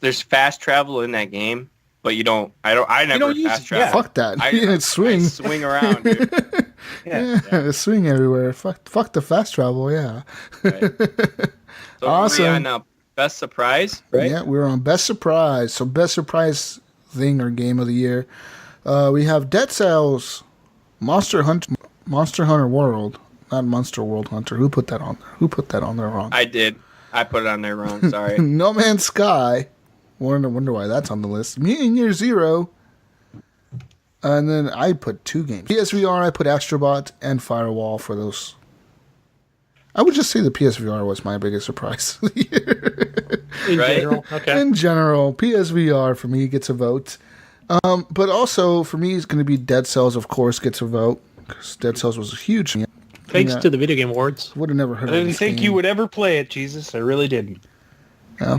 There's fast travel in that game, but I never fast travel. Fuck that. It's swing. I swing around, dude. Yeah. Swing everywhere. Fuck the fast travel, yeah. Right. So awesome. We're on Best Surprise, right? Yeah, we're on Best Surprise. So Best Surprise thing or game of the year. We have Dead Cells, Monster Hunter World, not Monster World Hunter. Who put that on there? Who put that on there wrong? I did. I put it on there wrong. Sorry. No Man's Sky. Wonder why that's on the list. Mutant Year Zero. And then I put 2 games. PSVR, I put Astrobot and Firewall for those. I would just say the PSVR was my biggest surprise of the year. In Right? general, okay. In general, PSVR for me gets a vote. But also for me, it's going to be Dead Cells, of course, gets a vote. Because Dead Cells was huge. Thanks to the Video Game Awards. Would have never heard I of didn't this think game. you would ever play it, Jesus. I really didn't. Yeah.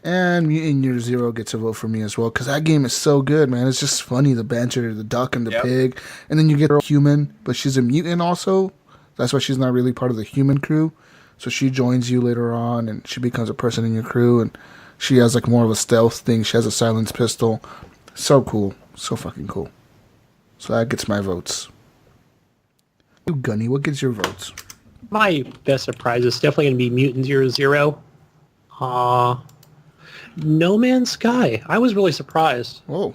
And Mutant Year Zero gets a vote for me as well, because that game is so good, man. It's just funny, the banter, the duck and the pig. And then you get her human, but she's a mutant also. That's why she's not really part of the human crew. So she joins you later on, and she becomes a person in your crew, and she has like more of a stealth thing. She has a silenced pistol. So cool. So fucking cool. So that gets my votes. You, Gunny, what gets your votes? My best surprise is definitely going to be Mutant Year Zero. No Man's Sky. I was really surprised Whoa.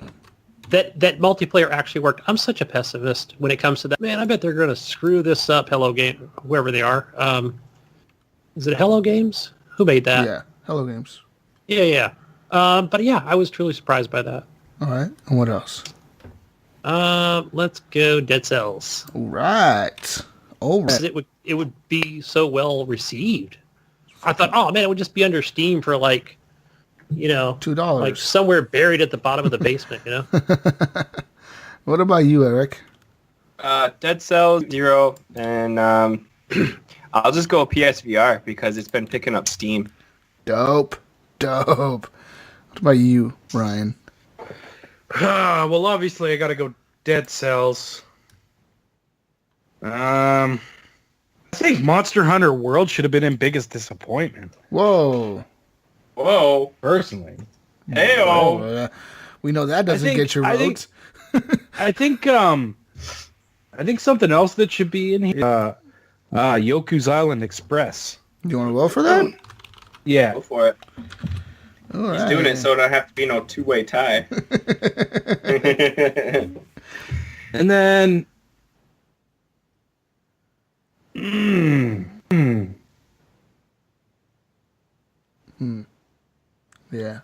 that multiplayer actually worked. I'm such a pessimist when it comes to that. Man, I bet they're going to screw this up. Hello Game, whoever they are. Is it Hello Games? Who made that? Yeah. Hello Games. Yeah. But yeah, I was truly surprised by that. All right. And what else? Let's go Dead Cells. All right. It would be so well received. I thought, oh man, it would just be under Steam for like, $2. like somewhere buried at the bottom of the basement, What about you, Eric? Dead Cells 0, and I'll just go PSVR because it's been picking up steam. Dope. What about you, Ryan? Well, obviously, I got to go Dead Cells. I think Monster Hunter World should have been in biggest disappointment. Whoa. Personally. Hey-o. We know that doesn't get your votes. I think something else that should be in here. Yoku's Island Express. Do you want to vote for that? Yeah. Go for it. All He's right. doing it so it don't have to be no two-way tie. And then... Yeah.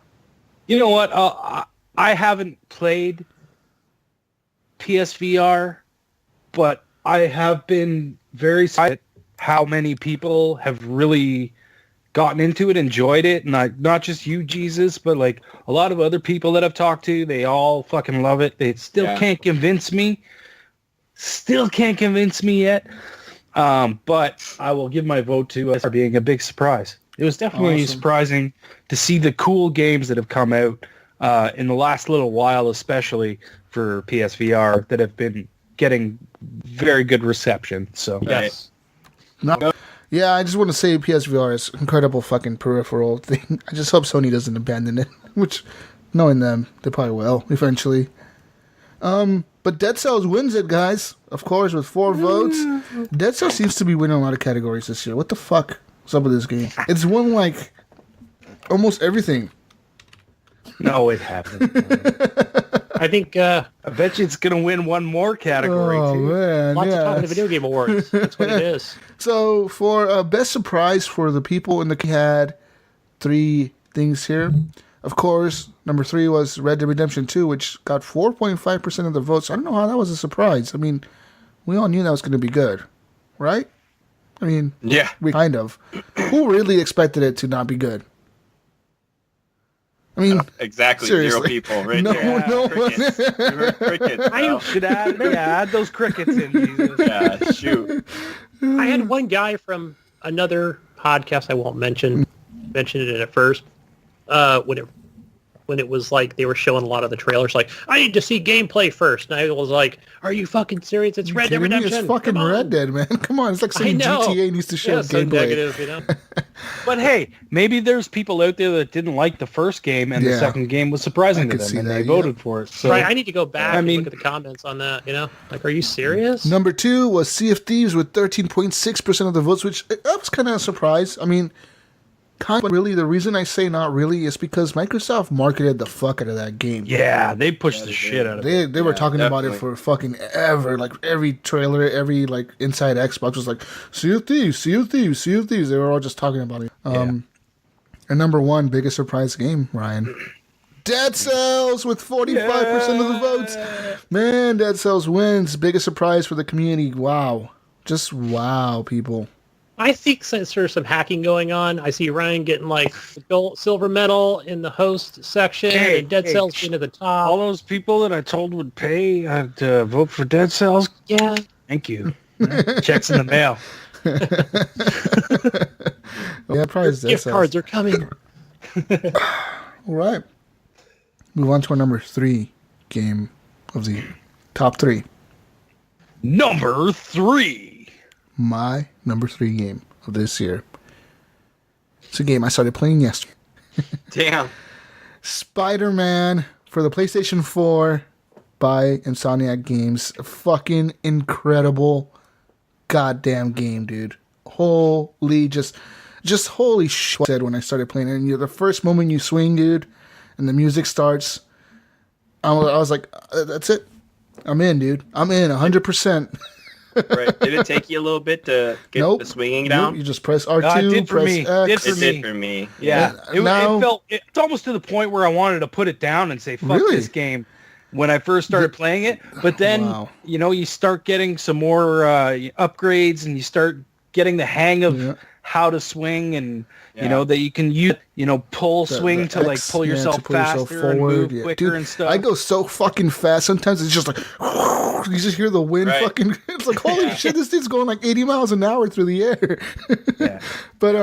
You know what? I haven't played PSVR, but I have been very surprised at how many people have really gotten into it, enjoyed it, and not just you, Jesus, but like a lot of other people that I've talked to, they all fucking love it. They still can't convince me. Still can't convince me yet. But I will give my vote to for being a big surprise. It was definitely surprising to see the cool games that have come out in the last little while, especially for PSVR, that have been getting very good reception. So Yes. Yeah, I just want to say PSVR is incredible fucking peripheral thing. I just hope Sony doesn't abandon it, which, knowing them, they probably will eventually. But Dead Cells wins it, guys. Of course, with 4 votes. Dead Cells seems to be winning a lot of categories this year. What the fuck is up with this game? It's won, like, almost everything. no, it hasn't. I think I bet you it's going to win one more category, Oh, too. man. lots of talk Yeah. of the Video Game Awards. That's what it is. So, for best surprise for the people in the had, 3 things here. Of course, number 3 was Red Dead Redemption 2, which got 4.5% of the votes. I don't know how that was a surprise. I mean, we all knew that was going to be good, right? I mean, Yeah. we kind of. Who really expected it to not be good? I mean, Exactly. seriously. 0 people. Right No, there. no. Crickets. We were crickets, bro. Should add those crickets in, Jesus. Yeah, shoot. I had one guy from another podcast I won't mention it at first. When it was like they were showing a lot of the trailers, like I need to see gameplay first, and I was like, "Are you fucking serious? It's Red Dead kidding me? Redemption. It's fucking Come on." Red Dead, man. Come on, it's like I saying know. GTA needs to show So gameplay. negative, you know. But hey, maybe there's people out there that didn't like the first game, and Yeah. the second game was surprising I to could them, see and that, they yeah. voted for it. So Right, I need to go back I and mean- look at the comments on that. You know, like, are you serious? Number 2 was Sea of Thieves with 13.6% of the votes, which that was kind of a surprise. I mean, kind of really, the reason I say not really is because Microsoft marketed the fuck out of that game. yeah, they pushed the they shit did. out of it. They were talking about it definitely. for fucking ever. Like every trailer, every like inside Xbox was like Sea of Thieves, Sea of Thieves, Sea of Thieves. They were all just talking about it. And number 1 biggest surprise game, Ryan. Dead Cells with 45% of the votes. Man, Dead Cells wins. Biggest surprise for the community. Wow. Just wow, people. I think since there's some hacking going on, I see Ryan getting like the gold, silver medal in the host section, Hey, and Dead hey, Cells being at the top. All those people that I told would pay to vote for Dead Cells, Yeah, thank you. Checks in the mail. Yeah, probably Dead gift Cells. cards are coming. All right. Move on to our number 3 game of the top 3. Number 3. My number 3 game of this year. It's a game I started playing yesterday. Damn. Spider-Man for the PlayStation 4 by Insomniac Games. A fucking incredible goddamn game, dude. Holy, just holy shit, I said when I started playing it. And the first moment you swing, dude, and the music starts, I was like, that's it. I'm in, dude. I'm in 100%. Right. Did it take you a little bit to get Nope. the swinging Nope, down? you just press R2, it did for press me. X. Did for It me. did for me. Yeah, Yeah, now- it's almost to the point where I wanted to put it down and say, fuck Really? this game when I first started playing it. But then, Wow. you start getting some more upgrades and you start getting the hang of Yeah. how to swing and, Yeah. that you can use, pull swing The to like X, pull yeah, yourself to pull yourself faster and move yeah. quicker Dude, and stuff. I go so fucking fast. Sometimes it's just like you just hear the wind Right. fucking. It's like holy shit, this thing's going like 80 miles an hour through the air. Yeah. But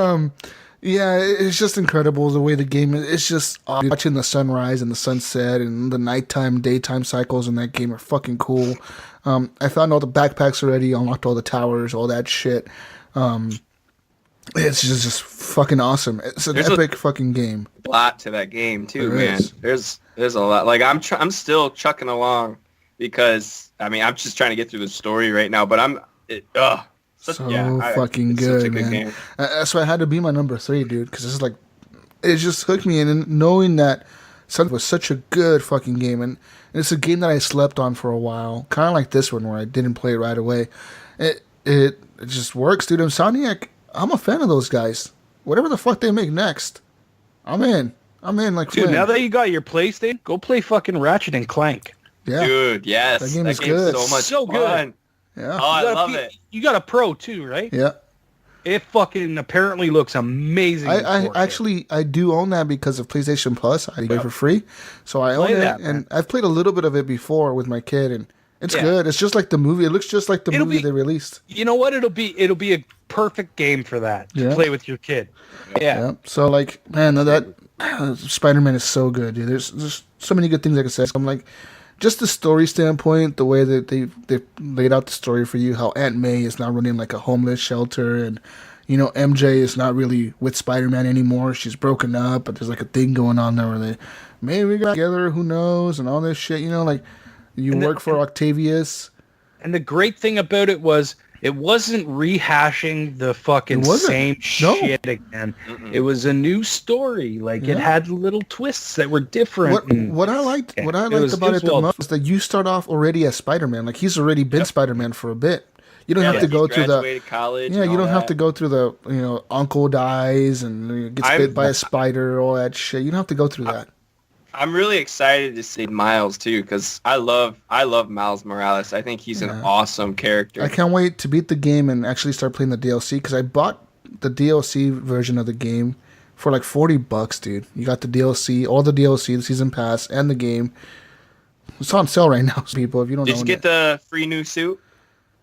yeah, it's just incredible the way the game is. It's just watching the sunrise and the sunset and the nighttime, daytime cycles in that game are fucking cool. I found all the backpacks already, unlocked all the towers, all that shit. It's just fucking awesome. It's an There's epic fucking game. Lot to that game too, There man. is. There's a lot. Like I'm still chucking along because I'm just trying to get through the story right now. But Fucking it's good, such a good man. game. That's why I had to be my number 3, dude, because it's like it just hooked me in, and knowing that something was such a good fucking game, and it's a game that I slept on for a while, kind of like this one where I didn't play it right away. It just works, dude. Insomniac, I'm a fan of those guys. Whatever the fuck they make next, I'm in. Like Dude, Flynn. now that you got your PlayStation, go play fucking Ratchet and Clank. Yeah, Dude, yes. That game is game's good. so much So good. fun. yeah, Oh, I You got a love P- it. You got a Pro too, right? yeah. It fucking apparently looks amazing. in I 4K. actually I do own that because of PlayStation Plus. I play for free, so I own Play it, that, and man. I've played a little bit of it before with my kid, and it's Yeah. good. It's just like the movie. It looks just like the It'll movie be- they released. You know what? It'll be a perfect game for that to Yeah. play with your kid. Yeah. Yeah. So like, man, that Spider-Man is so good, dude. There's so many good things I could say. I'm like, just the story standpoint, the way that they laid out the story for you, how Aunt May is now running like a homeless shelter, and MJ is not really with Spider-Man anymore. She's broken up, but there's like a thing going on there where they maybe we got together, who knows, and all this shit. Like you And work for Octavius. And the great thing about it was it wasn't rehashing the fucking It wasn't. same No. shit again. It was a new story. Like it Yeah. had little twists that were different. What I liked was- about it it was the well most is that you start off already as Spider-Man. Like he's already been Spider-Man for a bit. You don't have to go through the graduated college. yeah. and You all don't have that. to go through the uncle dies and gets bit by a spider, all that shit. You don't have to go through that. I'm really excited to see Miles too, because I love Miles Morales. I think he's an awesome character. I can't wait to beat the game and actually start playing the DLC because I bought the DLC version of the game for like $40, dude. You got the DLC, all the DLC, the season pass, and the game. It's on sale right now, people. If you don't know, Did you get the free new suit?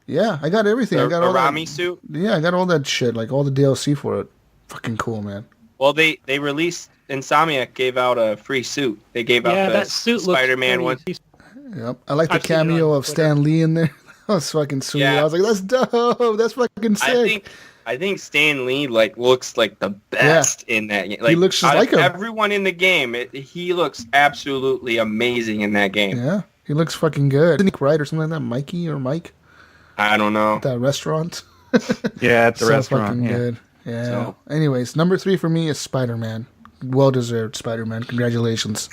Yeah, I got everything. I got all Rami that suit. Yeah, I got all that shit, like all the DLC for it. Fucking cool, man. Well, they released. Insomniac gave out a free suit. They gave out the that suit Spider-Man one. Yep, I like the I've seen it on cameo of Twitter. Stan Lee in there. That was fucking sweet. Yeah. I was like, that's dope. That's fucking sick. I think Stan Lee looks like the best in that game. Like, looks just out of like him. everyone in the game. He looks absolutely amazing in that game. Yeah, he looks fucking good. Isn't he right or something like that? Mikey or Mike? I don't know. That restaurant. Yeah, at the So restaurant. fucking Yeah. good. Yeah. So- Anyways, number 3 for me is Spider-Man. Well-deserved Spider-Man. Congratulations.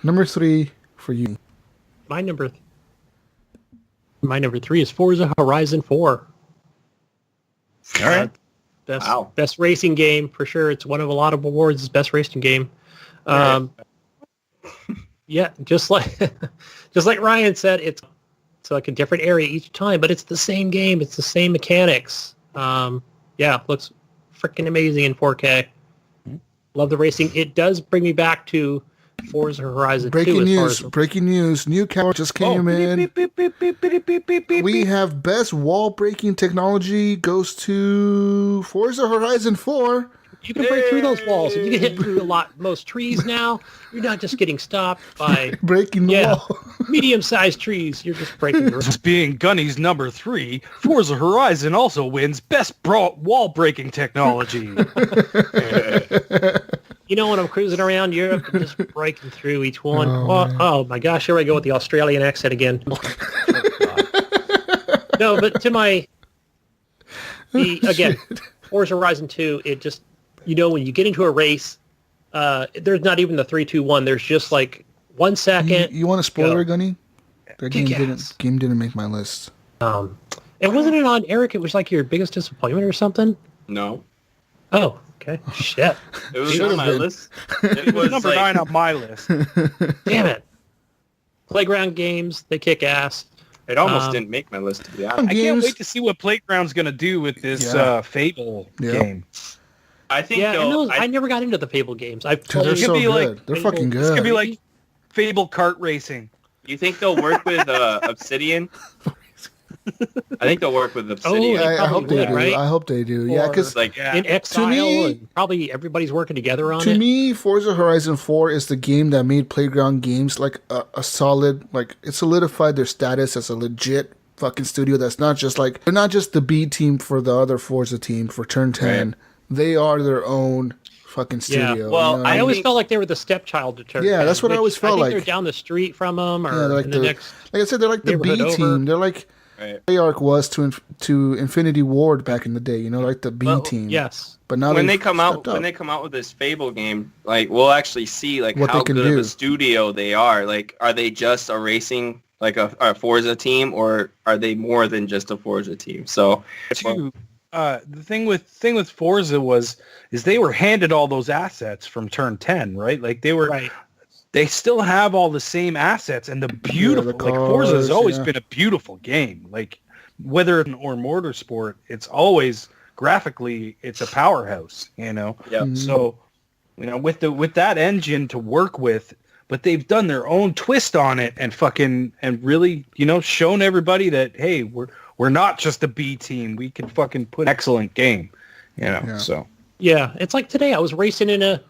Number 3 for you. My number 3 is Forza Horizon 4. All right. Best racing game for sure. It's one of a lot of awards. It's best racing game. Yeah, just like Ryan said, it's like a different area each time, but it's the same game. It's the same mechanics. Looks freaking amazing in 4K. Love the racing. It does bring me back to Forza Horizon 2. Breaking news. New camera just came in. We have best wall breaking technology goes to Forza Horizon 4. You can break through those walls. And you can hit through most trees now. You're not just getting stopped by Breaking the wall. medium-sized trees. You're just breaking through. This being Gunny's number 3, Forza Horizon also wins best wall breaking technology. You know, when I'm cruising around Europe, I'm just breaking through each one. Oh my gosh, here I go with the Australian accent again. No, but again, Forza Horizon 2, it just, when you get into a race, there's not even the 3, 2, 1. There's just like 1 second. You want a spoiler, go. Gunny? That game Kick-ass. didn't make my list. And wasn't it on Eric? It was like your biggest disappointment or something? No. Oh, okay. Shit. It was Should've on my been. list. It was Number 9 on my list. Damn it. Playground games, they kick ass. It almost didn't make my list, to be honest. I can't wait to see what Playground's going to do with this Fable game. I think I never got into the Fable games. I've Dude, they're played. so be good. like They're Fable. fucking It's going to good. be like Fable kart racing. You think they'll work with Obsidian? I think they'll work with Obsidian. Oh, I hope they would, do. right? I hope they do. Yeah, Or- because Like, In Exile, me- and probably everybody's working together on to it. me, Forza Horizon 4 is the game that made Playground Games like a solid, like it solidified their status as a legit fucking studio that's not just like, they're not just the B team for the other Forza team for Turn 10. Right. They are their own fucking Yeah. studio. Well, you know what I I always mean? felt like they were the stepchild to Turn Yeah, 10, that's what I which always felt I think like. they're down the street from them, or Yeah, they're like in the next. like I said, they're like the B neighborhood team. over. They're like Right. Treyarch was to Infinity Ward back in the day, you know, like the B Well, team. Yes. But now when they've they come out stepped up. when they come out with this Fable game, like we'll actually see like What how they can good do. of a studio they are. Like, are they just a racing like a Forza team, or are they more than just a Forza team? So Too, the thing with Forza is they were handed all those assets from Turn 10, right? Like they still have all the same assets and the beautiful, like Forza has always been a beautiful game. Like whether or Motorsport, it's always graphically, it's a powerhouse, you know? yeah. So, you know, with that engine to work with, but they've done their own twist on it and really, you know, shown everybody that, hey, we're not just a B team. We can fucking put an excellent game, you know? Yeah. So. Yeah, it's like today. I was racing in a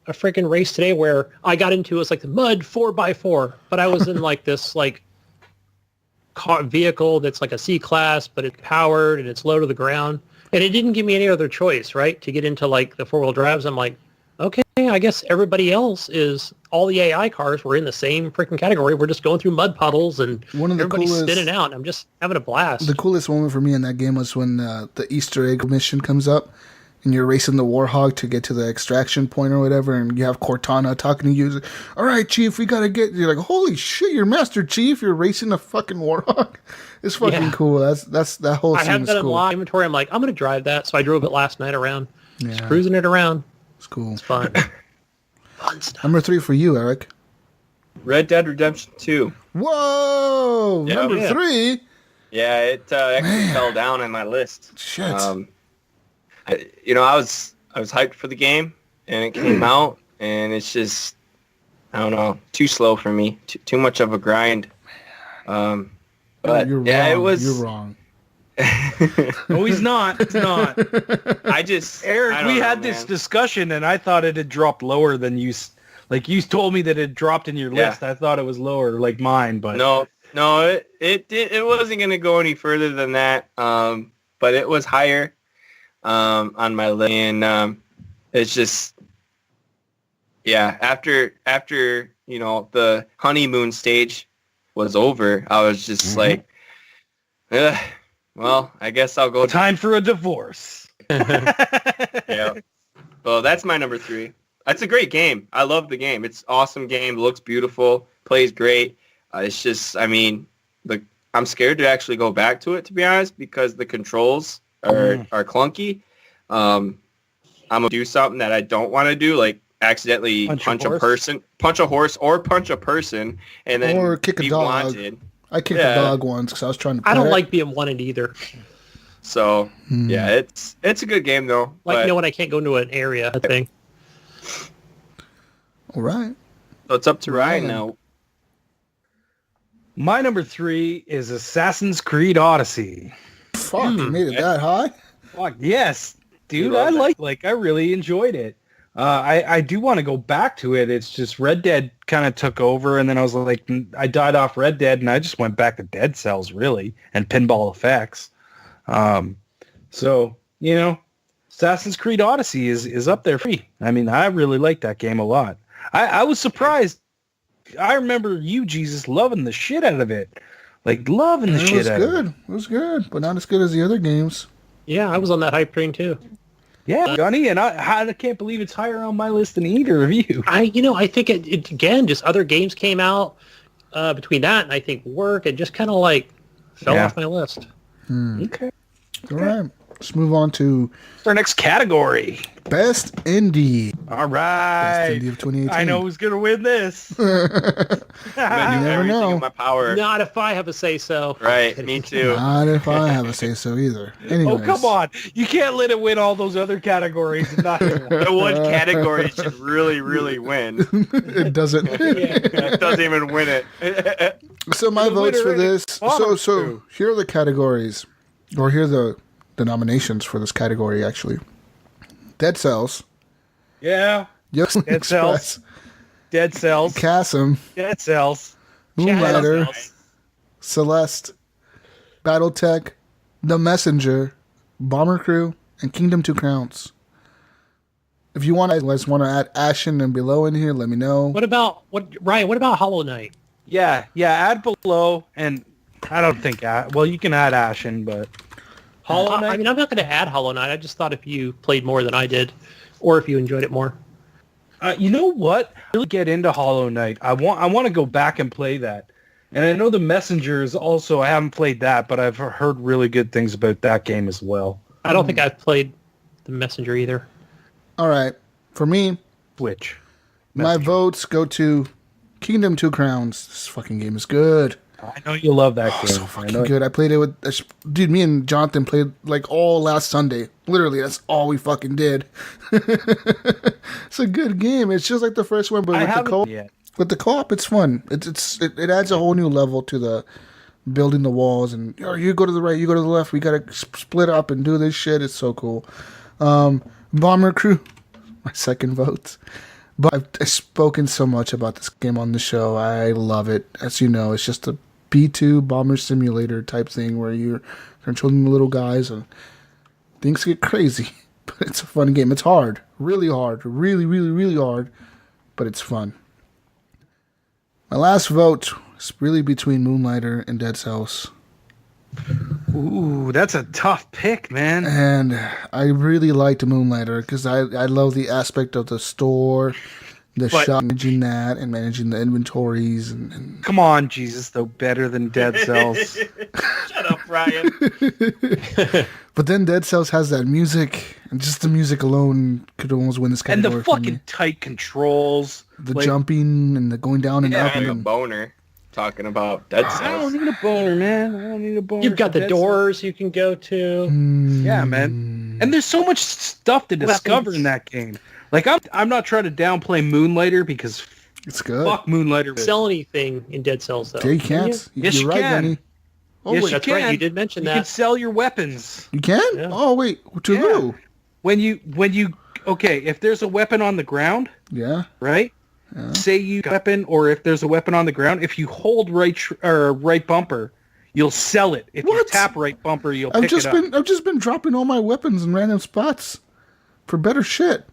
freaking race today where I got into, it's like the mud 4x4, but I was in like this like car vehicle that's like a C-Class, but it's powered and it's low to the ground, and it didn't give me any other choice, right, to get into like the four-wheel drives. I'm like, okay, I guess everybody else all the AI cars were in the same freaking category. We're just going through mud puddles and One of the everybody's coolest- spinning out, and I'm just having a blast. The coolest moment for me in that game was when the Easter egg mission comes up, and you're racing the Warhog to get to the extraction point or whatever, and you have Cortana talking to you. Like, all right, Chief, we gotta get. You're like, holy shit, you're Master Chief. You're racing a fucking Warhog. It's fucking cool. That's that whole I scene have is that in cool. my inventory. I'm like, I'm gonna drive that. So I drove it last night around. Just Yeah. cruising it around. It's cool. It's fun. Fun stuff. Number 3 for you, Eric. Red Dead Redemption 2. Whoa, Yeah. number Yeah. 3. Yeah, it actually Man. fell down on my list. Shit. I was hyped for the game, and it came out, and it's just, I don't know, too slow for me. Too much of a grind. But you're yeah, wrong. it was. You're wrong. No, he's not. It's not. Eric, We had this discussion, and I thought it had dropped lower than you. Like, you told me that it dropped in your list. I thought it was lower, like mine, but No, it wasn't gonna go any further than that. But it was higher on my list, and it's just, yeah. After the honeymoon stage was over, I was just like, well, I guess I'll go. time for a divorce. Yeah. Well, that's my number 3. It's a great game. I love the game. It's an awesome game. Looks beautiful. Plays great. It's just, I mean, I'm scared to actually go back to it, to be honest, because the controls are clunky. I'm gonna do something that I don't want to do, like accidentally punch a horse, or punch a person, and then Or kick a be dog. wanted. I kicked a dog once because I was trying to. I don't pet it. like being wanted either. So yeah, it's a good game though. Like, when I can't go into an area, I think. All right. So it's up to Ryan Ryan. now. My number 3 is Assassin's Creed Odyssey. Fuck, you made it that high? Fuck yes, dude. You I love I really enjoyed it. I do want to go back to it. It's just Red Dead kind of took over, and then I was like, I died off Red Dead, and I just went back to Dead Cells really, and Pinball Effects. So Assassin's Creed Odyssey is up there for me. I mean, I really like that game a lot. I was surprised. I remember you, Jesus, loving the shit out of it. Like, loving the shit out of it. It was good, but not as good as the other games. Yeah, I was on that hype train too. Yeah, Gunny, and I can't believe it's higher on my list than either of you. I think it again, just other games came out between that and I think work, and just kind of like fell off my list. Okay. All right. Let's move on to What's our next category? Best Indie. All Best right. Indie of 2018. I know who's going to win this. I'm gonna do never everything know. in my power. Not if I have a say so. Right, me too. Not if I have a say so either. Anyways. Oh, come on. You can't let it win all those other categories. And not The one category should really, really win. It doesn't. It doesn't even win it. So my The votes for winner this. is bottom two. Here are the categories, or here are the nominations for this category. Actually, Dead Cells, Yeah. Young Dead Express, Cells. Dead Cells. Chasm, Dead Cells. Moonlighter, Cells. Celeste, BattleTech, The Messenger, Bomber Crew, and Kingdom Two Crowns. If you want to add Ashen and Below in here, let me know. Ryan? What about Hollow Knight? Yeah. Add below, and I don't think... you can add Ashen, but... Hollow Knight? I mean, I'm not going to add Hollow Knight. I just thought if you played more than I did, or if you enjoyed it more. You know what? I really get into Hollow Knight. I want to go back and play that. And I know The Messenger is also... I haven't played that, but I've heard really good things about that game as well. I don't think I've played The Messenger either. All right, for me, Switch. my votes go to Kingdom Two Crowns. This fucking game is good. I know you love that game. So fucking good. I played it with... Dude, me and Jonathan played like all last Sunday. Literally, that's all we fucking did. It's a good game. It's just like the first one, but I with the haven't co-op. yet. With the co-op, it's fun. It adds a whole new level to the building the walls. And you go to the right, you go to the left. We got to split up and do this shit. It's so cool. Bomber Crew, my second vote. But I've spoken so much about this game on the show. I love it. As you know, it's just a B2 bomber simulator type thing where you're controlling the little guys and things get crazy. But it's a fun game. It's hard. Really hard. Really, really, really hard. But it's fun. My last vote is really between Moonlighter and Dead Cells. Ooh, that's a tough pick, man. And I really liked Moonlighter because I love the aspect of the store, the shop, managing that and managing the inventories. And Come on, Jesus, though, better than Dead Cells. Shut up, Ryan. But then Dead Cells has that music, and just the music alone could almost win this And category the for fucking me. tight controls. The jumping and the going down and up. Having a And boner talking about Dead I don't Cells. need a boner, man. I don't need a boner. You've got for the Dead doors you can go to. Yeah, man. And there's so much stuff to discover in that game. Like, I'm not trying to downplay Moonlighter because it's good. fuck Moonlighter. Sell anything in Dead Cells, though. Yeah, you can't. Yes, You're you right, can. Gunny. Oh, Yes, wait. you That's right. can. You did mention You can that. sell your weapons. You can? Yeah. Oh, wait. To who? When you okay, if there's a weapon on the ground, Yeah. right? Say you got a weapon, or if there's a weapon on the ground, if you hold right bumper, you'll sell it. If you What? tap right bumper, you'll I've pick just it up. I've just been dropping all my weapons in random spots for better shit.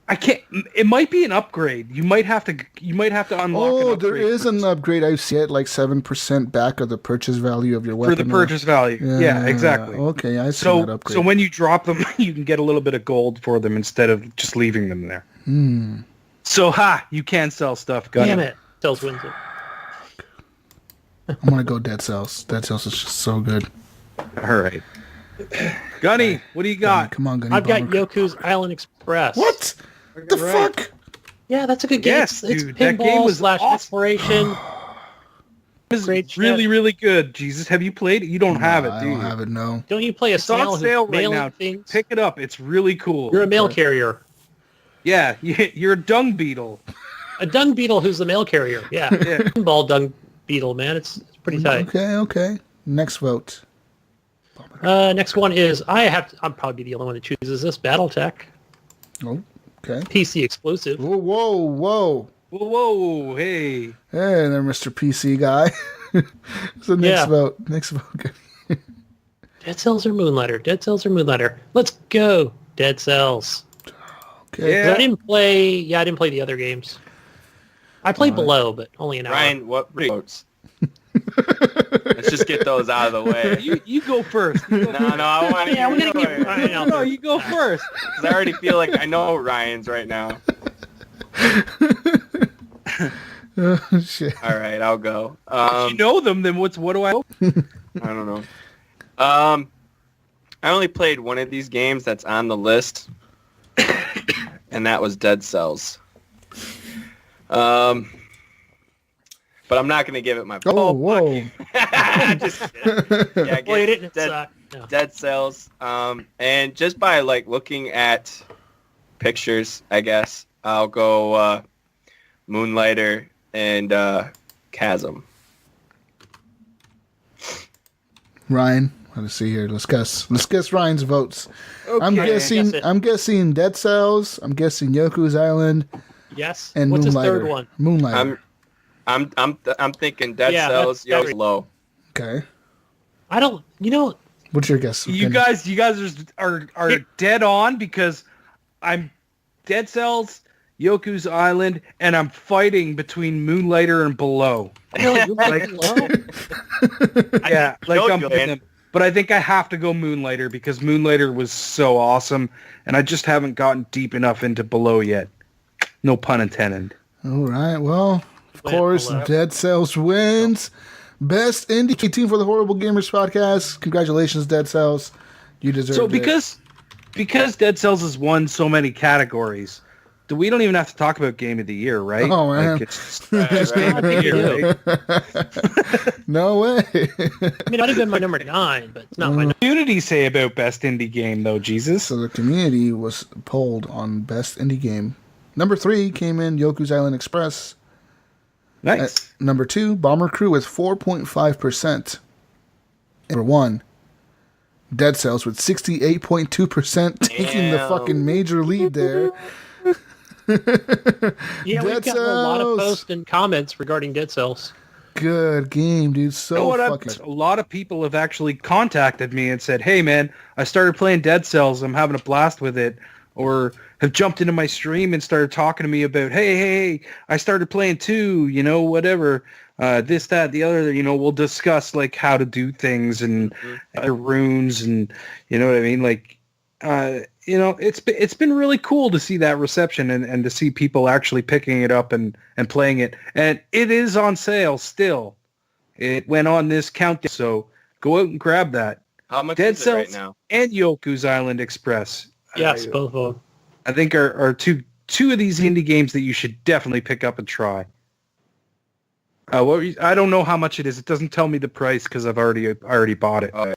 I can't. It might be an upgrade. You might have to unlock. Oh, an there upgrade is an upgrade. I see it like 7% back of the purchase value of your weapon. for the purchase value. Yeah, exactly. Okay, I see that So upgrade. so when you drop them, you can get a little bit of gold for them instead of just leaving them there. So you can sell stuff. Gunny. Damn it. Cells wins it. I'm gonna go Dead Cells. Dead Cells is just so good. All right. Gunny, what do you got? Come on, Gunny. I've got Bomber. Yoku's Island Express. What? The Right. fuck? Yeah, that's a good game. Yes, it's dude, that pinball game was slash awesome. exploration. It's Great really, shit. really good. Jesus, have you played it? You don't have it, I do you? don't have it. No. Don't you play a It's snail on sale who's right mailing now. things? Pick it up. It's really cool. You're a mail carrier. Yeah, you're a dung beetle. A dung beetle who's the mail carrier. Yeah. Pinball dung beetle, man. It's pretty tight. Okay. Next vote. Next one is I'm probably the only one that chooses this. BattleTech. Oh, okay. PC exclusive. Whoa. Whoa, hey. Hey there, Mr. PC guy. So next vote. Dead Cells or Moonlighter? Dead Cells or Moonlighter? Let's go. Dead Cells. Okay. 'Cause I didn't play the other games. I played Below, but only an hour. Ryan, what votes? Let's just get those out of the way. You go first. No, I want to. Yeah, we're gonna get Ryan out No, there. you go first. Because I already feel like I know Ryan's right now. Oh, shit. All right, I'll go. If you know them, then what do I? I don't know. I only played one of these games that's on the list, and that was Dead Cells. But I'm not going to give it my vote. Oh, whoa. Just kidding. Yeah, Played it and it Dead, sucked. No. Dead Cells. And just by like looking at pictures, I guess I'll go Moonlighter and Chasm. Ryan, let's see here. Let's guess Ryan's votes. I'm Okay. guessing. Guess it. I'm guessing Dead Cells. I'm guessing Yoku's Island Yes. and What's his Moonlighter. third one? Moonlighter. I'm thinking Dead Yeah, Cells. that's Yo's low. Okay. I don't. What's your guess? You guys are dead on because I'm Dead Cells, Yoku's Island, and I'm fighting between Moonlighter and Below. Really, you like Below? Yeah, like know I'm you, picking man. them. But I think I have to go Moonlighter because Moonlighter was so awesome, and I just haven't gotten deep enough into Below yet. No pun intended. All right. Well, of Went course, Below. Dead Cells wins. Best indie team for the Horrible Gamers podcast. Congratulations, Dead Cells. You deserve So it. because Dead Cells has won so many categories, we don't even have to talk about Game of the Year, right? Oh, man. Like it's just Game of the Year, right? No way. I mean, I'd have been my number 9, but it's not my number. Community say about best indie game though, Jesus. So the community was polled on best indie game. Number 3 came in Yoku's Island Express. Nice. Number 2, Bomber Crew with 4.5%. Number 1, Dead Cells with 68.2%, taking the Damn. fucking major lead there. Yeah, Dead we've got a lot of Cells. posts and comments regarding Dead Cells. Good game, dude. So You know what? fucking. A lot of people have actually contacted me and said, "Hey, man, I started playing Dead Cells. I'm having a blast with it. or have jumped into my stream and started talking to me about, hey, I started playing too, whatever, this, that, the other, we'll discuss like how to do things and other runes and, you know what I mean? Like, it's been really cool to see that reception and to see people actually picking it up and playing it. And it is on sale still. It went on this countdown, so go out and grab that. How much Dead is it Cells right now? and Yoku's Island Express. Yes, both of them. I think are two of these indie games that you should definitely pick up and try. I don't know how much it is. It doesn't tell me the price because I already bought it. I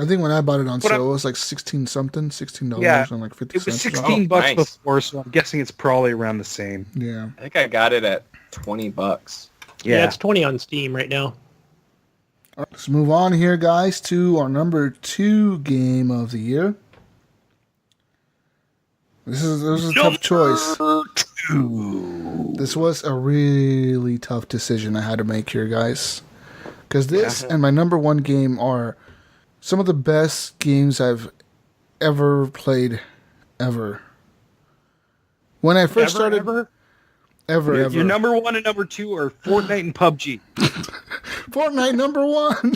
think when I bought it on sale, it was like $16 Yeah, and like 50 it was cents. $16 nice. before, so I'm guessing it's probably around the same. Yeah. I think I got it at $20. Yeah, it's 20 on Steam right now. All right, let's move on here, guys, to our number 2 game of the year. This is a tough choice. This was a really tough decision I had to make here, guys. Because this and my number 1 game are some of the best games I've ever played, ever. When I first started... Ever. Your number 1 and number 2 are Fortnite and PUBG. Fortnite number 1!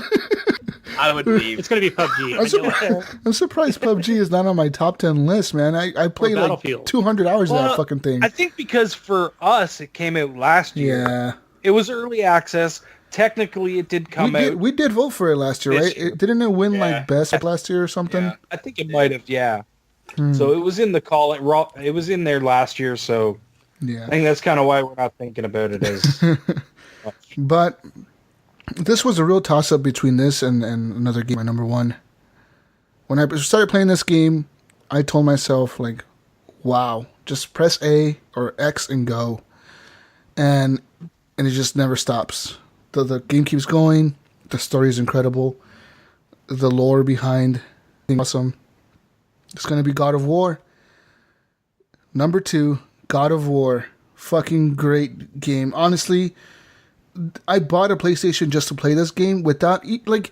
I would leave. It's going to be PUBG. I'm surprised PUBG is not on my top 10 list, man. I played like Battlefield. 200 hours of that fucking thing. I think because for us, it came out last year. Yeah. It was early access. Technically, it did come out. We did vote for it last year, right? Didn't it win like best last year or something? Yeah. I think it might have, yeah. So it was in the call. It was in there last year, so Yeah. I think that's kind of why we're not thinking about it as... But this was a real toss-up between this and another game, my number 1. When I started playing this game, I told myself, like, wow, just press A or X and go. And it just never stops. The game keeps going. The story is incredible. The lore behind is awesome. It's going to be God of War. Number 2, God of War. Fucking great game. Honestly, I bought a PlayStation just to play this game without... Like,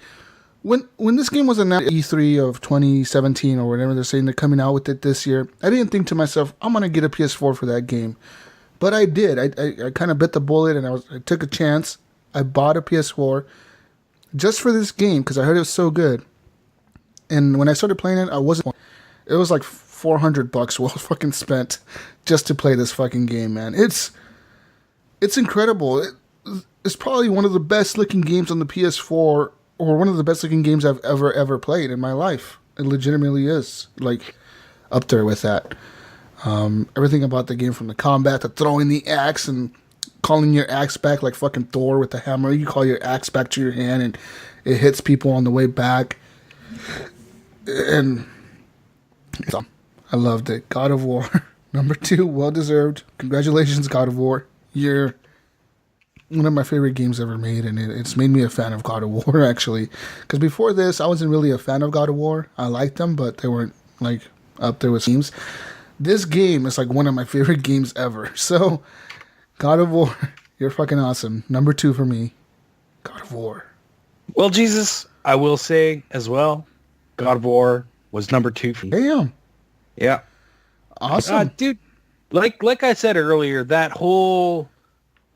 when this game was announced at E3 of 2017 or whatever they're saying they're coming out with it this year, I didn't think to myself, I'm going to get a PS4 for that game. But I did. I kind of bit the bullet and I took a chance. I bought a PS4 just for this game because I heard it was so good. And when I started playing it, it was like $400 well fucking spent just to play this fucking game, man. It's incredible. It's probably one of the best looking games on the PS4 or one of the best looking games I've ever played in my life. It legitimately is like up there with that. Everything about the game, from the combat to throwing the axe and calling your axe back like fucking Thor with the hammer. You call your axe back to your hand and it hits people on the way back. And I loved it. God of War. Number 2, well deserved. Congratulations, God of War. You're one of my favorite games ever made, and it's made me a fan of God of War, actually. Because before this, I wasn't really a fan of God of War. I liked them, but they weren't like up there with games. This game is like one of my favorite games ever. So, God of War, you're fucking awesome. Number 2 for me, God of War. Well, Jesus, I will say as well, God of War was number 2 for me. Damn. Yeah. Awesome. Dude, like I said earlier, that whole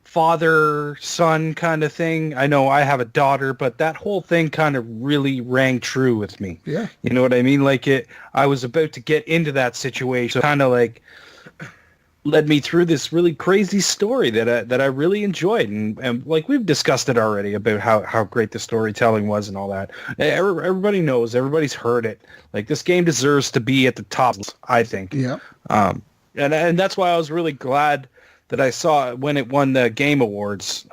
father-son kind of thing, I know I have a daughter, but that whole thing kind of really rang true with me. Yeah. You know what I mean? Like I was about to get into that situation, kind of like led me through this really crazy story that I really enjoyed. And like we've discussed it already about how great the storytelling was and all that. Everybody knows, everybody's heard it. Like this game deserves to be at the top, I think. Yeah. And that's why I was really glad that I saw it when it won the Game Awards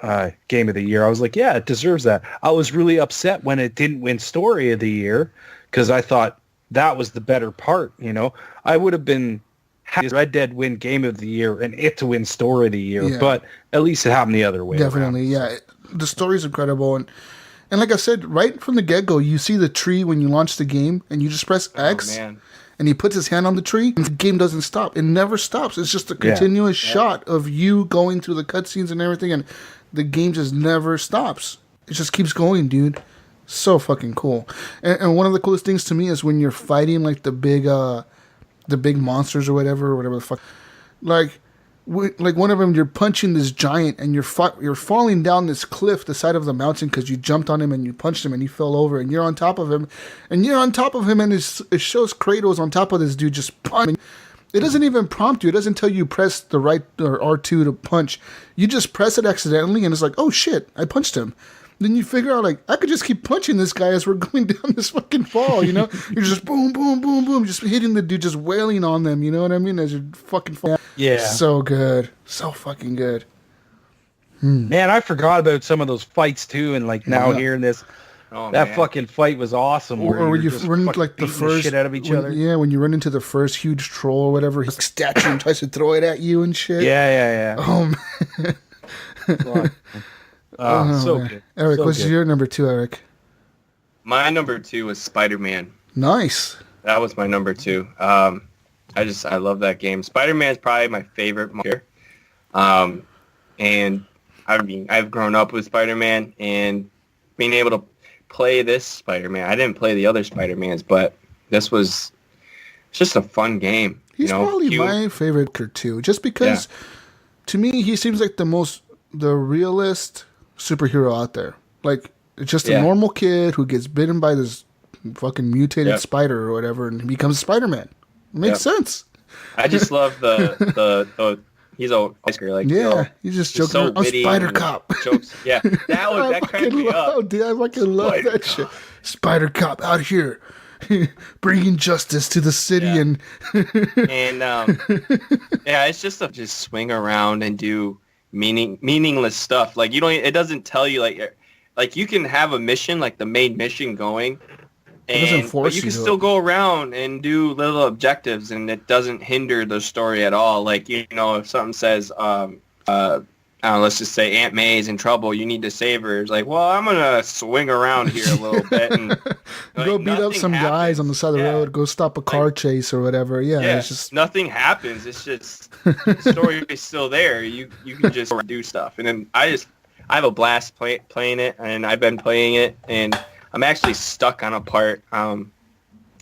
Game of the Year. I was like, yeah, it deserves that. I was really upset when it didn't win Story of the Year because I thought that was the better part, you know. I would have been happy Red Dead win Game of the Year and it to win Story of the Year, Yeah. but at least it happened the other way Definitely, around. yeah. The story's incredible. And like I said, right from the get-go, you see the tree when you launch the game, and you just press X, Oh, man. and he puts his hand on the tree, and the game doesn't stop. It never stops. It's just a continuous shot of you going through the cutscenes and everything, and the game just never stops. It just keeps going, dude. So fucking cool. And one of the coolest things to me is when you're fighting like the big the big monsters or whatever the fuck. Like one of them, you're punching this giant and you're falling down this cliff, the side of the mountain, because you jumped on him and you punched him and he fell over, and you're on top of him, and it shows Kratos on top of this dude just punching. It doesn't even prompt you. It doesn't tell you press the right or R2 to punch. You just press it accidentally and it's like, oh shit, I punched him. Then you figure out, like, I could just keep punching this guy as we're going down this fucking fall, you know? You're just boom, boom, boom, boom, just hitting the dude, just wailing on them, you know what I mean? As you're fucking falling. Yeah. So good. So fucking good. Man, I forgot about some of those fights, too, and, like, now hearing this, that fucking fight was awesome. Or when you run into, like, the first... shit out of each other. Yeah, when you run into the first huge troll or whatever, his statue and tries to throw it at you and shit. Yeah. Oh, man. So man. good. Eric, so what's good. your number 2, Eric? My number 2 was Spider-Man. Nice. That was my number 2. I love that game. Spider-Man is probably my favorite here. And I mean, I've grown up with Spider-Man, and being able to play this Spider-Man. I didn't play the other Spider-Mans, but this was just a fun game. He's probably my favorite character too, just because to me he seems like the realest superhero out there. Like, it's just a normal kid who gets bitten by this fucking mutated spider or whatever, and he becomes Spider-Man. It makes sense. I just love the he's a like, he's just joking. So I'm Spider Cop. Jokes. Yeah, that cracked me up. Dude, I fucking love that shit. Spider Cop out here, bringing justice to the city, and it's just to just swing around and do meaningless stuff. Like, it doesn't tell you like you can have a mission, like the main mission going. But you can still go around and do little objectives, and it doesn't hinder the story at all. Like, if something says, let's just say Aunt May's in trouble, you need to save her. It's like, well, I'm going to swing around here a little bit. And go beat up some guys on the side of the road, go stop a car chase or whatever. Yeah, it's just... nothing happens. It's just, the story is still there. You can just do stuff. And then I have a blast playing it, and I've been playing it, and I'm actually stuck on a part.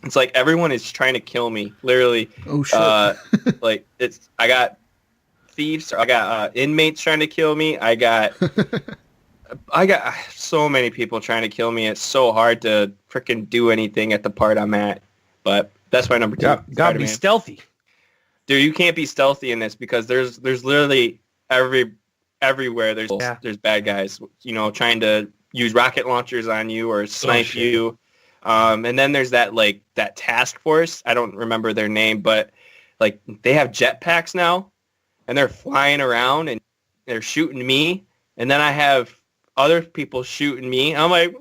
It's like everyone is trying to kill me, literally. Oh shit! Like, I got thieves, I got inmates trying to kill me. I got so many people trying to kill me. It's so hard to freaking do anything at the part I'm at. But that's my number 2. Gotta be stealthy, dude. You can't be stealthy in this because there's literally everywhere. There's bad guys, trying to use rocket launchers on you or snipe you. And then there's that task force. I don't remember their name, but like they have jetpacks now, and they're flying around and they're shooting me. And then I have other people shooting me. I'm like,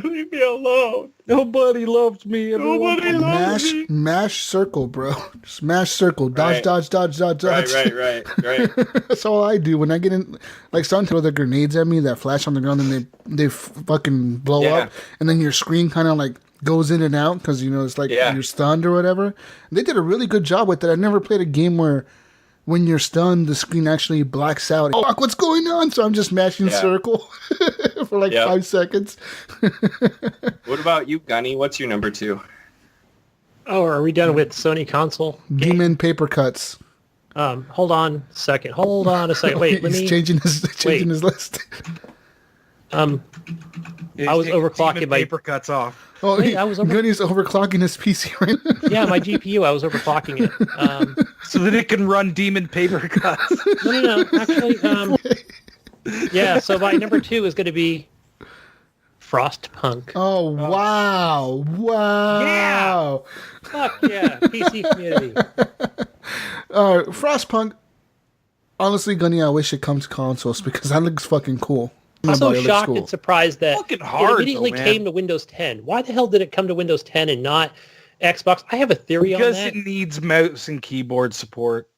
leave me alone. Nobody loves me. Nobody loves me. Mash circle, bro. Smash circle. Dodge, dodge, dodge, dodge, dodge. Right. That's all I do when I get in. Like, someone throw the grenades at me that flash on the ground and they fucking blow up. And then your screen kind of like goes in and out because, it's like you're stunned or whatever. They did a really good job with it. I never played a game where when you're stunned, the screen actually blacks out. Oh, fuck, what's going on? So I'm just mashing circle for like 5 seconds. What about you, Gunny? What's your number 2? Oh, are we done with Sony console? Demon Paper Cuts. Hold on a second. Wait, He's changing his list. I was overclocking my paper cuts off. Oh, Gunny's overclocking his PC right now. Yeah, my GPU. I was overclocking it. So that it can run demon paper cuts. No. Actually, yeah. So my number 2 is going to be Frostpunk. Oh, wow. Yeah. Fuck yeah, PC community. Frostpunk. Honestly, Gunny, I wish it comes to consoles because that looks fucking cool. I'm so shocked and surprised that hard, it immediately came to Windows 10. Why the hell did it come to Windows 10 and not Xbox? I have a theory on that. Because it needs mouse and keyboard support.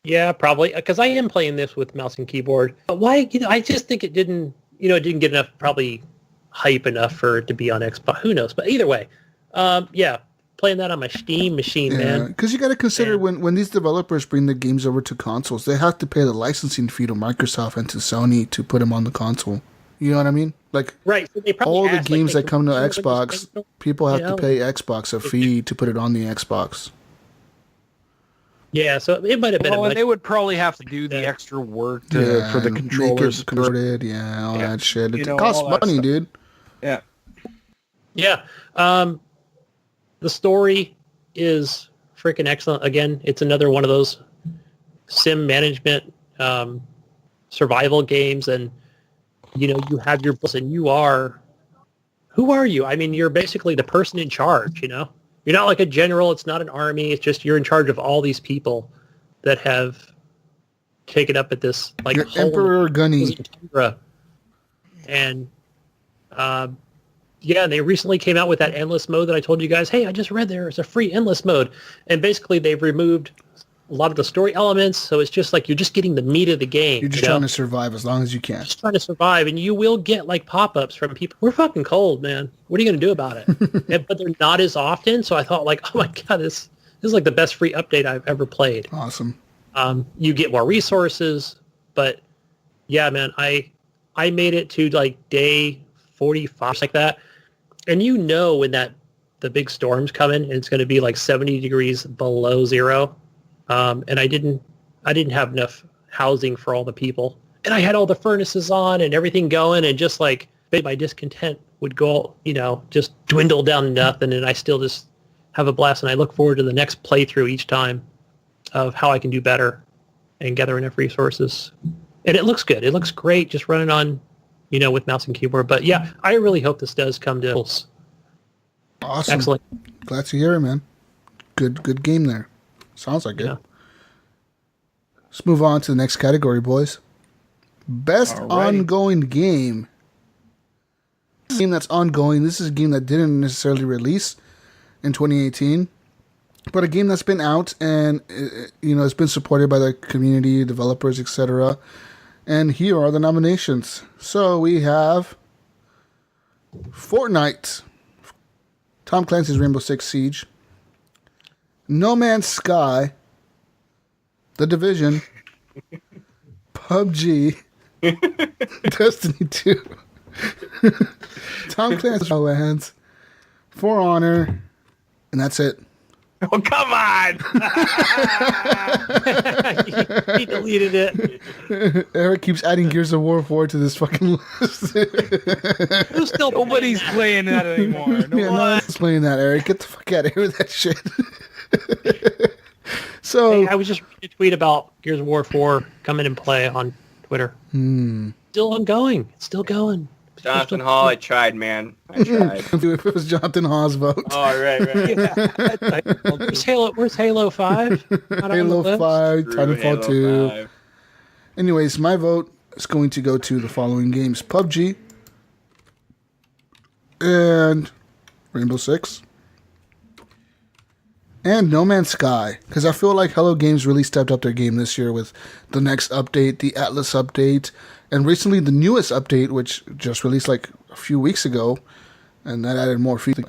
Yeah, probably. Because I am playing this with mouse and keyboard. But why? I just think it didn't get enough, probably hype enough for it to be on Xbox. Who knows? But either way, playing that on my Steam machine, man. Because you got to consider when these developers bring the games over to consoles, they have to pay the licensing fee to Microsoft and to Sony to put them on the console. You know what I mean? Like Right. So they probably all the asked, games like, that come to "Can we put Xbox, this game?" people have You to know? pay Xbox a fee to put it on the Xbox. Yeah, so it might have been Well, a and much, they would probably have to do the Yeah. extra work for the and controllers. make it converted, all Yeah. that shit. It You know, costs all that money, stuff. dude. Yeah. Yeah. The story is freaking excellent. Again, it's another one of those sim management survival games, and you have your boss, and who are you? I mean, you're basically the person in charge. You're not like a general. It's not an army. It's just you're in charge of all these people that have taken up at this like You're hole in the Emperor Gunny. frozen tundra. And yeah, they recently came out with that endless mode that I told you guys, hey, I just read there's a free endless mode. And basically they've removed a lot of the story elements, so it's just like you're just getting the meat of the game. You're just trying to survive as long as you can. Just trying to survive, and you will get like pop-ups from people. We're fucking cold, man. What are you going to do about it? But they're not as often, so I thought like, oh my God, this is like the best free update I've ever played. Awesome. You get more resources, but yeah, man, I made it to like day 45, like that. And when the big storm's coming and it's going to be like 70 degrees below zero. And I didn't have enough housing for all the people. And I had all the furnaces on and everything going, and just like my discontent would go, just dwindle down to nothing. And I still just have a blast. And I look forward to the next playthrough each time of how I can do better and gather enough resources. And it looks good. It looks great just running on, with mouse and keyboard. But yeah, I really hope this does come to Awesome. excellent. Glad to hear it, man. Good game there. Sounds like it. Yeah. Let's move on to the next category, boys. Best Alrighty. ongoing game. Game that's ongoing. This is a game that didn't necessarily release in 2018, but a game that's been out and it's been supported by the community, developers, etc. And here are the nominations. So we have Fortnite, Tom Clancy's Rainbow Six Siege, No Man's Sky, The Division, PUBG, Destiny 2, Tom Clancy's Lands, For Honor, and that's it. Oh, come on! He deleted it. Eric keeps adding Gears of War 4 to this fucking list. Who's still Nobody's playing that anymore. No Yeah, no one. one's playing that, Eric. Get the fuck out of here with that shit. So, Hey, I was just reading a tweet about Gears of War 4 coming in play on Twitter. Still ongoing. It's still going. Jonathan Hall, I tried, man. I tried. if it was Jonathan Hawes' vote. Oh, right. Where's Halo 5? Not on the Halo list? 5, Screw Titanfall Halo 2. 5. Anyways, my vote is going to go to the following games: PUBG and Rainbow Six and No Man's Sky, because I feel like Hello Games really stepped up their game this year with the next update, the Atlas update, and recently the newest update, which just released like a few weeks ago, and that added more features.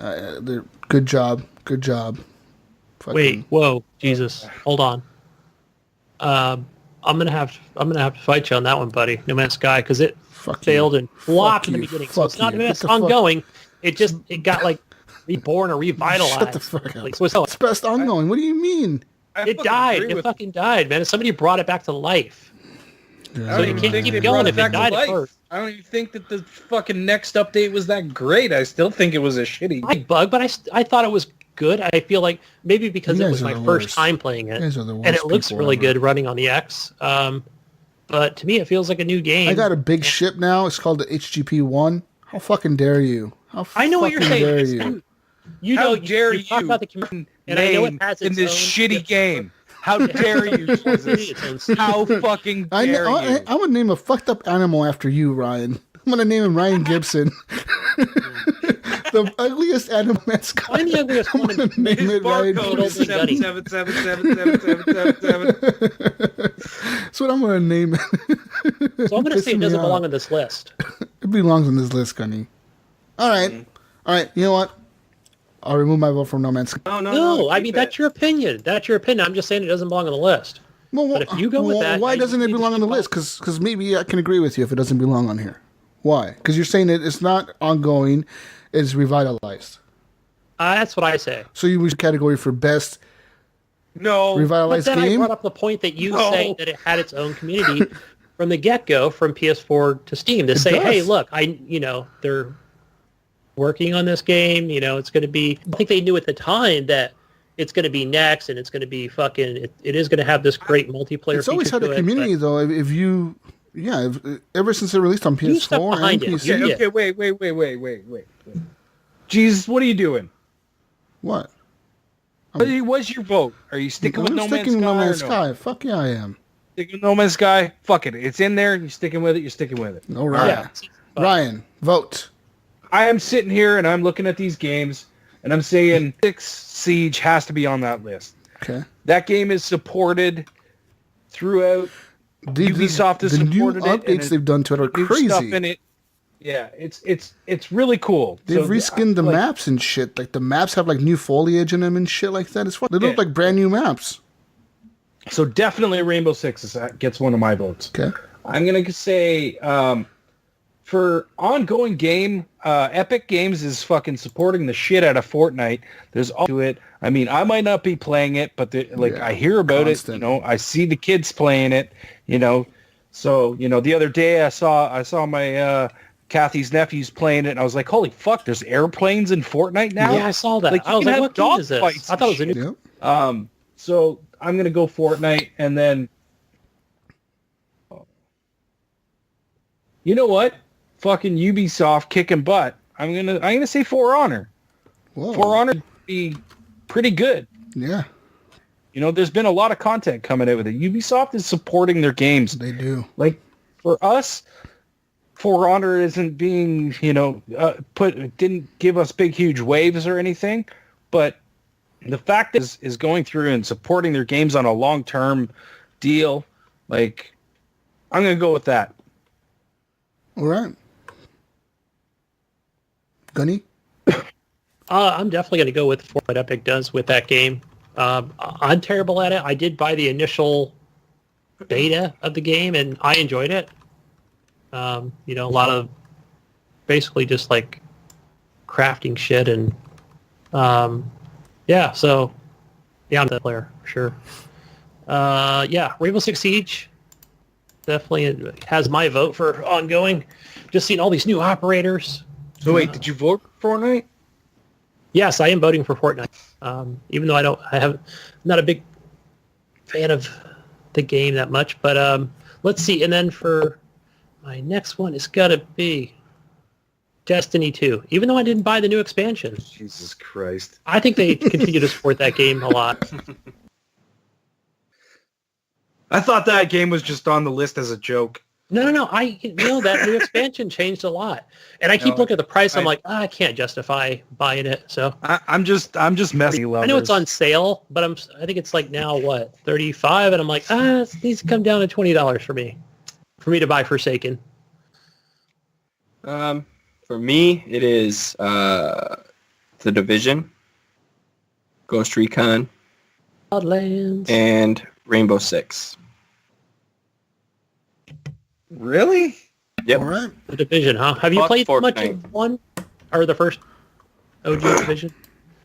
Good job. Fucking- Wait, whoa, Jesus. Hold on. I'm gonna have to fight you on that one, buddy. No Man's Sky, because it Fuck you. failed and flopped in the you. beginning. Fuck So it's not you. that Get it's the fuck- ongoing. It got like reborn or revitalized. Shut the fuck up. Like, so It's best ongoing. What do you mean? it died. It fucking died, man. Somebody brought it back to life. Yeah, So you can't keep going if it died at first. I don't even think that the fucking next update was that great. I still think it was a shitty. I bug, but I thought it was good. I feel like maybe because You it guys was are my the first worst. time playing it, You guys are the and worst it looks people really ever. good running on the X. But to me, it feels like a new game. I got a big ship now. It's called the HGP 1. How fucking dare you? How I know what you're fucking saying. dare It's- you? You How know, dare you talk you about the community, and I know it has in its this own shitty game. How dare you, Jesus? How fucking I dare know, you? I'm gonna name a fucked up animal after you, Ryan. I'm gonna name him Ryan Gibson. The ugliest animal mascot. I'm the ugliest I'm one. gonna name His it Ryan barcode is Gibson. Gutty. 777777777. That's what I'm gonna name it. So I'm going to say Pissing it me doesn't off. belong on this list. It belongs on this list, Gunny. All right. All right. You know what? I'll remove my vote from No Man's Sky. No, I keep mean, it. that's your opinion. That's your opinion. I'm just saying it doesn't belong on the list. Well, But if you go with that, why I doesn't it need to belong on the keep list? Because maybe I can agree with you if it doesn't belong on here. Why? Because you're saying that it's not ongoing, it's revitalized. That's what I say. So you use a category for best No. But revitalized then I game? brought up the point that you say that it had its own community from the get-go, from PS4 to Steam, to say, does. hey, look, they're working on this game. It's going to be. I think they knew at the time that it's going to be next, and it's going to be fucking. It is going to have this great multiplayer. It's always feature had to a community, it, though. If you, ever since it released on You stuck PS4 behind and it. PC. Okay, wait. Jesus, what are you doing? What? What's your vote? Are you sticking with I'm No Man's sticking Sky? with No Man's or Sky. Fuck yeah, I am. Sticking with No Man's Sky? Fuck it. It's in there. You're sticking with it. You're sticking with it. All right. Yeah. Ryan, vote. I am sitting here and I'm looking at these games and I'm saying 6 Siege has to be on that list. Okay. That game is supported throughout. Ubisoft has the new supported it, and updates they've done to it are New stuff crazy. in it. Yeah, it's really cool. They've So, reskinned the like, maps and shit. Like the maps have like new foliage in them and shit like that. It's fun. They look Yeah. like brand new maps. So definitely Rainbow Six gets one of my votes. Okay. I'm gonna say for ongoing game, Epic Games is fucking supporting the shit out of Fortnite. There's all to it. I mean, I might not be playing it, but Yeah, I hear about constant. it. I see the kids playing it. So the other day I saw my Kathy's nephews playing it, and I was like, holy fuck! There's airplanes in Fortnite now. Yeah, I saw that. Like, you I was can like, have what game is this? dogfights I thought it was a and new. Yep. So I'm gonna go Fortnite, and then you know what? Fucking Ubisoft kicking butt. I'm gonna say For Honor. Whoa. For Honor would be pretty good. Yeah, There's been a lot of content coming out with it. Ubisoft is supporting their games. they do. Like for us, For Honor isn't being didn't give us big huge waves or anything, but the fact is going through and supporting their games on a long-term deal. Like, I'm gonna go with that. All right. Gunny? I'm definitely going to go with what Epic does with that game. I'm terrible at it. I did buy the initial beta of the game, and I enjoyed it. A lot of basically just like crafting shit, and So I'm the player for sure. Rainbow Six Siege definitely has my vote for ongoing. Just seeing all these new operators. So wait, did you vote for Fortnite? Yes, I am voting for Fortnite. Even though I'm not a big fan of the game that much, but let's see. And then for my next one, it's got to be Destiny 2. Even though I didn't buy the new expansion, Jesus Christ. I think they continue to support that game a lot. I thought that game was just on the list as a joke. No. That new expansion changed a lot, and I keep looking at the price. I'm like, I can't justify buying it. So I'm just messing. I know it's on sale, but I think it's like now what, 35, and I'm like, it needs to come down to $20 for me to buy Forsaken. For me, it is The Division, Ghost Recon, Wildlands. and Rainbow Six. Really? Yep. All right. The Division, huh? Have you Fuck played much Fortnite. of one or the first OG Division?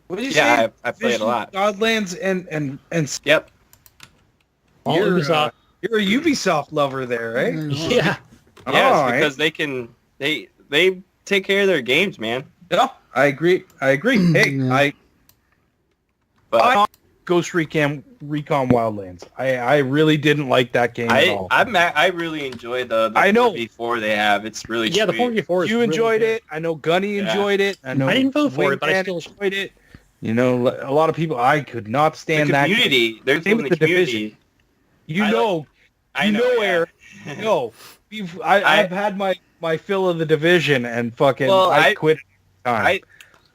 What did you Yeah, say? I play it a lot. Godlands and Yep. All you're, Ubisoft. you're a Ubisoft lover there, right? Yeah. Yes, All right. because they take care of their games, man. Yeah, I agree. Hey, Yeah. But Ghost Recon Wildlands. I really didn't like that game at all. I really enjoy the I know. 4v4 they have. It's really Yeah, the sweet. 4v4 is You really enjoyed good. it. I know Gunny enjoyed it. I know I didn't vote for it, but I Wingman still enjoyed it. A lot of people. I could not The stand that. community. They're Same in with the the community. You I know, I know, yeah. Eric. No, I've had my fill of the Division and fucking Well, I quit.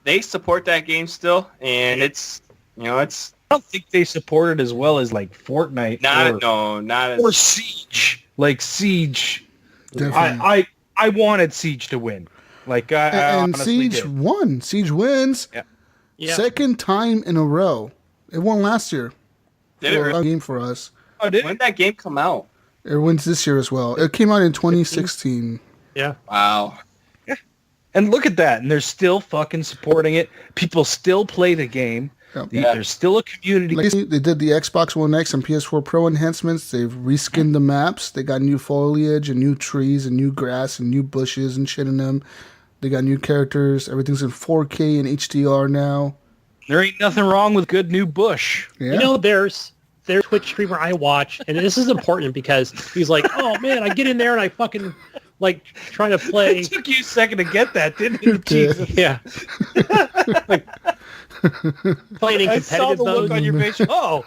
They support that game still, and it's I don't think they support it as well as like Fortnite not as or Siege. Like Siege, Definitely. I wanted Siege to win. Like I And honestly Siege did. won. Siege wins. Yeah. Second time in a row. It won last year. For a game for us. Oh, did when did that game come out? It wins this year as well. It came out in 2016. Yeah. Wow. And look at that. And they're still fucking supporting it. People still play the game. Yep. Yeah. There's still a community. Like, they did the Xbox One X and PS4 Pro enhancements. They've reskinned the maps. They got new foliage and new trees and new grass and new bushes and shit in them. They got new characters. Everything's in 4K and HDR now. There ain't nothing wrong with good new bush. Yeah. You know, there's Twitch streamer I watch, and this is important because he's like, oh man, I get in there and I fucking like trying to play. It took you a second to get that, didn't it? Jesus. Yeah. Like, playing in I saw competitive the look mode. on your face. Oh.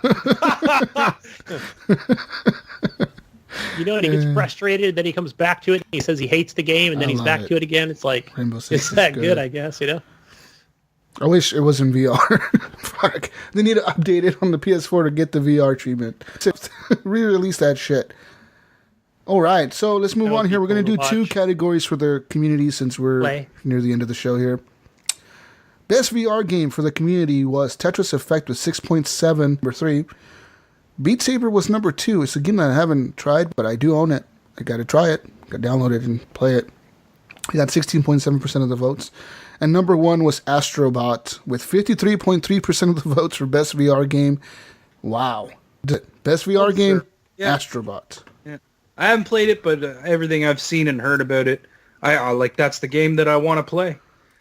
You know, and he gets frustrated, then he comes back to it, and he says he hates the game, and then I he's love back it. to it again. It's like, Rainbow Six it's is that good. good, I guess, you know? I wish it was in VR. Fuck. They need to update it on the PS4 to get the VR treatment. Re-release that shit. All right, so let's move That would on here. be We're going to cool do to 2 watch. categories for the community since we're Play. near the end of the show here. Best VR game for the community was Tetris Effect with 6.7, number 3. Beat Saber was number 2. It's a game that I haven't tried, but I do own it. I got to try it. Got to download it and play it. It got 16.7% of the votes. And number 1 was Astrobot with 53.3% of the votes for best VR game. Wow. Best VR game, Yeah. Astrobot. I haven't played it, but everything I've seen and heard about it, I like. That's the game that I want to play.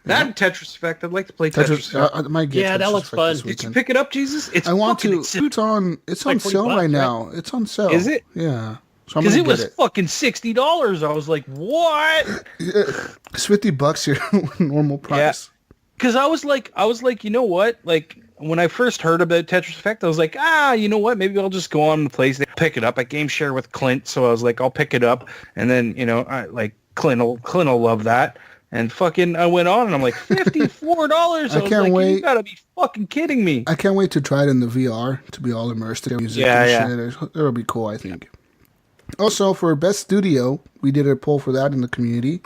That and Tetris Effect. I'd like to play Tetris Effect. I might get Yeah, that Tetris looks Effect this fun. Did you weekend. pick it up, Jesus? It's I want fucking to. It's on like sale $40, right right? now. It's on sale. Is it? Yeah. So I'm Because gonna it get was it. fucking $60. I was like, what? It's $50 here, normal price. Because I was like, you know what? Like when I first heard about Tetris Effect, I was like, you know what? Maybe I'll just go on the place, pick it up. I game share with Clint, so I was like, I'll pick it up, and then I like Clint will love that. And fucking, I went on and I'm like, $54. I was can't like, wait. You gotta be fucking kidding me. I can't wait to try it in the VR to be all immersed in music and shit. It'll be cool, I think. Also, for best studio, we did a poll for that in the community.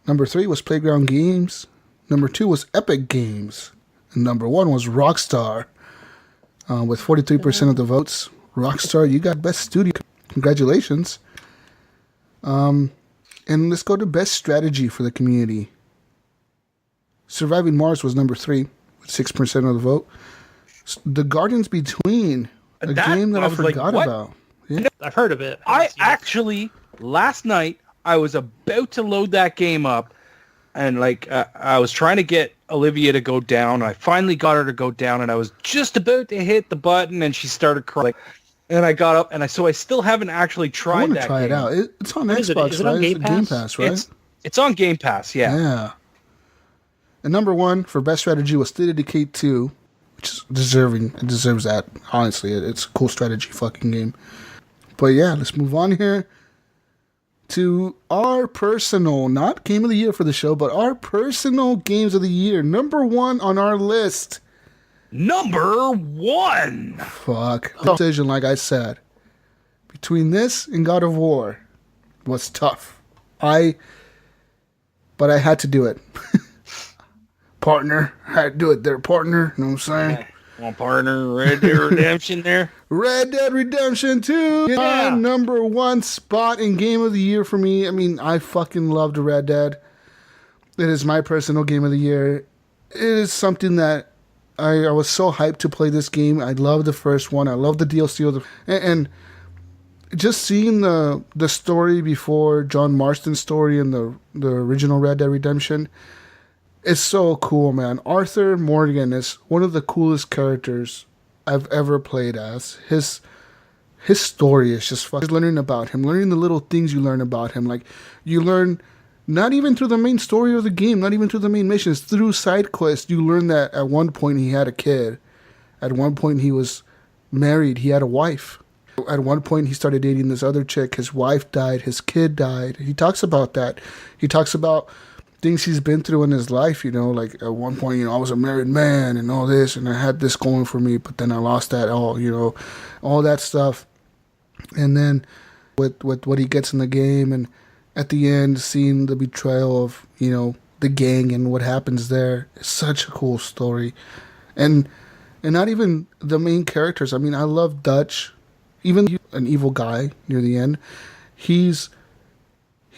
Number 3 was Playground Games. Number 2 was Epic Games. And number 1 was Rockstar. With 43% of the votes. Rockstar, you got best studio. Congratulations. And let's go to best strategy for the community. Surviving Mars was number 3 with 6% of the vote. The Guardians Between, a game that I was like, forgot what? about. Yeah. I've heard of it. I actually, last night, I was about to load that game up, and like I was trying to get Olivia to go down. I finally got her to go down, and I was just about to hit the button, and she started crying. And I got up, and I still haven't actually I tried want that to try game. it out. It's on Is it- Xbox, is it right? on Game It's a Game Pass? Pass, right? It's on Game Pass, yeah. Yeah. And number 1 for best strategy was State of Decay 2, which is deserving. It deserves that. Honestly, it's a cool strategy fucking game. But yeah, let's move on here to our personal, not game of the year for the show, but our personal games of the year. Number 1 on our list. Number 1. Fuck. The decision, like I said, between this and God of War was tough. But I had to do it. Partner. I had to do it there, partner. You know what I'm saying? Well, partner, Red Dead Redemption there. Red Dead Redemption 2. Yeah. Number 1 spot in game of the year for me. I mean, I fucking loved Red Dead. It is my personal game of the year. It is something that I was so hyped to play this game. I love the first one. I love the DLC of and just seeing the story before John Marston's story in the original Red Dead Redemption. It's so cool, man. Arthur Morgan is one of the coolest characters I've ever played as. His story is just fucking learning about him, learning the little things you learn about him. Like, you learn not even through the main story of the game, not even through the main missions, through side quests, you learn that at one point he had a kid. At one point he was married, he had a wife. At one point he started dating this other chick, his wife died, his kid died. He talks about that. He talks about things he's been through in his life, like at one point, I was a married man and all this, and I had this going for me, but then I lost that all that stuff. And then with what he gets in the game, and at the end, seeing the betrayal of, the gang and what happens there. It's such a cool story. And not even the main characters. I mean, I love Dutch, even an evil guy near the end. He's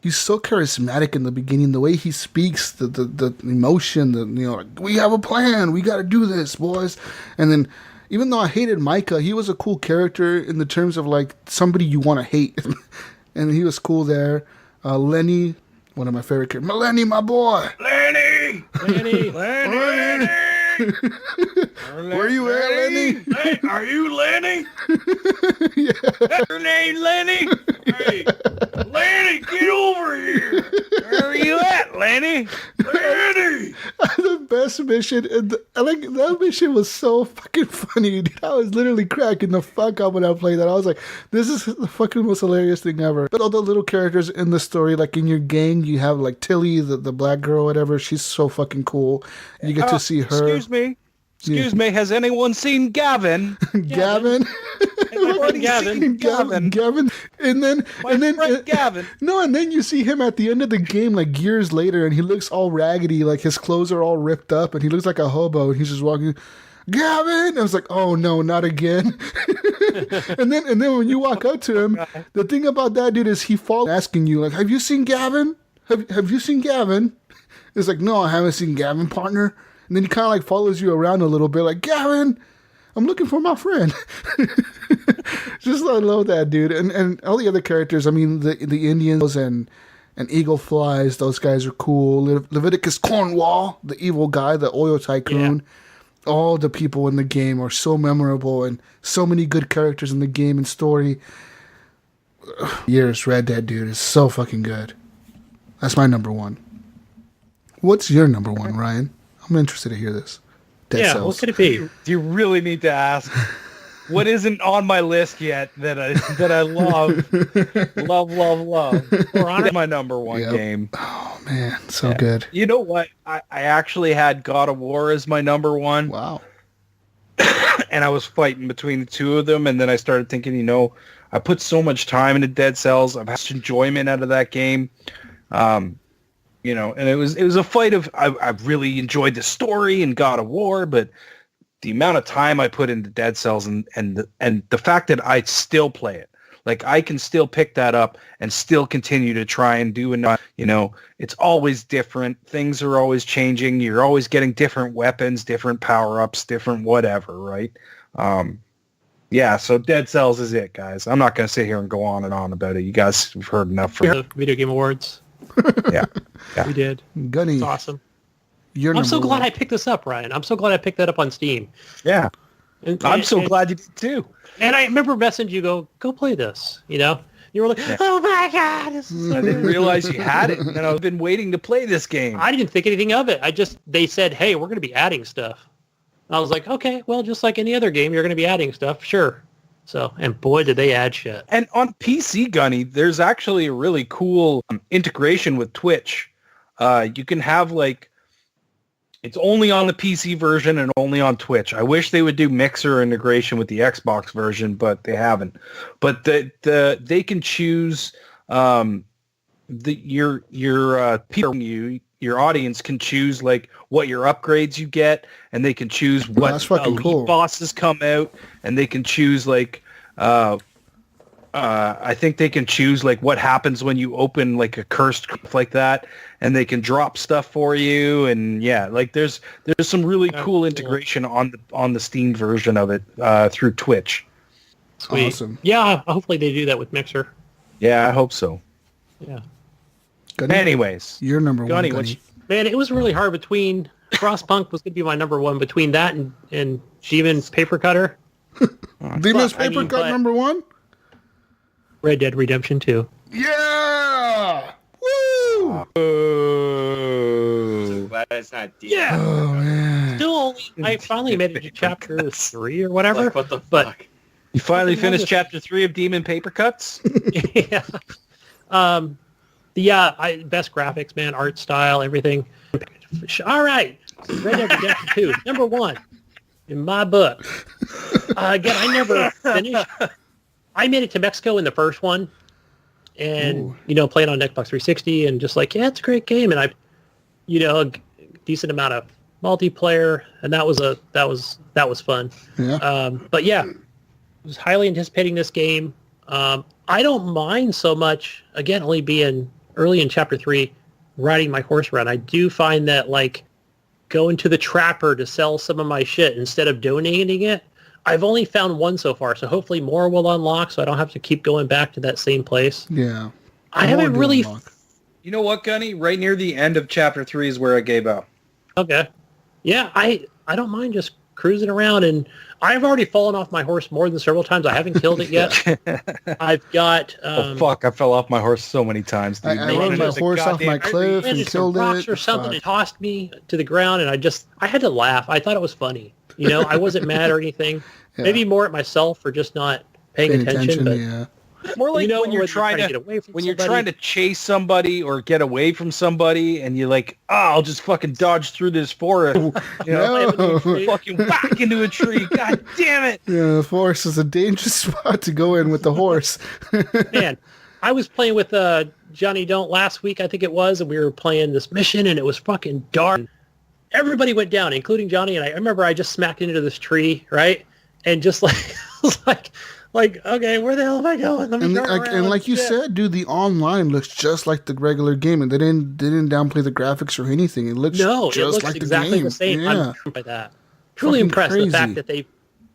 he's so charismatic in the beginning. The way he speaks, the emotion, like, we have a plan. We got to do this, boys. And then, even though I hated Micah, he was a cool character in the terms of like somebody you want to hate, and he was cool there. Lenny, one of my favorite characters. Lenny, my boy. Lenny. Lenny. Where you at, Lenny? Hey, are you Lenny? Yeah. That's your name, Lenny? Hey, Lenny, get over here. Where are you at, Lenny? Lenny. The best mission, I like that mission was so fucking funny, dude. I was literally cracking the fuck up when I played that. I was like, this is the fucking most hilarious thing ever. But all the little characters in the story, like in your gang, you have like Tilly, the black girl, whatever. She's so fucking cool. You get to see her. Excuse me, has anyone seen Gavin? Gavin? Gavin. And then Gavin. No, and then you see him at the end of the game, like years later, and he looks all raggedy, like his clothes are all ripped up, and he looks like a hobo, and he's just walking, Gavin! I was like, oh no, not again. and then when you walk up to him, the thing about that dude is he falls asking you, like, have you seen Gavin? Have you seen Gavin? It's like, no, I haven't seen Gavin, partner. And then he kind of like follows you around a little bit, like, Gavin, I'm looking for my friend. Just I love that dude, and all the other characters. I mean, the Indians and Eagle Flies. Those guys are cool. Leviticus Cornwall, the evil guy, the oil tycoon. Yeah. All the people in the game are so memorable, and so many good characters in the game and story. Years Red Dead, dude, is so fucking good. That's my number one. What's your number one, Ryan? I'm interested to hear this. Dead Cells. What could it be? You really need to ask what isn't on my list yet that I love. That's my number one game. Oh man, so good. You know what? I actually had God of War as my number one. Wow. And I was fighting between the two of them, and then I started thinking, I put so much time into Dead Cells. I've had such enjoyment out of that game. And it was a fight of I really enjoyed the story in God of War, but the amount of time I put into Dead Cells and the fact that I still play it, like I can still pick that up and still continue to try and do it's always different. Things are always changing. You're always getting different weapons, different power-ups, different whatever, right? So Dead Cells is it, guys. I'm not going to sit here and go on and on about it. You guys have heard enough from the Video Game Awards. Yeah, we did. Gunny, it's awesome. I'm so glad I picked this up, Ryan. I'm so glad I picked that up on Steam. Yeah, I'm so glad you did too. And I remember messaging you, go play this. You were like, oh my god! I didn't realize you had it, and I've been waiting to play this game. I didn't think anything of it. They said, hey, we're going to be adding stuff. I was like, okay, well, just like any other game, you're going to be adding stuff, sure. So, and boy, did they add shit. And on PC, Gunny, there's actually a really cool integration with Twitch. You can have it's only on the PC version and only on Twitch. I wish they would do Mixer integration with the Xbox version, but they haven't. But they can choose your audience can choose what your upgrades you get, and they can choose what elite bosses come out, and they can choose I think they can choose what happens when you open a cursed like that, and they can drop stuff for you, and there's some really cool integration on the Steam version of it through Twitch. Sweet. Awesome. Yeah, hopefully they do that with Mixer. Yeah, I hope so. Yeah. Gunny, anyways, your number one. Gunny. Man, it was really hard between Frostpunk was going to be my number one, between that and Demon's Paper Cutter. Demon's Paper Cut number one? Red Dead Redemption 2. Yeah! Woo! So glad it's not deep. Yeah! Oh, man. Still I finally made it to chapter 3 or whatever. What the fuck? You finally finished chapter 3 of Demon Paper Cuts? Yeah. Best graphics, man, art style, everything. All right. Red Dead Redemption 2, number one in my book. Again, I never finished. I made it to Mexico in the first one, and playing on Xbox 360, and just it's a great game, and a decent amount of multiplayer, and that was fun. Yeah. But yeah, I was highly anticipating this game. I don't mind so much, again, only being early in Chapter 3, riding my horse around, I do find that, like, going to the trapper to sell some of my shit instead of donating it, I've only found one so far, so hopefully more will unlock so I don't have to keep going back to that same place. Yeah. I haven't really... You know what, Gunny? Right near the end of Chapter 3 is where I gave up. Okay. Yeah, I don't mind just cruising around, and I've already fallen off my horse more than several times. I haven't killed it yet. I've got... oh, fuck. I fell off my horse so many times, dude. I rode my horse off my cliff and killed rocks it. Or something. It tossed me to the ground, and I had to laugh. I thought it was funny. You know, I wasn't mad or anything. Yeah. Maybe more at myself for just not paying attention. But yeah. More like when you're trying to get away from somebody. You're trying to chase somebody or get away from somebody, and you're like, "Oh, I'll just fucking dodge through this forest." You know, fucking whack into a tree. God damn it! Yeah, the forest is a dangerous spot to go in with the horse. Man, I was playing with Johnny Don't last week, I think it was, and we were playing this mission, and it was fucking dark. Everybody went down, including Johnny, and I remember I just smacked into this tree, right, and just like, okay, where the hell am I going? Let me turn around. And like you said, dude, the online looks just like the regular game, and they didn't downplay the graphics or anything. It looks like exactly the game. The same. Yeah. I'm impressed by that. Truly Fucking impressed crazy. the fact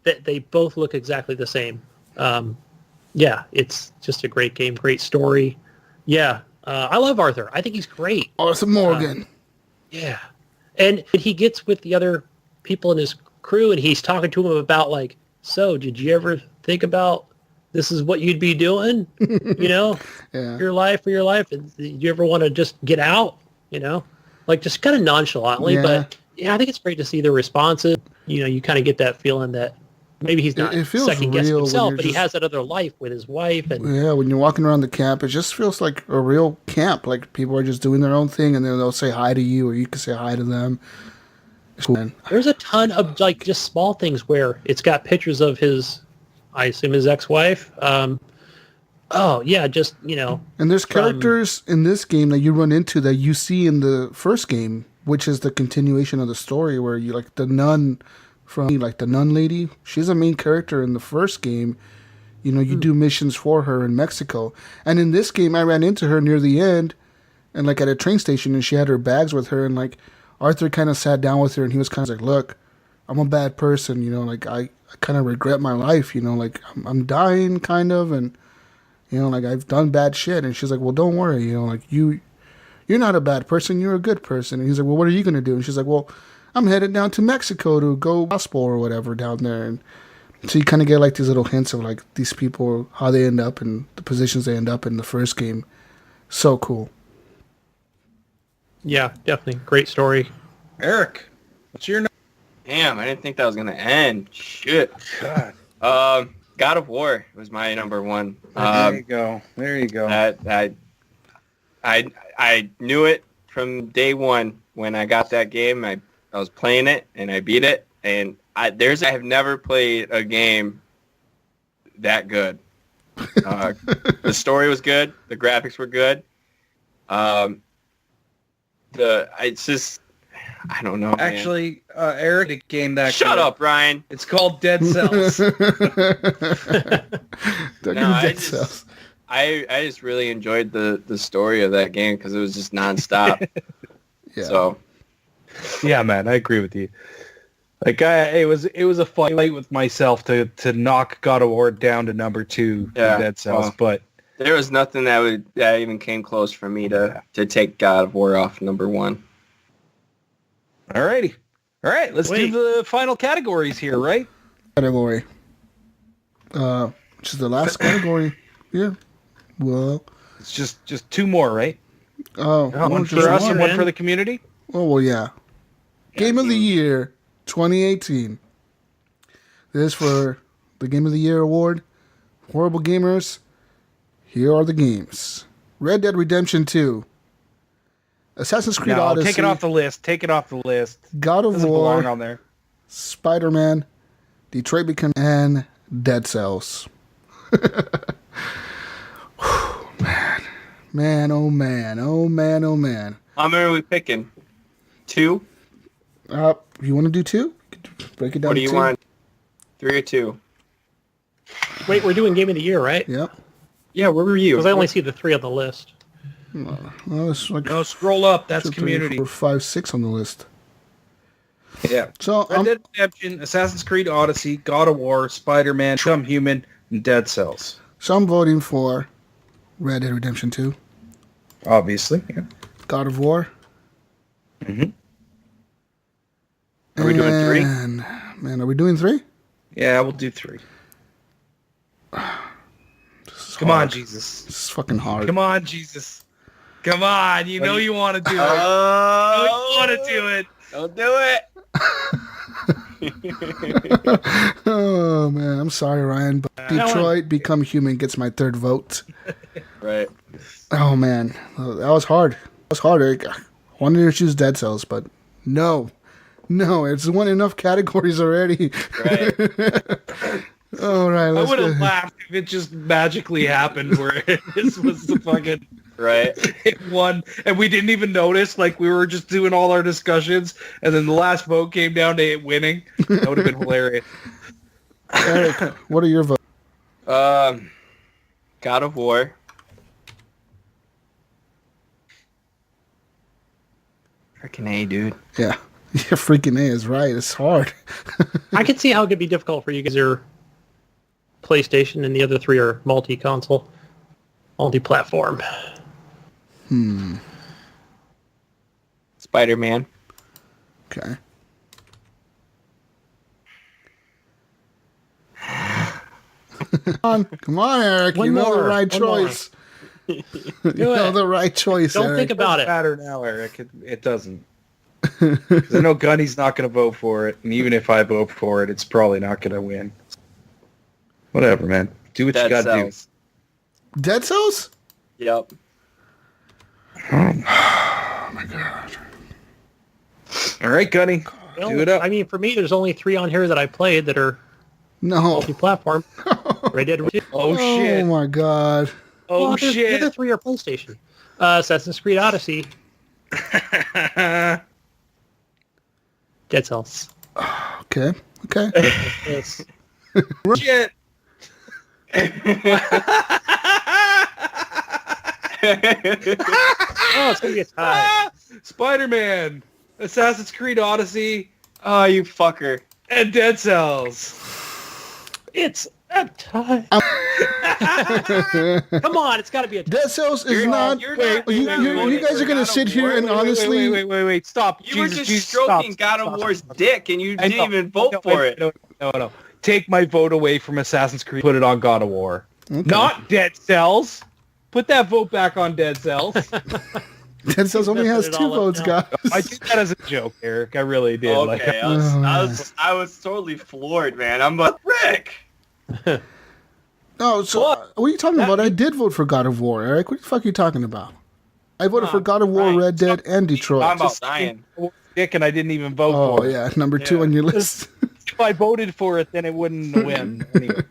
that they both look exactly the same. Yeah, it's just a great game, great story. Yeah, I love Arthur. I think he's great. Arthur Morgan. Yeah, and he gets with the other people in his crew, and he's talking to them about like, so did you ever think about this is what you'd be doing, you know, your life, and do you ever want to just get out, you know, like just kind of nonchalantly, but yeah, I think it's great to see the responses. You know, you kind of get that feeling that maybe he's not second guessing himself, but he has that other life with his wife. And yeah, when you're walking around the camp, it just feels like a real camp. Like people are just doing their own thing, and then they'll say hi to you, or you can say hi to them. There's a ton of like just small things where it's got pictures of his, I assume his ex-wife. Oh yeah, just, you know. And there's characters in this game that you run into that you see in the first game, which is the continuation of the story, where you like the nun the nun lady. She's a main character in the first game. You know, you do missions for her in Mexico, and in this game, I ran into her near the end, and like at a train station, and she had her bags with her, and like Arthur kind of sat down with her, and he was kind of like, "Look, I'm a bad person, you know, like I kind of regret my life, you know, like I'm dying kind of, and you know, like I've done bad shit." And she's like, "Well, don't worry, you know, like you're not a bad person, you're a good person." And he's like, "Well, what are you gonna do?" And she's like, "Well, I'm headed down to Mexico to go gospel or whatever down there." And so you kind of get like these little hints of like these people, how they end up and the positions they end up in the first game. So cool. Yeah, definitely great story. Eric, what's your number? Damn, I didn't think that was gonna end. Shit. God. God of War was my number one. There you go. There you go. I knew it from day one when I got that game. I was playing it and I beat it, and I have never played a game that good. The story was good. The graphics were good. It's just, I don't know. Actually, Eric, a game that Shut up, Ryan. It's called Dead Cells. I just really enjoyed the story of that game because it was just nonstop. Yeah. So. Yeah, man, I agree with you. Like, it was a fight with myself to knock God of War down to number 2 in Dead Cells, but there was nothing that even came close for me to take God of War off number 1. Alrighty. All right, let's do the final categories here, right? Category. Which is the last category. Yeah. Well, it's just 2 more, right? Oh, one for us and one for the community? Oh, well, yeah. Game of the Year 2018. This is for the Game of the Year award. Horrible Gamers. Here are the games. Red Dead Redemption 2. Assassin's Creed Odyssey. Take it off the list. God of Doesn't War. belong on there. Spider-Man. Detroit Become and Dead Cells. Man, oh man. How many are we picking? 2? You want to do 2? Break it down. What do you want? 3 or 2? Wait, we're doing Game of the Year, right? Yep. Yeah, where were you? Because I only see the 3 on the list. Well, it's like No, scroll up. That's 2, 3, community. 4, 5, 6 on the list. Yeah. So Red Dead Redemption, Assassin's Creed Odyssey, God of War, Spider-Man, Become Human, and Dead Cells. So I'm voting for Red Dead Redemption 2, Obviously. Yeah. God of War. Mm-hmm. Are we doing 3? Man, are we doing 3? Yeah, we'll do 3. Come on, Jesus. This is fucking hard. Come on, Jesus. Come on. You know you want to do it. You know you want to do it. Don't do it. Oh man, I'm sorry, Ryan, but Detroit Become Human gets my 3rd vote. Right. Oh man, that was hard. That was hard. I wanted to choose Dead Cells, but no, it's won enough categories already. Right. All right, I let's would go. have laughed if it just magically happened where this was the fucking Right. it won, and we didn't even notice. Like we were just doing all our discussions, and then the last vote came down to it winning. That would have been hilarious. Eric, what are your votes? God of War. Freaking A, dude. Yeah, your freaking A is right. It's hard. I can see how it could be difficult for you because you're PlayStation and the other 3 are multi-console, multi-platform. Spider-Man. Okay. Come on, Eric. One you know the more, right one more. choice. You know the right choice, Don't Eric. think about it. Matter now, Eric. It doesn't. 'Cause I know Gunny's not going to vote for it, and even if I vote for it, it's probably not going to win. Whatever, man. Do what you got to do. Dead Cells? Yep. Oh my god. All right, Gunny. Well, Do it up. I mean, for me, there's only 3 on here that I played that are No. multi-platform. Red Dead Redemption. Oh, shit. Oh my god. Oh, Well, The shit. other 3 are PlayStation. Assassin's Creed Odyssey, Dead Cells. Okay. Yes. Shit. Oh, it's gonna be a tie. Spider-Man, Assassin's Creed Odyssey, Oh, you fucker. and Dead Cells. It's a tie. Come on, it's got to be a tie. Dead Cells is not. you're Wait, not- you guys are gonna sit here and honestly. Wait. Stop. You were just stroking God of War's dick and you didn't even vote for it. No. Take my vote away from Assassin's Creed. Put it on God of War. Okay. Not Dead Cells. Put that vote back on Dead Cells. Dead Cells only has Messing it 2 all up votes, now. guys. I did that as a joke, Eric. I really did. Okay, I was totally floored, man. I'm like, Rick. No, so what are you talking about? I did vote for God of War, Eric. What the fuck are you talking about? I voted for God of War, right. Red Dead, and Detroit. I'm about dying. Dick, and I didn't even vote Oh for it. yeah, number 2 on your list. If I voted for it, then it wouldn't win. Anyway.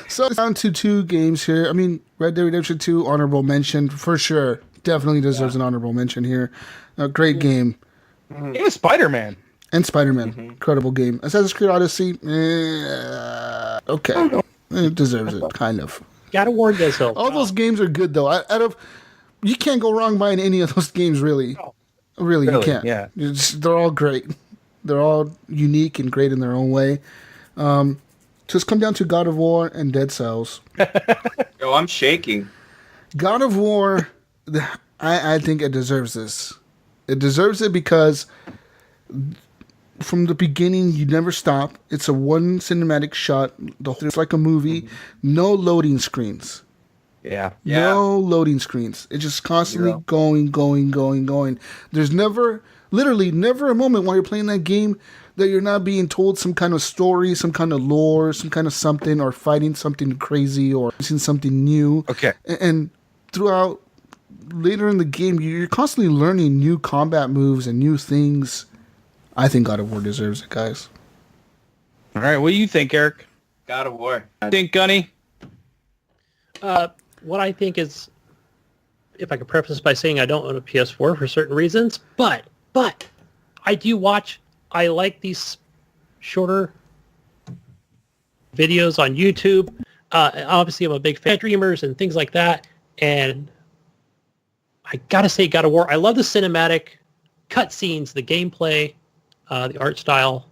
So it's down to 2 games here. I mean, Red Dead Redemption 2, honorable mention for sure. Definitely deserves an honorable mention here. A great game. It was Spider-Man. And Spider-Man, incredible game. Assassin's Creed Odyssey, okay. It deserves it, kind of. Got to warn Dead Cells. All those games are good, though. You can't go wrong buying any of those games, really. Really, you can't. yeah. They're all great. They're all unique and great in their own way. So it's come down to God of War and Dead Cells. Yo, I'm shaking. God of War, I think it deserves this. It deserves it because from the beginning, you never stop. It's a one cinematic shot. It's like a movie. No loading screens. Yeah. No loading screens. It's just constantly going. There's literally never a moment while you're playing that game that you're not being told some kind of story, some kind of lore, some kind of something, or fighting something crazy or seeing something new. Okay. And throughout, later in the game, you're constantly learning new combat moves and new things. I think God of War deserves it, guys. All right. What do you think, Eric? God of War. Think, Gunny? What I think is, if I could preface this by saying I don't own a PS4 for certain reasons, but I do watch. I like these shorter videos on YouTube. Obviously, I'm a big fan of streamers and things like that. And I gotta say, God of War. I love the cinematic cutscenes, the gameplay, the art style.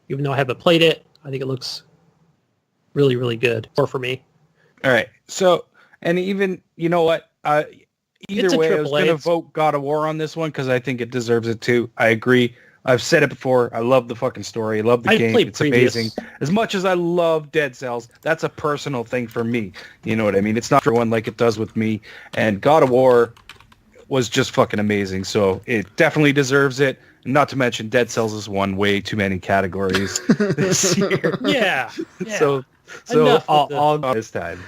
Even though I haven't played it, I think it looks really, really good. Or for me. All right. So, and even, you know what? Either way, I was going to vote God of War on this one because I think it deserves it too. I agree. I've said it before. I love the fucking story. I love the game. It's amazing. As much as I love Dead Cells, that's a personal thing for me. You know what I mean? It's not for everyone like it does with me. And God of War was just fucking amazing. So it definitely deserves it. Not to mention Dead Cells has won way too many categories this year. Yeah. So I'll go this time.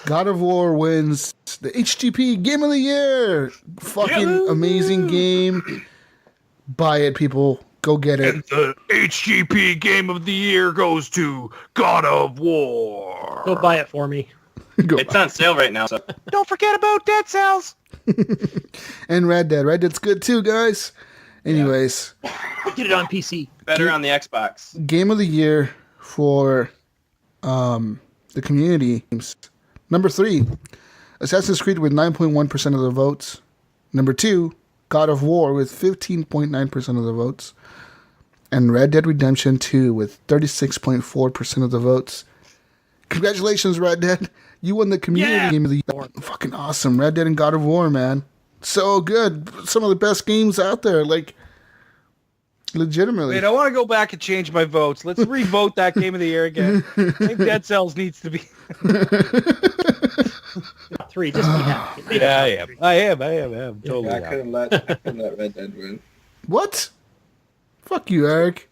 God of War wins the Hgp Game of the Year. Fucking amazing game. Buy it, people. Go get it. And the Hgp Game of the Year goes to God of War. Go buy it for me. It's on sale right now. So don't forget about Dead Cells. And Red Dead. Red Dead's good too, guys. Anyways. Get it on PC. Better on the Xbox. Game of the Year for the community. Number 3, Assassin's Creed with 9.1% of the votes. Number 2, God of War with 15.9% of the votes. And Red Dead Redemption 2 with 36.4% of the votes. Congratulations, Red Dead. You won the community game of the year. Fucking awesome. Red Dead and God of War, man. So good. Some of the best games out there. Like, legitimately. Wait, I want to go back and change my votes. Let's re-vote that Game of the Year again. I think Dead Cells needs to be... 3, just be happy. Yeah, I am. Totally. I couldn't let Red Dead win. What? Fuck you, Eric.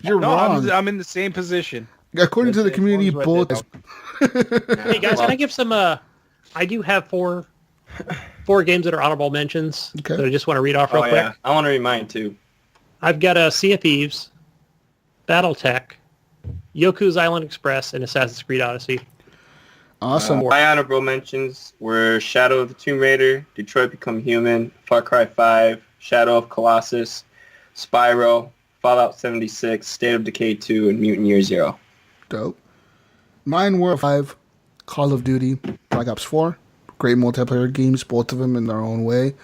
You're wrong. I'm in the same position. According to the community, both. Hey guys, can I give some? I do have four games that are honorable mentions that I just want to read off real quick. Yeah. I want to read mine too. I've got a Sea of Thieves, BattleTech, Yoku's Island Express, and Assassin's Creed Odyssey. Awesome. My honorable mentions were Shadow of the Tomb Raider, Detroit Become Human, Far Cry 5, Shadow of Colossus, Spyro, Fallout 76, State of Decay 2, and Mutant Year Zero. Dope. Mine were 5, Call of Duty, Black Ops 4. Great multiplayer games, both of them in their own way.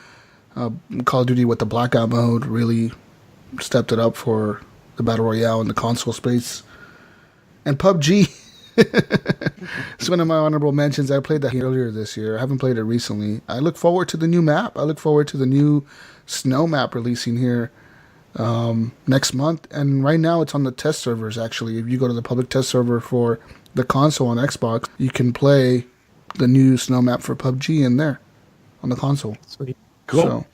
Call of Duty with the Blackout mode really stepped it up for the Battle Royale in the console space. And PUBG. It's one of my honorable mentions. I played that earlier this year. I haven't played it recently. I look forward to the new map. I look forward to the new snow map releasing here next month. And right now it's on the test servers, actually. If you go to the public test server for the console on Xbox, you can play the new snow map for PUBG in there on the console. Sweet. Cool. So,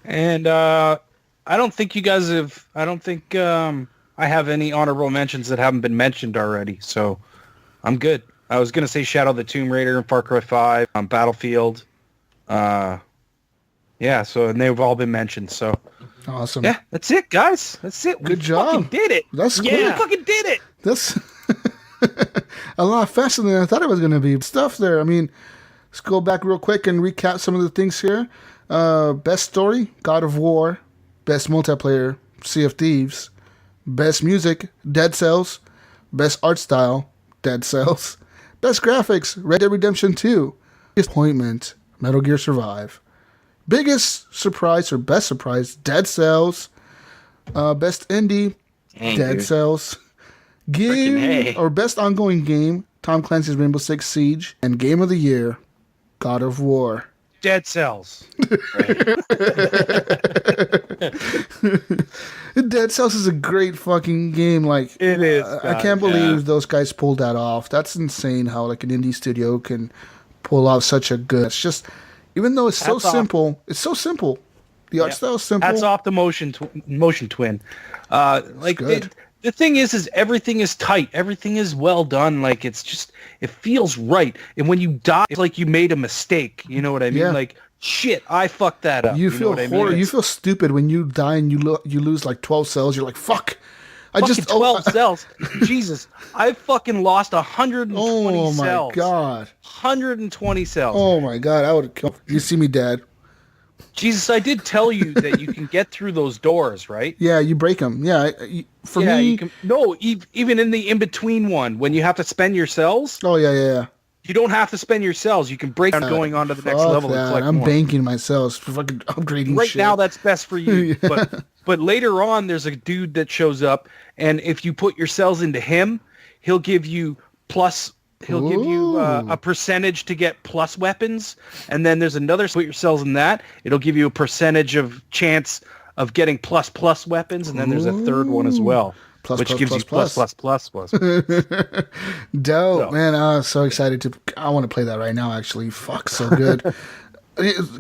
and I don't think you guys have... I don't think I have any honorable mentions that haven't been mentioned already. So I'm good. I was going to say Shadow of the Tomb Raider and Far Cry 5, Battlefield. Yeah, so and they've all been mentioned. So awesome. Yeah, that's it, guys. That's it. Good job. Fucking did it. That's We cool. fucking did it. That's a lot faster than I thought it was going to be. Stuff there. I mean, let's go back real quick and recap some of the things here. Best story, God of War. Best multiplayer, Sea of Thieves. Best music, Dead Cells. Best art style, Dead Cells. Best graphics, Red Dead Redemption 2. Disappointment, Metal Gear Survive. Biggest surprise or best surprise, Dead Cells. Best indie, Dead Cells. Game or best ongoing game, Tom Clancy's Rainbow Six Siege. And game of the year, God of War. Dead Cells. Dead Cells is a great fucking game. Like It is. I can't believe those guys pulled that off. That's insane how like an indie studio can pull off such a good. It's just, even though it's so simple, it's so simple. The art style is simple. That's off the motion twin. Like the thing is everything is tight. Everything is well done. Like it's just, it feels right. And when you die, it's like you made a mistake. You know what I mean? Yeah. Like, shit, I fucked that up. You feel horrible. You feel stupid when you die and you lose like 12 cells. You're like, fuck. I just 12 cells. Jesus, I fucking lost 120 cells. Oh my god. 120 cells. Oh my god. I would have killed. You see me dead. Jesus, I did tell you that you can get through those doors, right? Yeah, you break them. Yeah, for me. You can, no, even in the in-between one, when you have to spend your cells. Oh, yeah. You don't have to spend your cells. You can break down going on to the next level and collect I'm more. banking my cells for fucking upgrading Right shit. now, that's best for you. Yeah. But later on, there's a dude that shows up, and if you put your cells into him, he'll give you plus. He'll give you a percentage to get plus weapons, and then there's another. Put your cells in that. It'll give you a percentage of chance of getting plus weapons, and then there's a third one as well, which gives you plus. Dope, man! I'm so excited I want to play that right now. Actually, fuck, so good.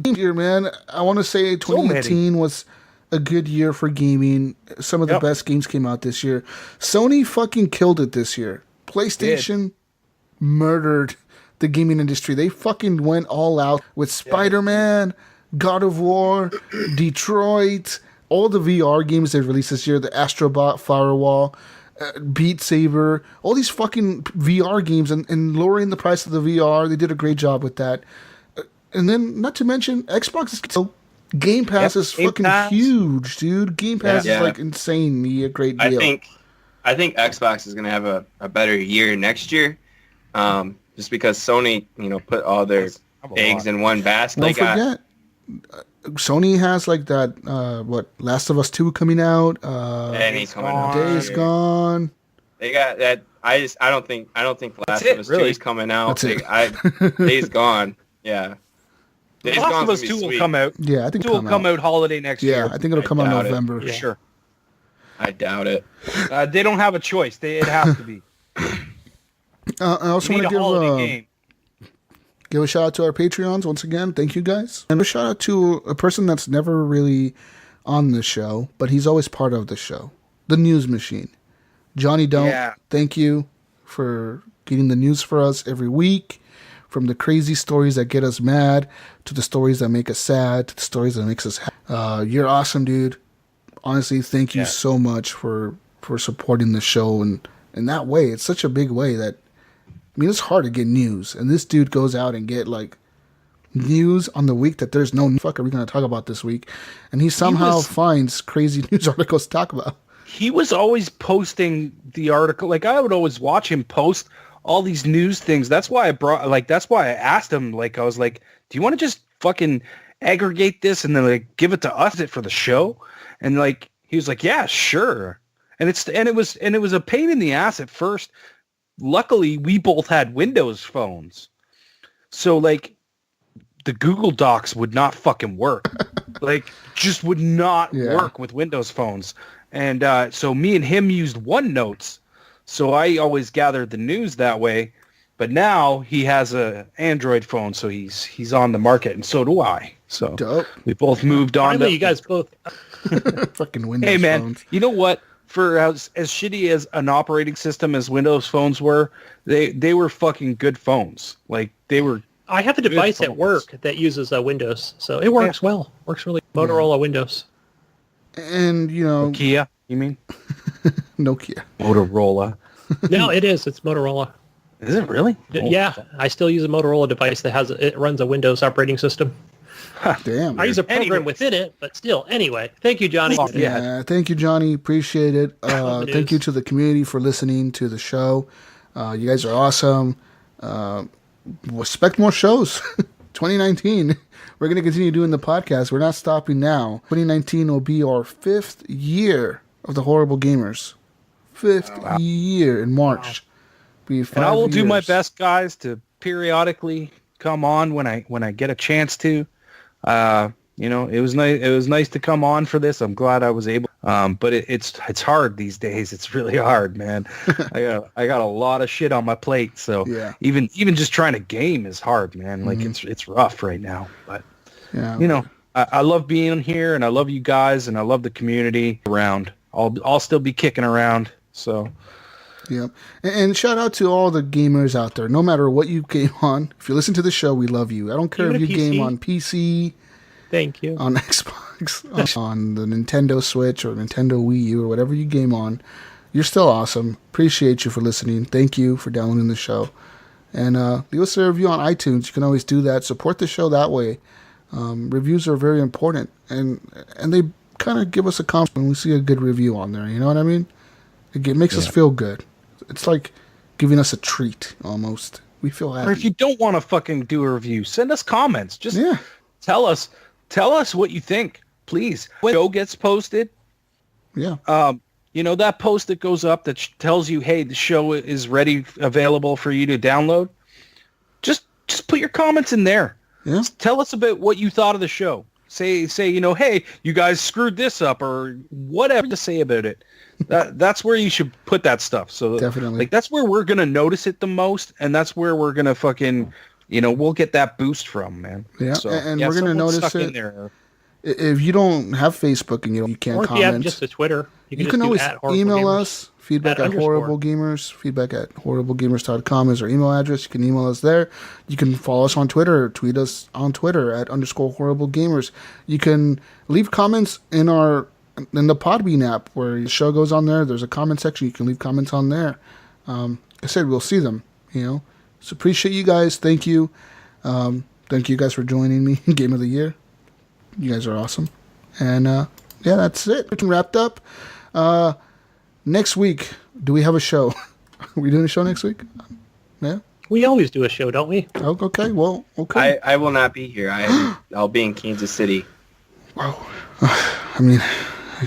Here, man. I want to say 2018 was a good year for gaming. Some of the best games came out this year. Sony fucking killed it this year. PlayStation murdered the gaming industry. They fucking went all out with Spider-Man, God of War, Detroit, all the VR games they released this year, the Astrobot Firewall, Beat Saber, all these fucking VR games, and lowering the price of the VR. They did a great job with that. And then, not to mention, Xbox is Game Pass is fucking huge, dude. Game Pass is like insanely a great deal. I think Xbox is gonna have a better year next year, just because Sony, put all their eggs in one basket. Don't forget, Sony has like that. Last of Us 2 coming out. Days Gone. They got that. I don't think Last of Us 2 is coming out. Days Gone. Yeah. Last of Us 2 will come out. Yeah, I think 2 will come out holiday next year. Yeah, I think it'll come out November. For sure. I doubt it. They don't have a choice. It has to be. I also want to give a shout out to our Patreons once again. Thank you guys. And a shout out to a person that's never really on the show, but he's always part of the show. The News Machine. Johnny Don't, thank you for getting the news for us every week. From the crazy stories that get us mad, to the stories that make us sad, to the stories that makes us happy. You're awesome, dude. Honestly, thank you so much for supporting the show and in that way. It's such a big way that, it's hard to get news. And this dude goes out and get like news on the week that there's no fuck are we going to talk about this week. And he somehow finds crazy news articles to talk about. He was always posting the article. Like I would always watch him post all these news things. That's why that's why I asked him, I was like, do you want to just fucking aggregate this and then give it to us for the show? And he was like, yeah, sure. And it was a pain in the ass at first. Luckily, we both had Windows phones. So the Google Docs would not fucking work. Just would not work with Windows phones. And so me and him used OneNotes. So I always gathered the news that way. But now he has a Android phone, so he's on the market, and so do I. So dope. We both moved on. Finally, you guys both. Fucking Windows Hey, man, phones. you know what? For as shitty as an operating system as Windows phones were, they were fucking good phones. They were. I have a device at work that uses Windows, so it works well. Works really. Motorola Windows. And Nokia, you mean? Nokia. Motorola. No, it is. It's Motorola. Is it really? Yeah, I still use a Motorola device that it runs a Windows operating system. Damn. I use a program within it, but still. Anyway, thank you, Johnny. Yeah, thank you, Johnny. Appreciate it. Thank you to the community for listening to the show. You guys are awesome. Expect more shows. 2019. We're going to continue doing the podcast. We're not stopping now. 2019 will be our 5th year of the Horrible Gamers. 5th year in March. And I will do my best, guys, to periodically come on when I get a chance to. It was nice. It was nice to come on for this. I'm glad I was able. But it's hard these days. It's really hard, man. I got a lot of shit on my plate. So even just trying to game is hard, man. It's rough right now. But I love being here, and I love you guys, and I love the community around. I'll still be kicking around. So. Yeah. And shout out to all the gamers out there. No matter what you game on, if you listen to the show, we love you. I don't care if you game on PC. Thank you. On Xbox, on the Nintendo Switch or Nintendo Wii U or whatever you game on. You're still awesome. Appreciate you for listening. Thank you for downloading the show. And leave us a review on iTunes. You can always do that. Support the show that way. Reviews are very important. And they kind of give us a compliment when we see a good review on there. You know what I mean? It makes us feel good. It's like giving us a treat, almost. We feel happy. Or if you don't want to fucking do a review, send us comments. Just tell us what you think, please. When the show gets posted, that post that goes up that tells you, hey, the show is ready, available for you to download. Just put your comments in there. Yeah. Tell us about what you thought of the show. Say, hey, you guys screwed this up or whatever to say about it. That's where you should put that stuff. So definitely, like that's where we're gonna notice it the most, and that's where we're gonna fucking, we'll get that boost from, man. Yeah, so, and we're gonna notice it. In there. If you don't have Facebook and you can't comment, or if you have just a Twitter, you can always email us. Feedback at Horrible Gamers. Feedback at horriblegamers.com is our email address. You can email us there. You can follow us on Twitter. Tweet us on Twitter at _horriblegamers. You can leave comments in the Podbean app where the show goes on there. There's a comment section. You can leave comments on there. I said we'll see them. So appreciate you guys. Thank you. Thank you guys for joining me in Game of the Year. You guys are awesome. And that's it. It's wrapped up. Next week, do we have a show? Are we doing a show next week? Yeah. We always do a show, don't we? Oh, okay. Well, okay. I will not be here. I'll be in Kansas City. Wow. I mean,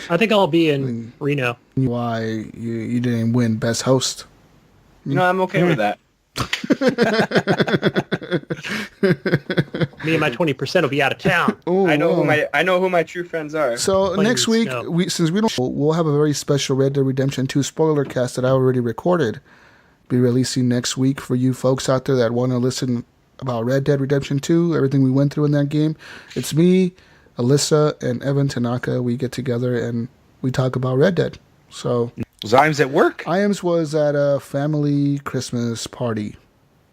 I think I'll be in Reno. Why you didn't win Best Host? I'm okay with that. Me and my 20% will be out of town. I know who my true friends are. So next week, we'll have a very special Red Dead Redemption 2 spoiler cast that I already recorded. Be releasing next week for you folks out there that want to listen about Red Dead Redemption 2, everything we went through in that game. It's me, Alyssa, and Evan Tanaka. We get together and we talk about Red Dead. So was Iams at work? Iams was at a family Christmas party.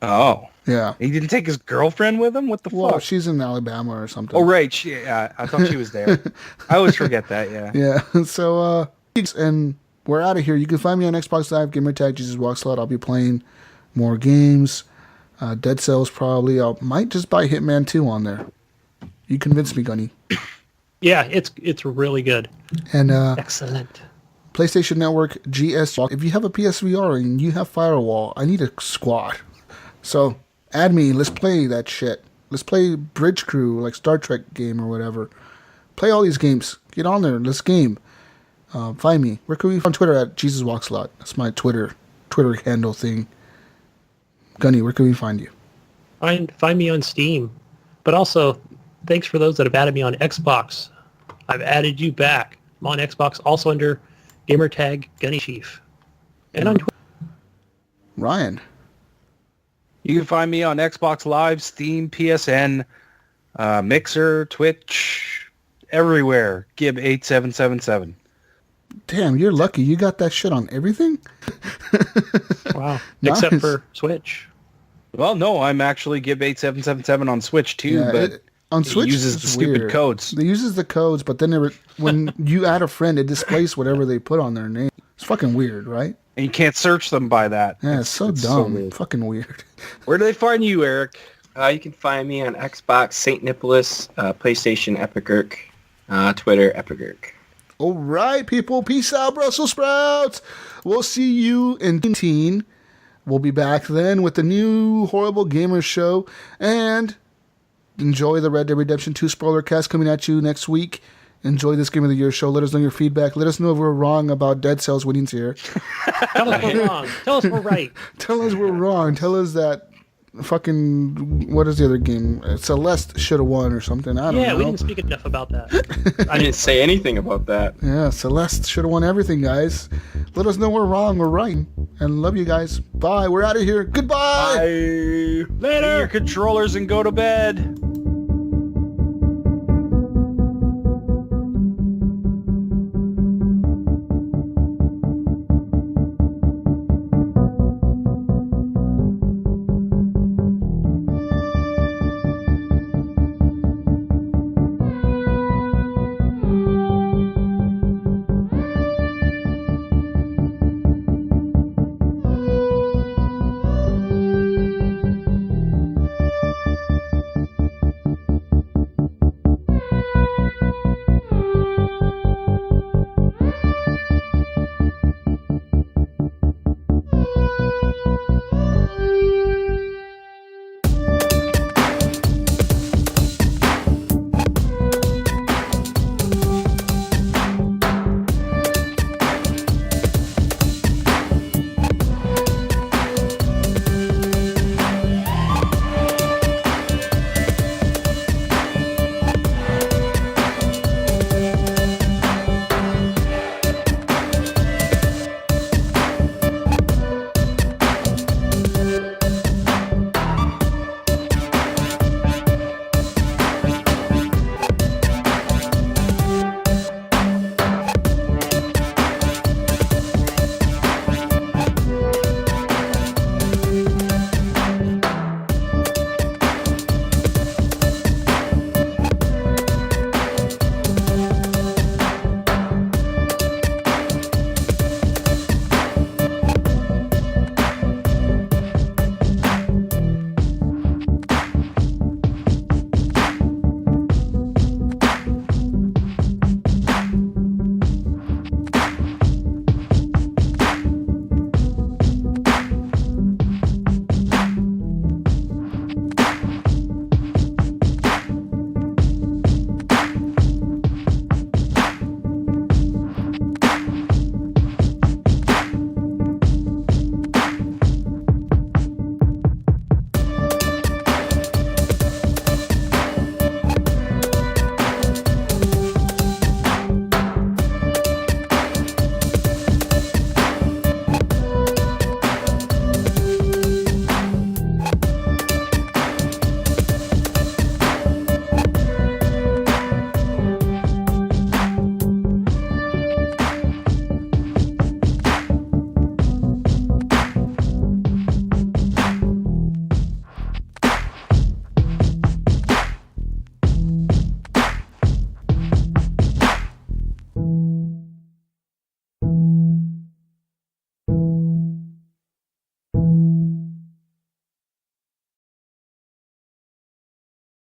Oh. Yeah. He didn't take his girlfriend with him? What the fuck? Well, she's in Alabama or something. Oh, right. I thought she was there. I always forget that, yeah. Yeah. So, and we're out of here. You can find me on Xbox Live, gamertag Jesus Walks Slot. I'll be playing more games. Dead Cells probably. I might just buy Hitman 2 on there. You convinced me, Gunny. Yeah, it's really good. And excellent. PlayStation Network GS. If you have a PSVR and you have Firewall, I need a squad. So add me. Let's play that shit. Let's play Bridge Crew, like Star Trek game or whatever. Play all these games. Get on there. Let's game. Find me. Where can we find Twitter at Jesus Walks Lot? That's my Twitter handle thing. Gunny, where can we find you? Find me on Steam. But also, thanks for those that have added me on Xbox. I've added you back. I'm on Xbox, also under gamertag Gunny Chief. And on Twitter. Ryan. You can find me on Xbox Live, Steam, PSN, Mixer, Twitch, everywhere. Gib8777. Damn, you're lucky. You got that shit on everything? Wow. Nice. Except for Switch. Well, no, I'm actually Gib8777 on Switch too, Yeah, but on Switch, it uses the stupid weird. codes. It uses the codes, but then when you add a friend, it displays whatever they put on their name. It's fucking weird, right? And you can't search them by that. Yeah, it's so dumb. Fucking weird. Where do they find you, Eric? You can find me on Xbox, St. Nicholas, PlayStation, Epicurk, Twitter, Epicurk. All right, people. Peace out, Brussels sprouts. We'll see you in 2019. We'll be back then with the new Horrible Gamers show. And enjoy the Red Dead Redemption 2 spoiler cast coming at you next week. Enjoy this Game of the Year show. Let us know your feedback. Let us know if we're wrong about Dead Cells winning here. Tell us we're wrong. Tell us we're right. Tell us we're wrong. Tell us that fucking, what is the other game? Celeste should have won or something. I don't know. Yeah, we didn't speak enough about that. I didn't say anything about that. Yeah, Celeste should have won everything, guys. Let us know we're wrong or right. And love you guys. Bye. We're out of here. Goodbye. Bye. Later. Your controllers and go to bed.